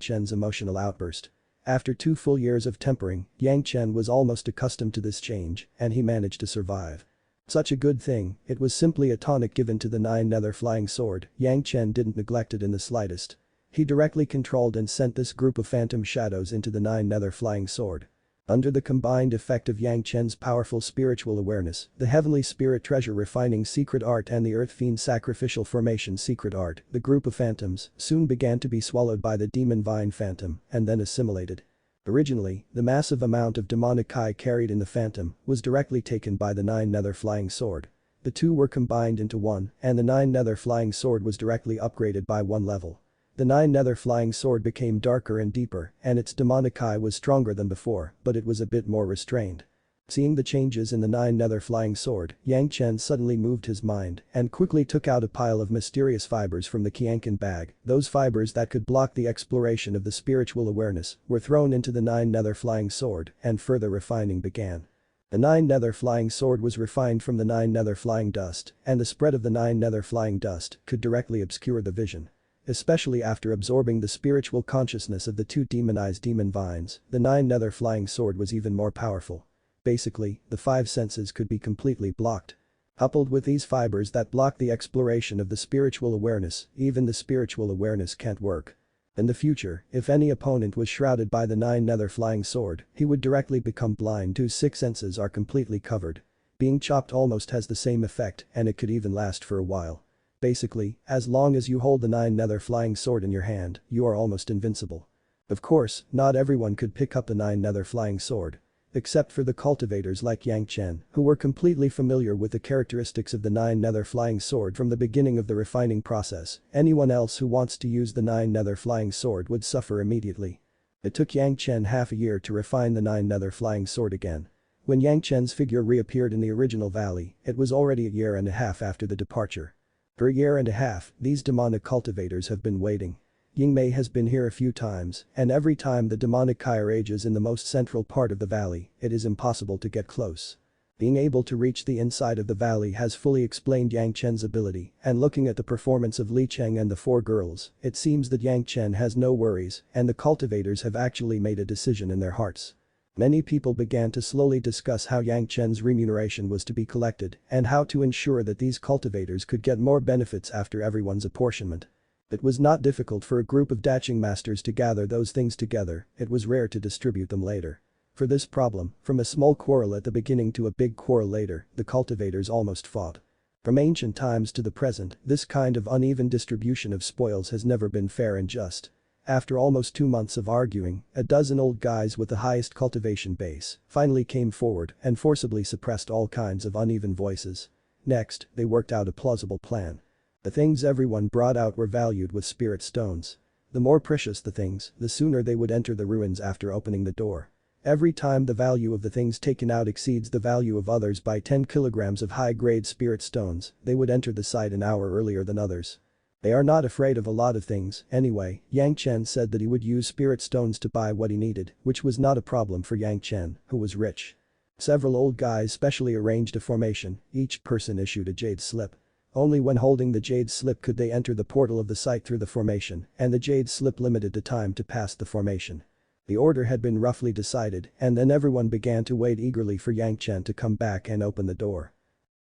Chen's emotional outburst. After 2 full years of tempering, Yang Chen was almost accustomed to this change, and he managed to survive. Such a good thing, it was simply a tonic given to the nine nether flying sword, Yang Chen didn't neglect it in the slightest. He directly controlled and sent this group of phantom shadows into the nine nether flying sword. Under the combined effect of Yang Chen's powerful spiritual awareness, the heavenly spirit treasure refining secret art and the earth fiend sacrificial formation secret art, the group of phantoms soon began to be swallowed by the demon vine phantom and then assimilated. Originally, the massive amount of demonic chi carried in the phantom was directly taken by the nine nether flying sword. The two were combined into one, and the nine nether flying sword was directly upgraded by 1 level. The nine nether flying sword became darker and deeper, and its demonic chi was stronger than before, but it was a bit more restrained. Seeing the changes in the 9 nether flying sword, Yang Chen suddenly moved his mind and quickly took out a pile of mysterious fibers from the Qianqin bag. Those fibers that could block the exploration of the spiritual awareness were thrown into the 9 nether flying sword and further refining began. The 9 nether flying sword was refined from the 9 nether flying dust, and the spread of the 9 nether flying dust could directly obscure the vision. Especially after absorbing the spiritual consciousness of the 2 demonized demon vines, the 9 nether flying sword was even more powerful. Basically, the 5 senses could be completely blocked. Coupled with these fibers that block the exploration of the spiritual awareness, even the spiritual awareness can't work. In the future, if any opponent was shrouded by the 9 nether flying sword, he would directly become blind whose 6 senses are completely covered. Being chopped almost has the same effect and it could even last for a while. Basically, as long as you hold the 9 nether flying sword in your hand, you are almost invincible. Of course, not everyone could pick up the 9 nether flying sword. Except for the cultivators like Yang Chen, who were completely familiar with the characteristics of the 9 nether flying sword from the beginning of the refining process, anyone else who wants to use the 9 nether flying sword would suffer immediately. It took Yang Chen half a year to refine the 9 nether flying sword again. When Yang Chen's figure reappeared in the original valley, it was already a year and a half after the departure. For a year and a half, these demonic cultivators have been waiting. Yingmei has been here a few times, and every time the demonic Kai rages in the most central part of the valley, it is impossible to get close. Being able to reach the inside of the valley has fully explained Yang Chen's ability, and looking at the performance of Li Cheng and the 4 girls, it seems that Yang Chen has no worries and the cultivators have actually made a decision in their hearts. Many people began to slowly discuss how Yang Chen's remuneration was to be collected and how to ensure that these cultivators could get more benefits after everyone's apportionment. It was not difficult for a group of daching masters to gather those things together, it was rare to distribute them later. For this problem, from a small quarrel at the beginning to a big quarrel later, the cultivators almost fought. From ancient times to the present, this kind of uneven distribution of spoils has never been fair and just. After almost 2 months of arguing, a dozen old guys with the highest cultivation base finally came forward and forcibly suppressed all kinds of uneven voices. Next, they worked out a plausible plan. The things everyone brought out were valued with spirit stones. The more precious the things, the sooner they would enter the ruins after opening the door. Every time the value of the things taken out exceeds the value of others by 10 kilograms of high-grade spirit stones, they would enter the site an hour earlier than others. They are not afraid of a lot of things, anyway. Yang Chen said that he would use spirit stones to buy what he needed, which was not a problem for Yang Chen, who was rich. Several old guys specially arranged a formation, each person issued a jade slip. Only when holding the jade slip could they enter the portal of the site through the formation, and the jade slip limited the time to pass the formation. The order had been roughly decided, and then everyone began to wait eagerly for Yang Chen to come back and open the door.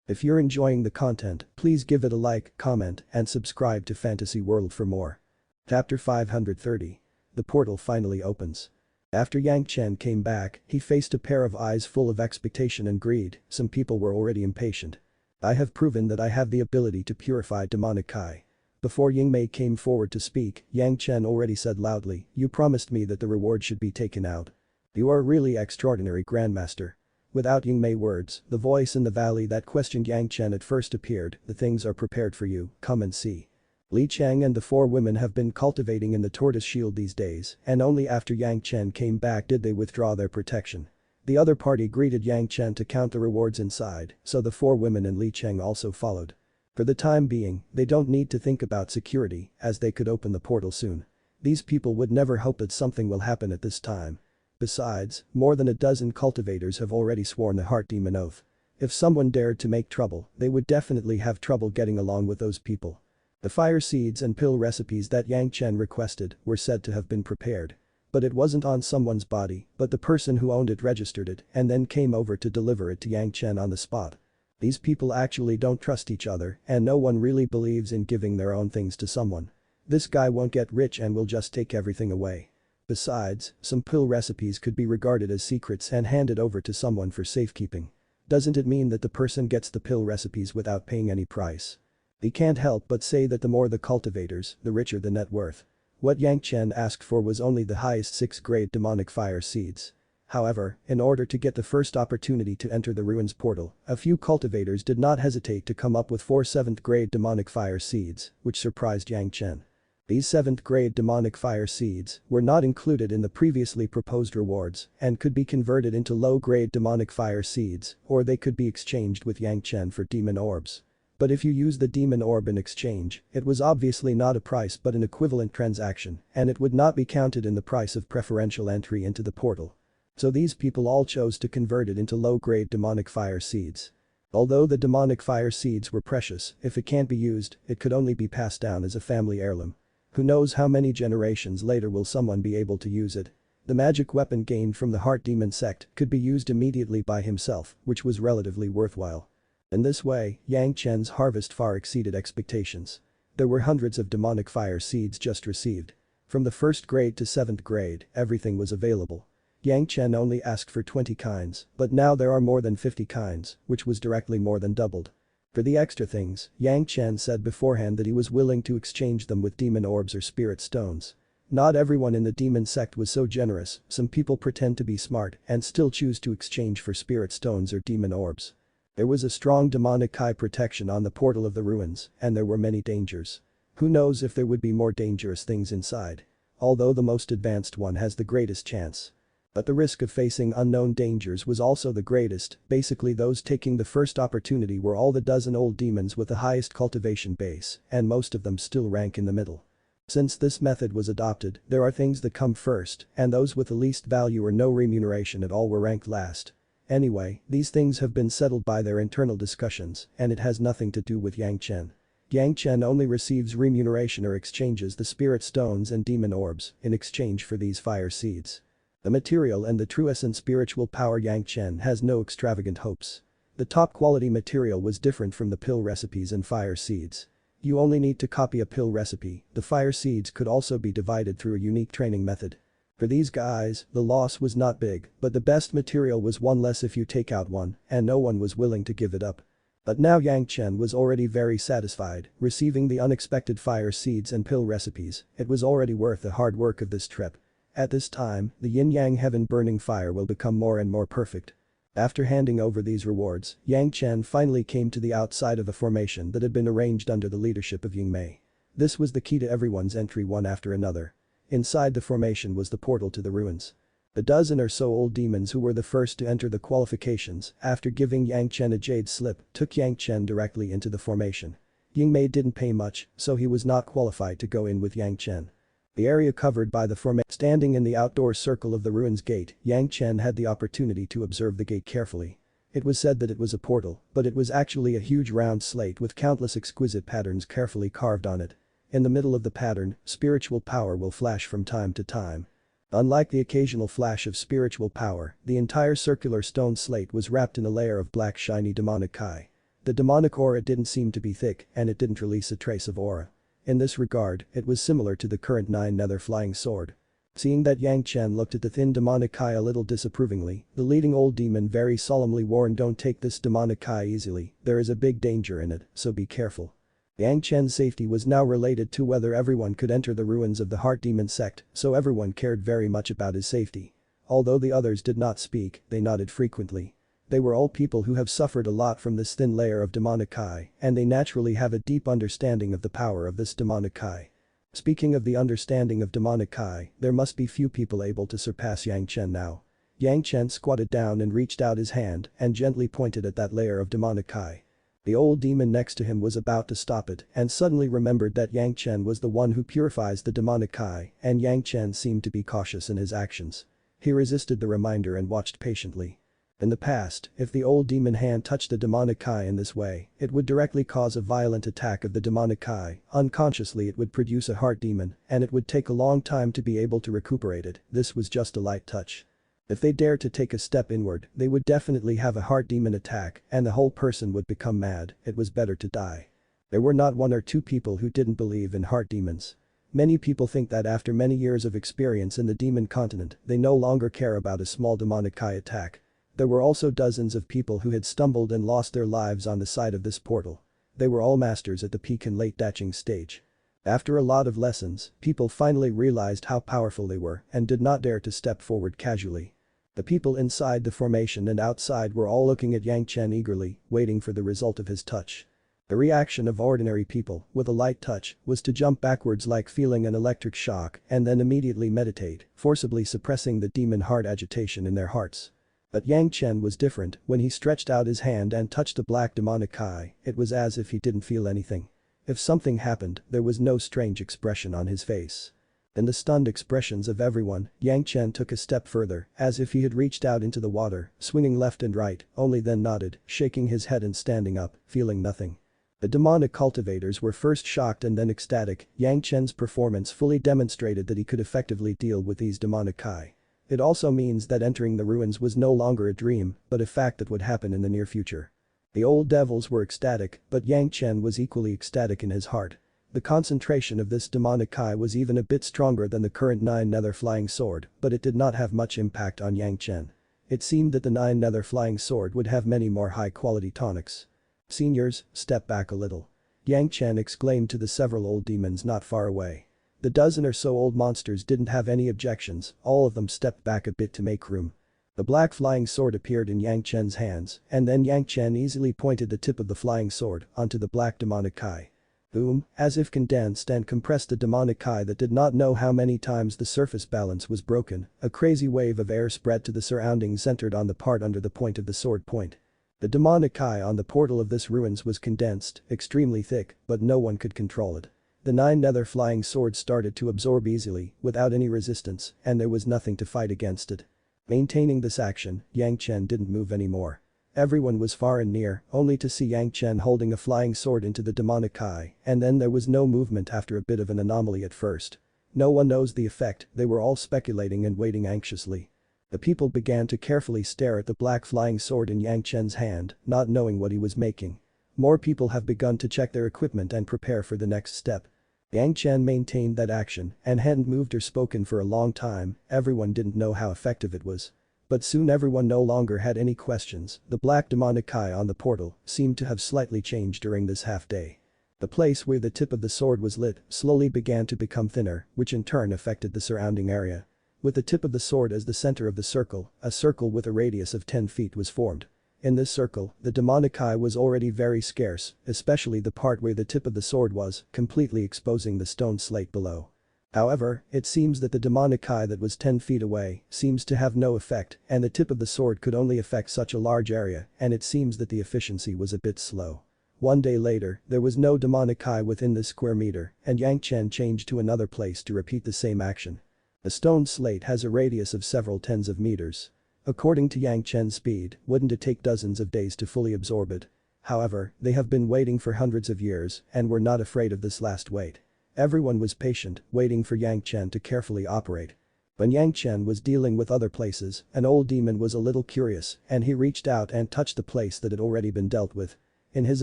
If you're enjoying the content, please give it a like, comment, and subscribe to Fantasy World for more. Chapter 530. The portal finally opens. After Yang Chen came back, he faced a pair of eyes full of expectation and greed. Some people were already impatient. I have proven that I have the ability to purify demonic Kai. Before Yingmei came forward to speak, Yang Chen already said loudly, "You promised me that the reward should be taken out. You are really extraordinary, Grandmaster." Without Yingmei words, the voice in the valley that questioned Yang Chen at first appeared. "The things are prepared for you, come and see." Li Cheng and the 4 women have been cultivating in the tortoise shield these days, and only after Yang Chen came back did they withdraw their protection. The other party greeted Yang Chen to count the rewards inside, so the 4 women and Li Cheng also followed. For the time being, they don't need to think about security, as they could open the portal soon. These people would never hope that something will happen at this time. Besides, more than a dozen cultivators have already sworn the heart demon oath. If someone dared to make trouble, they would definitely have trouble getting along with those people. The fire seeds and pill recipes that Yang Chen requested were said to have been prepared. But it wasn't on someone's body, but the person who owned it registered it and then came over to deliver it to Yang Chen on the spot. These people actually don't trust each other and no one really believes in giving their own things to someone. This guy won't get rich and will just take everything away. Besides, some pill recipes could be regarded as secrets and handed over to someone for safekeeping. Doesn't it mean that the person gets the pill recipes without paying any price? They can't help but say that the more the cultivators, the richer the net worth. What Yang Chen asked for was only the highest 6th-grade demonic fire seeds. However, in order to get the first opportunity to enter the ruins portal, a few cultivators did not hesitate to come up with 4 7th-grade demonic fire seeds, which surprised Yang Chen. These 7th grade demonic fire seeds were not included in the previously proposed rewards and could be converted into low-grade demonic fire seeds, or they could be exchanged with Yang Chen for demon orbs. But if you use the demon orb in exchange, it was obviously not a price but an equivalent transaction, and it would not be counted in the price of preferential entry into the portal. So these people all chose to convert it into low-grade demonic fire seeds. Although the demonic fire seeds were precious, if it can't be used, it could only be passed down as a family heirloom. Who knows how many generations later will someone be able to use it. The magic weapon gained from the Heart Demon sect could be used immediately by himself, which was relatively worthwhile. In this way, Yang Chen's harvest far exceeded expectations. There were hundreds of demonic fire seeds just received. From the 1st grade to 7th grade, everything was available. Yang Chen only asked for 20 kinds, but now there are more than 50 kinds, which was directly more than doubled. For the extra things, Yang Chen said beforehand that he was willing to exchange them with demon orbs or spirit stones. Not everyone in the demon sect was so generous, some people pretend to be smart and still choose to exchange for spirit stones or demon orbs. There was a strong demonic Kai protection on the portal of the ruins, and there were many dangers. Who knows if there would be more dangerous things inside. Although the most advanced one has the greatest chance. But the risk of facing unknown dangers was also the greatest, basically those taking the first opportunity were all the dozen old demons with the highest cultivation base, and most of them still rank in the middle. Since this method was adopted, there are things that come first, and those with the least value or no remuneration at all were ranked last. Anyway, these things have been settled by their internal discussions, and it has nothing to do with Yang Chen. Yang Chen only receives remuneration or exchanges the spirit stones and demon orbs in exchange for these fire seeds. The material and the true essence spiritual power Yang Chen has no extravagant hopes. The top quality material was different from the pill recipes and fire seeds. You only need to copy a pill recipe, the fire seeds could also be divided through a unique training method. For these guys, the loss was not big, but the best material was one less if you take out one, and no one was willing to give it up. But now Yang Chen was already very satisfied, receiving the unexpected fire seeds and pill recipes, it was already worth the hard work of this trip. At this time, the yin-yang heaven burning fire will become more and more perfect. After handing over these rewards, Yang Chen finally came to the outside of a formation that had been arranged under the leadership of Ying Mei. This was the key to everyone's entry one after another. Inside the formation was the portal to the ruins. A dozen or so old demons who were the first to enter the qualifications, after giving Yang Chen a jade slip, took Yang Chen directly into the formation. Ying Mei didn't pay much, so he was not qualified to go in with Yang Chen. The area covered by the formation. Standing in the outdoor circle of the ruins gate, Yang Chen had the opportunity to observe the gate carefully. It was said that it was a portal, but it was actually a huge round slate with countless exquisite patterns carefully carved on it. In the middle of the pattern, spiritual power will flash from time to time. Unlike the occasional flash of spiritual power, the entire circular stone slate was wrapped in a layer of black shiny demonic Kai. The demonic aura didn't seem to be thick and it didn't release a trace of aura. In this regard, it was similar to the current 9 nether flying sword. Seeing that Yang Chen looked at the thin demonic Kai a little disapprovingly, the leading old demon very solemnly warned, "Don't take this demonic Kai easily, there is a big danger in it, so be careful." Yang Chen's safety was now related to whether everyone could enter the ruins of the Heart Demon sect, so everyone cared very much about his safety. Although the others did not speak, they nodded frequently. They were all people who have suffered a lot from this thin layer of demonic Kai, and they naturally have a deep understanding of the power of this demonic Kai. Speaking of the understanding of demonic Kai, there must be few people able to surpass Yang Chen now. Yang Chen squatted down and reached out his hand and gently pointed at that layer of demonic Kai. The old demon next to him was about to stop it and suddenly remembered that Yang Chen was the one who purifies the demonic Kai, and Yang Chen seemed to be cautious in his actions. He resisted the reminder and watched patiently. In the past, if the old demon hand touched the demonic Kai in this way, it would directly cause a violent attack of the demonic Kai, unconsciously it would produce a heart demon, and it would take a long time to be able to recuperate it, this was just a light touch. If they dared to take a step inward, they would definitely have a heart demon attack and the whole person would become mad, it was better to die. There were not 1 or 2 people who didn't believe in heart demons. Many people think that after many years of experience in the demon continent, they no longer care about a small demonic Kai attack. There were also dozens of people who had stumbled and lost their lives on the side of this portal. They were all masters at the peak and late Daching stage. After a lot of lessons, people finally realized how powerful they were and did not dare to step forward casually. The people inside the formation and outside were all looking at Yang Chen eagerly, waiting for the result of his touch. The reaction of ordinary people, with a light touch, was to jump backwards like feeling an electric shock and then immediately meditate, forcibly suppressing the demon heart agitation in their hearts. But Yang Chen was different. When he stretched out his hand and touched the black demonic eye, it was as if he didn't feel anything. If something happened, there was no strange expression on his face. In the stunned expressions of everyone, Yang Chen took a step further, as if he had reached out into the water, swinging left and right, only then nodded, shaking his head and standing up, feeling nothing. The demonic cultivators were first shocked and then ecstatic. Yang Chen's performance fully demonstrated that he could effectively deal with these demonic kai. It also means that entering the ruins was no longer a dream, but a fact that would happen in the near future. The old devils were ecstatic, but Yang Chen was equally ecstatic in his heart. The concentration of this demonic kai was even a bit stronger than the current 9 nether flying sword, but it did not have much impact on Yang Chen. It seemed that the 9 nether flying sword would have many more high-quality tonics. "Seniors, step back a little," Yang Chen exclaimed to the several old demons not far away. The dozen or so old monsters didn't have any objections, all of them stepped back a bit to make room. The black flying sword appeared in Yang Chen's hands, and then Yang Chen easily pointed the tip of the flying sword onto the black demonic kai. Boom, as if condensed and compressed the demonic kai that did not know how many times the surface balance was broken, a crazy wave of air spread to the surroundings centered on the part under the point of the sword point. The demonic kai on the portal of this ruins was condensed, extremely thick, but no one could control it. The 9 nether flying swords started to absorb easily, without any resistance, and there was nothing to fight against it. Maintaining this action, Yang Chen didn't move anymore. Everyone was far and near, only to see Yang Chen holding a flying sword into the demonic kai, and then there was no movement after a bit of an anomaly at first. No one knows the effect, they were all speculating and waiting anxiously. The people began to carefully stare at the black flying sword in Yang Chen's hand, not knowing what he was making. More people have begun to check their equipment and prepare for the next step. Yang Chen maintained that action and hadn't moved or spoken for a long time, everyone didn't know how effective it was. But soon everyone no longer had any questions. The black demonic kai on the portal seemed to have slightly changed during this half-day. The place where the tip of the sword was lit slowly began to become thinner, which in turn affected the surrounding area. With the tip of the sword as the center of the circle, a circle with a radius of 10 feet was formed. In this circle, the demonic kai was already very scarce, especially the part where the tip of the sword was, completely exposing the stone slate below. However, it seems that the demonic kai that was 10 feet away seems to have no effect, and the tip of the sword could only affect such a large area, and it seems that the efficiency was a bit slow. One day later, there was no demonic kai within this square meter, and Yang Chen changed to another place to repeat the same action. The stone slate has a radius of several tens of meters. According to Yang Chen's speed, wouldn't it take dozens of days to fully absorb it? However, they have been waiting for hundreds of years and were not afraid of this last wait. Everyone was patient, waiting for Yang Chen to carefully operate. When Yang Chen was dealing with other places, an old demon was a little curious and he reached out and touched the place that had already been dealt with. In his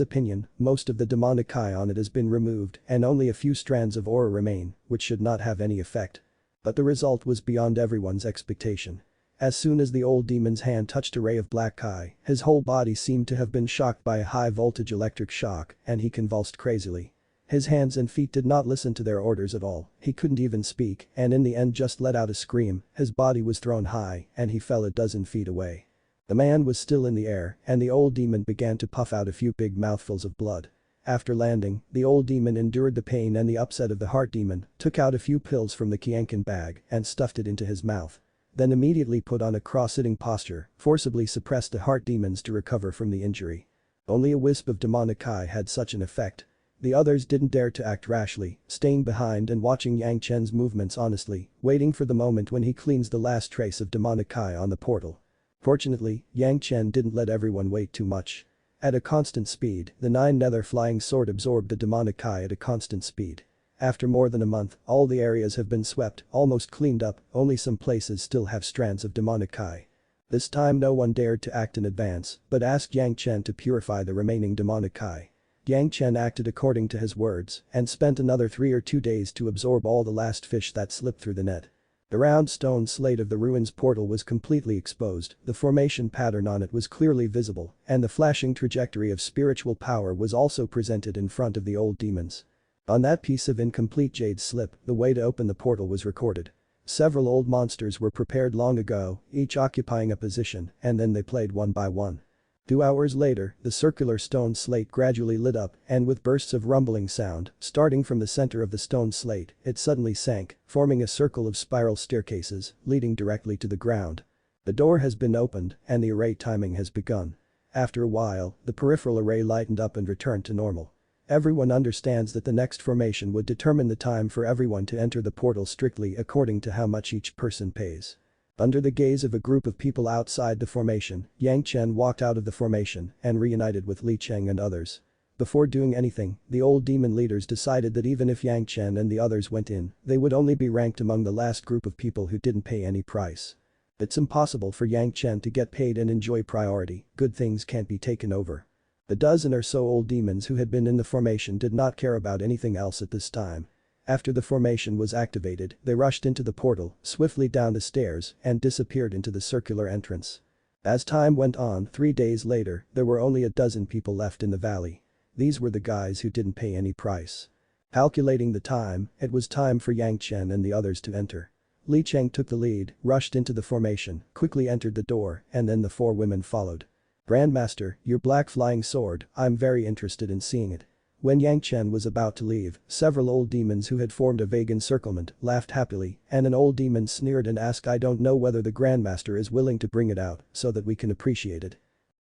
opinion, most of the demonic kai on it has been removed and only a few strands of aura remain, which should not have any effect. But the result was beyond everyone's expectation. As soon as the old demon's hand touched a ray of black kai, his whole body seemed to have been shocked by a high-voltage electric shock and he convulsed crazily. His hands and feet did not listen to their orders at all, he couldn't even speak and in the end just let out a scream, his body was thrown high and he fell a dozen feet away. The man was still in the air and the old demon began to puff out a few big mouthfuls of blood. After landing, the old demon endured the pain and the upset of the heart demon, took out a few pills from the Qianqin bag and stuffed it into his mouth. Then immediately put on a cross-sitting posture, forcibly suppressed the heart demons to recover from the injury. Only a wisp of demonic kai had such an effect. The others didn't dare to act rashly, staying behind and watching Yang Chen's movements honestly, waiting for the moment when he cleans the last trace of demonic kai on the portal. Fortunately, Yang Chen didn't let everyone wait too much. At a constant speed, the 9 nether flying sword absorbed the demonic kai at a constant speed. After more than a month, all the areas have been swept, almost cleaned up, only some places still have strands of demonic kai. This time no one dared to act in advance, but asked Yang Chen to purify the remaining demonic kai. Yang Chen acted according to his words and spent another 3 or 2 days to absorb all the last fish that slipped through the net. The round stone slate of the ruins portal was completely exposed, the formation pattern on it was clearly visible, and the flashing trajectory of spiritual power was also presented in front of the old demons. On that piece of incomplete jade slip, the way to open the portal was recorded. Several old monsters were prepared long ago, each occupying a position, and then they played one by one. 2 hours later, the circular stone slate gradually lit up and with bursts of rumbling sound, starting from the center of the stone slate, it suddenly sank, forming a circle of spiral staircases leading directly to the ground. The door has been opened and the array timing has begun. After a while, the peripheral array lightened up and returned to normal. Everyone understands that the next formation would determine the time for everyone to enter the portal strictly according to how much each person pays. Under the gaze of a group of people outside the formation, Yang Chen walked out of the formation and reunited with Li Cheng and others. Before doing anything, the old demon leaders decided that even if Yang Chen and the others went in, they would only be ranked among the last group of people who didn't pay any price. It's impossible for Yang Chen to get paid and enjoy priority, good things can't be taken over. The dozen or so old demons who had been in the formation did not care about anything else at this time. After the formation was activated, they rushed into the portal, swiftly down the stairs, and disappeared into the circular entrance. As time went on, 3 days later, there were only a dozen people left in the valley. These were the guys who didn't pay any price. Calculating the time, it was time for Yang Chen and the others to enter. Li Cheng took the lead, rushed into the formation, quickly entered the door, and then the 4 women followed. "Grandmaster, your black flying sword, I'm very interested in seeing it." When Yang Chen was about to leave, several old demons who had formed a vague encirclement laughed happily, and an old demon sneered and asked, "I don't know whether the Grandmaster is willing to bring it out so that we can appreciate it."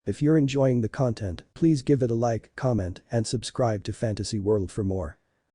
If you're enjoying the content, please give it a like, comment, and subscribe to Fantasy World for more.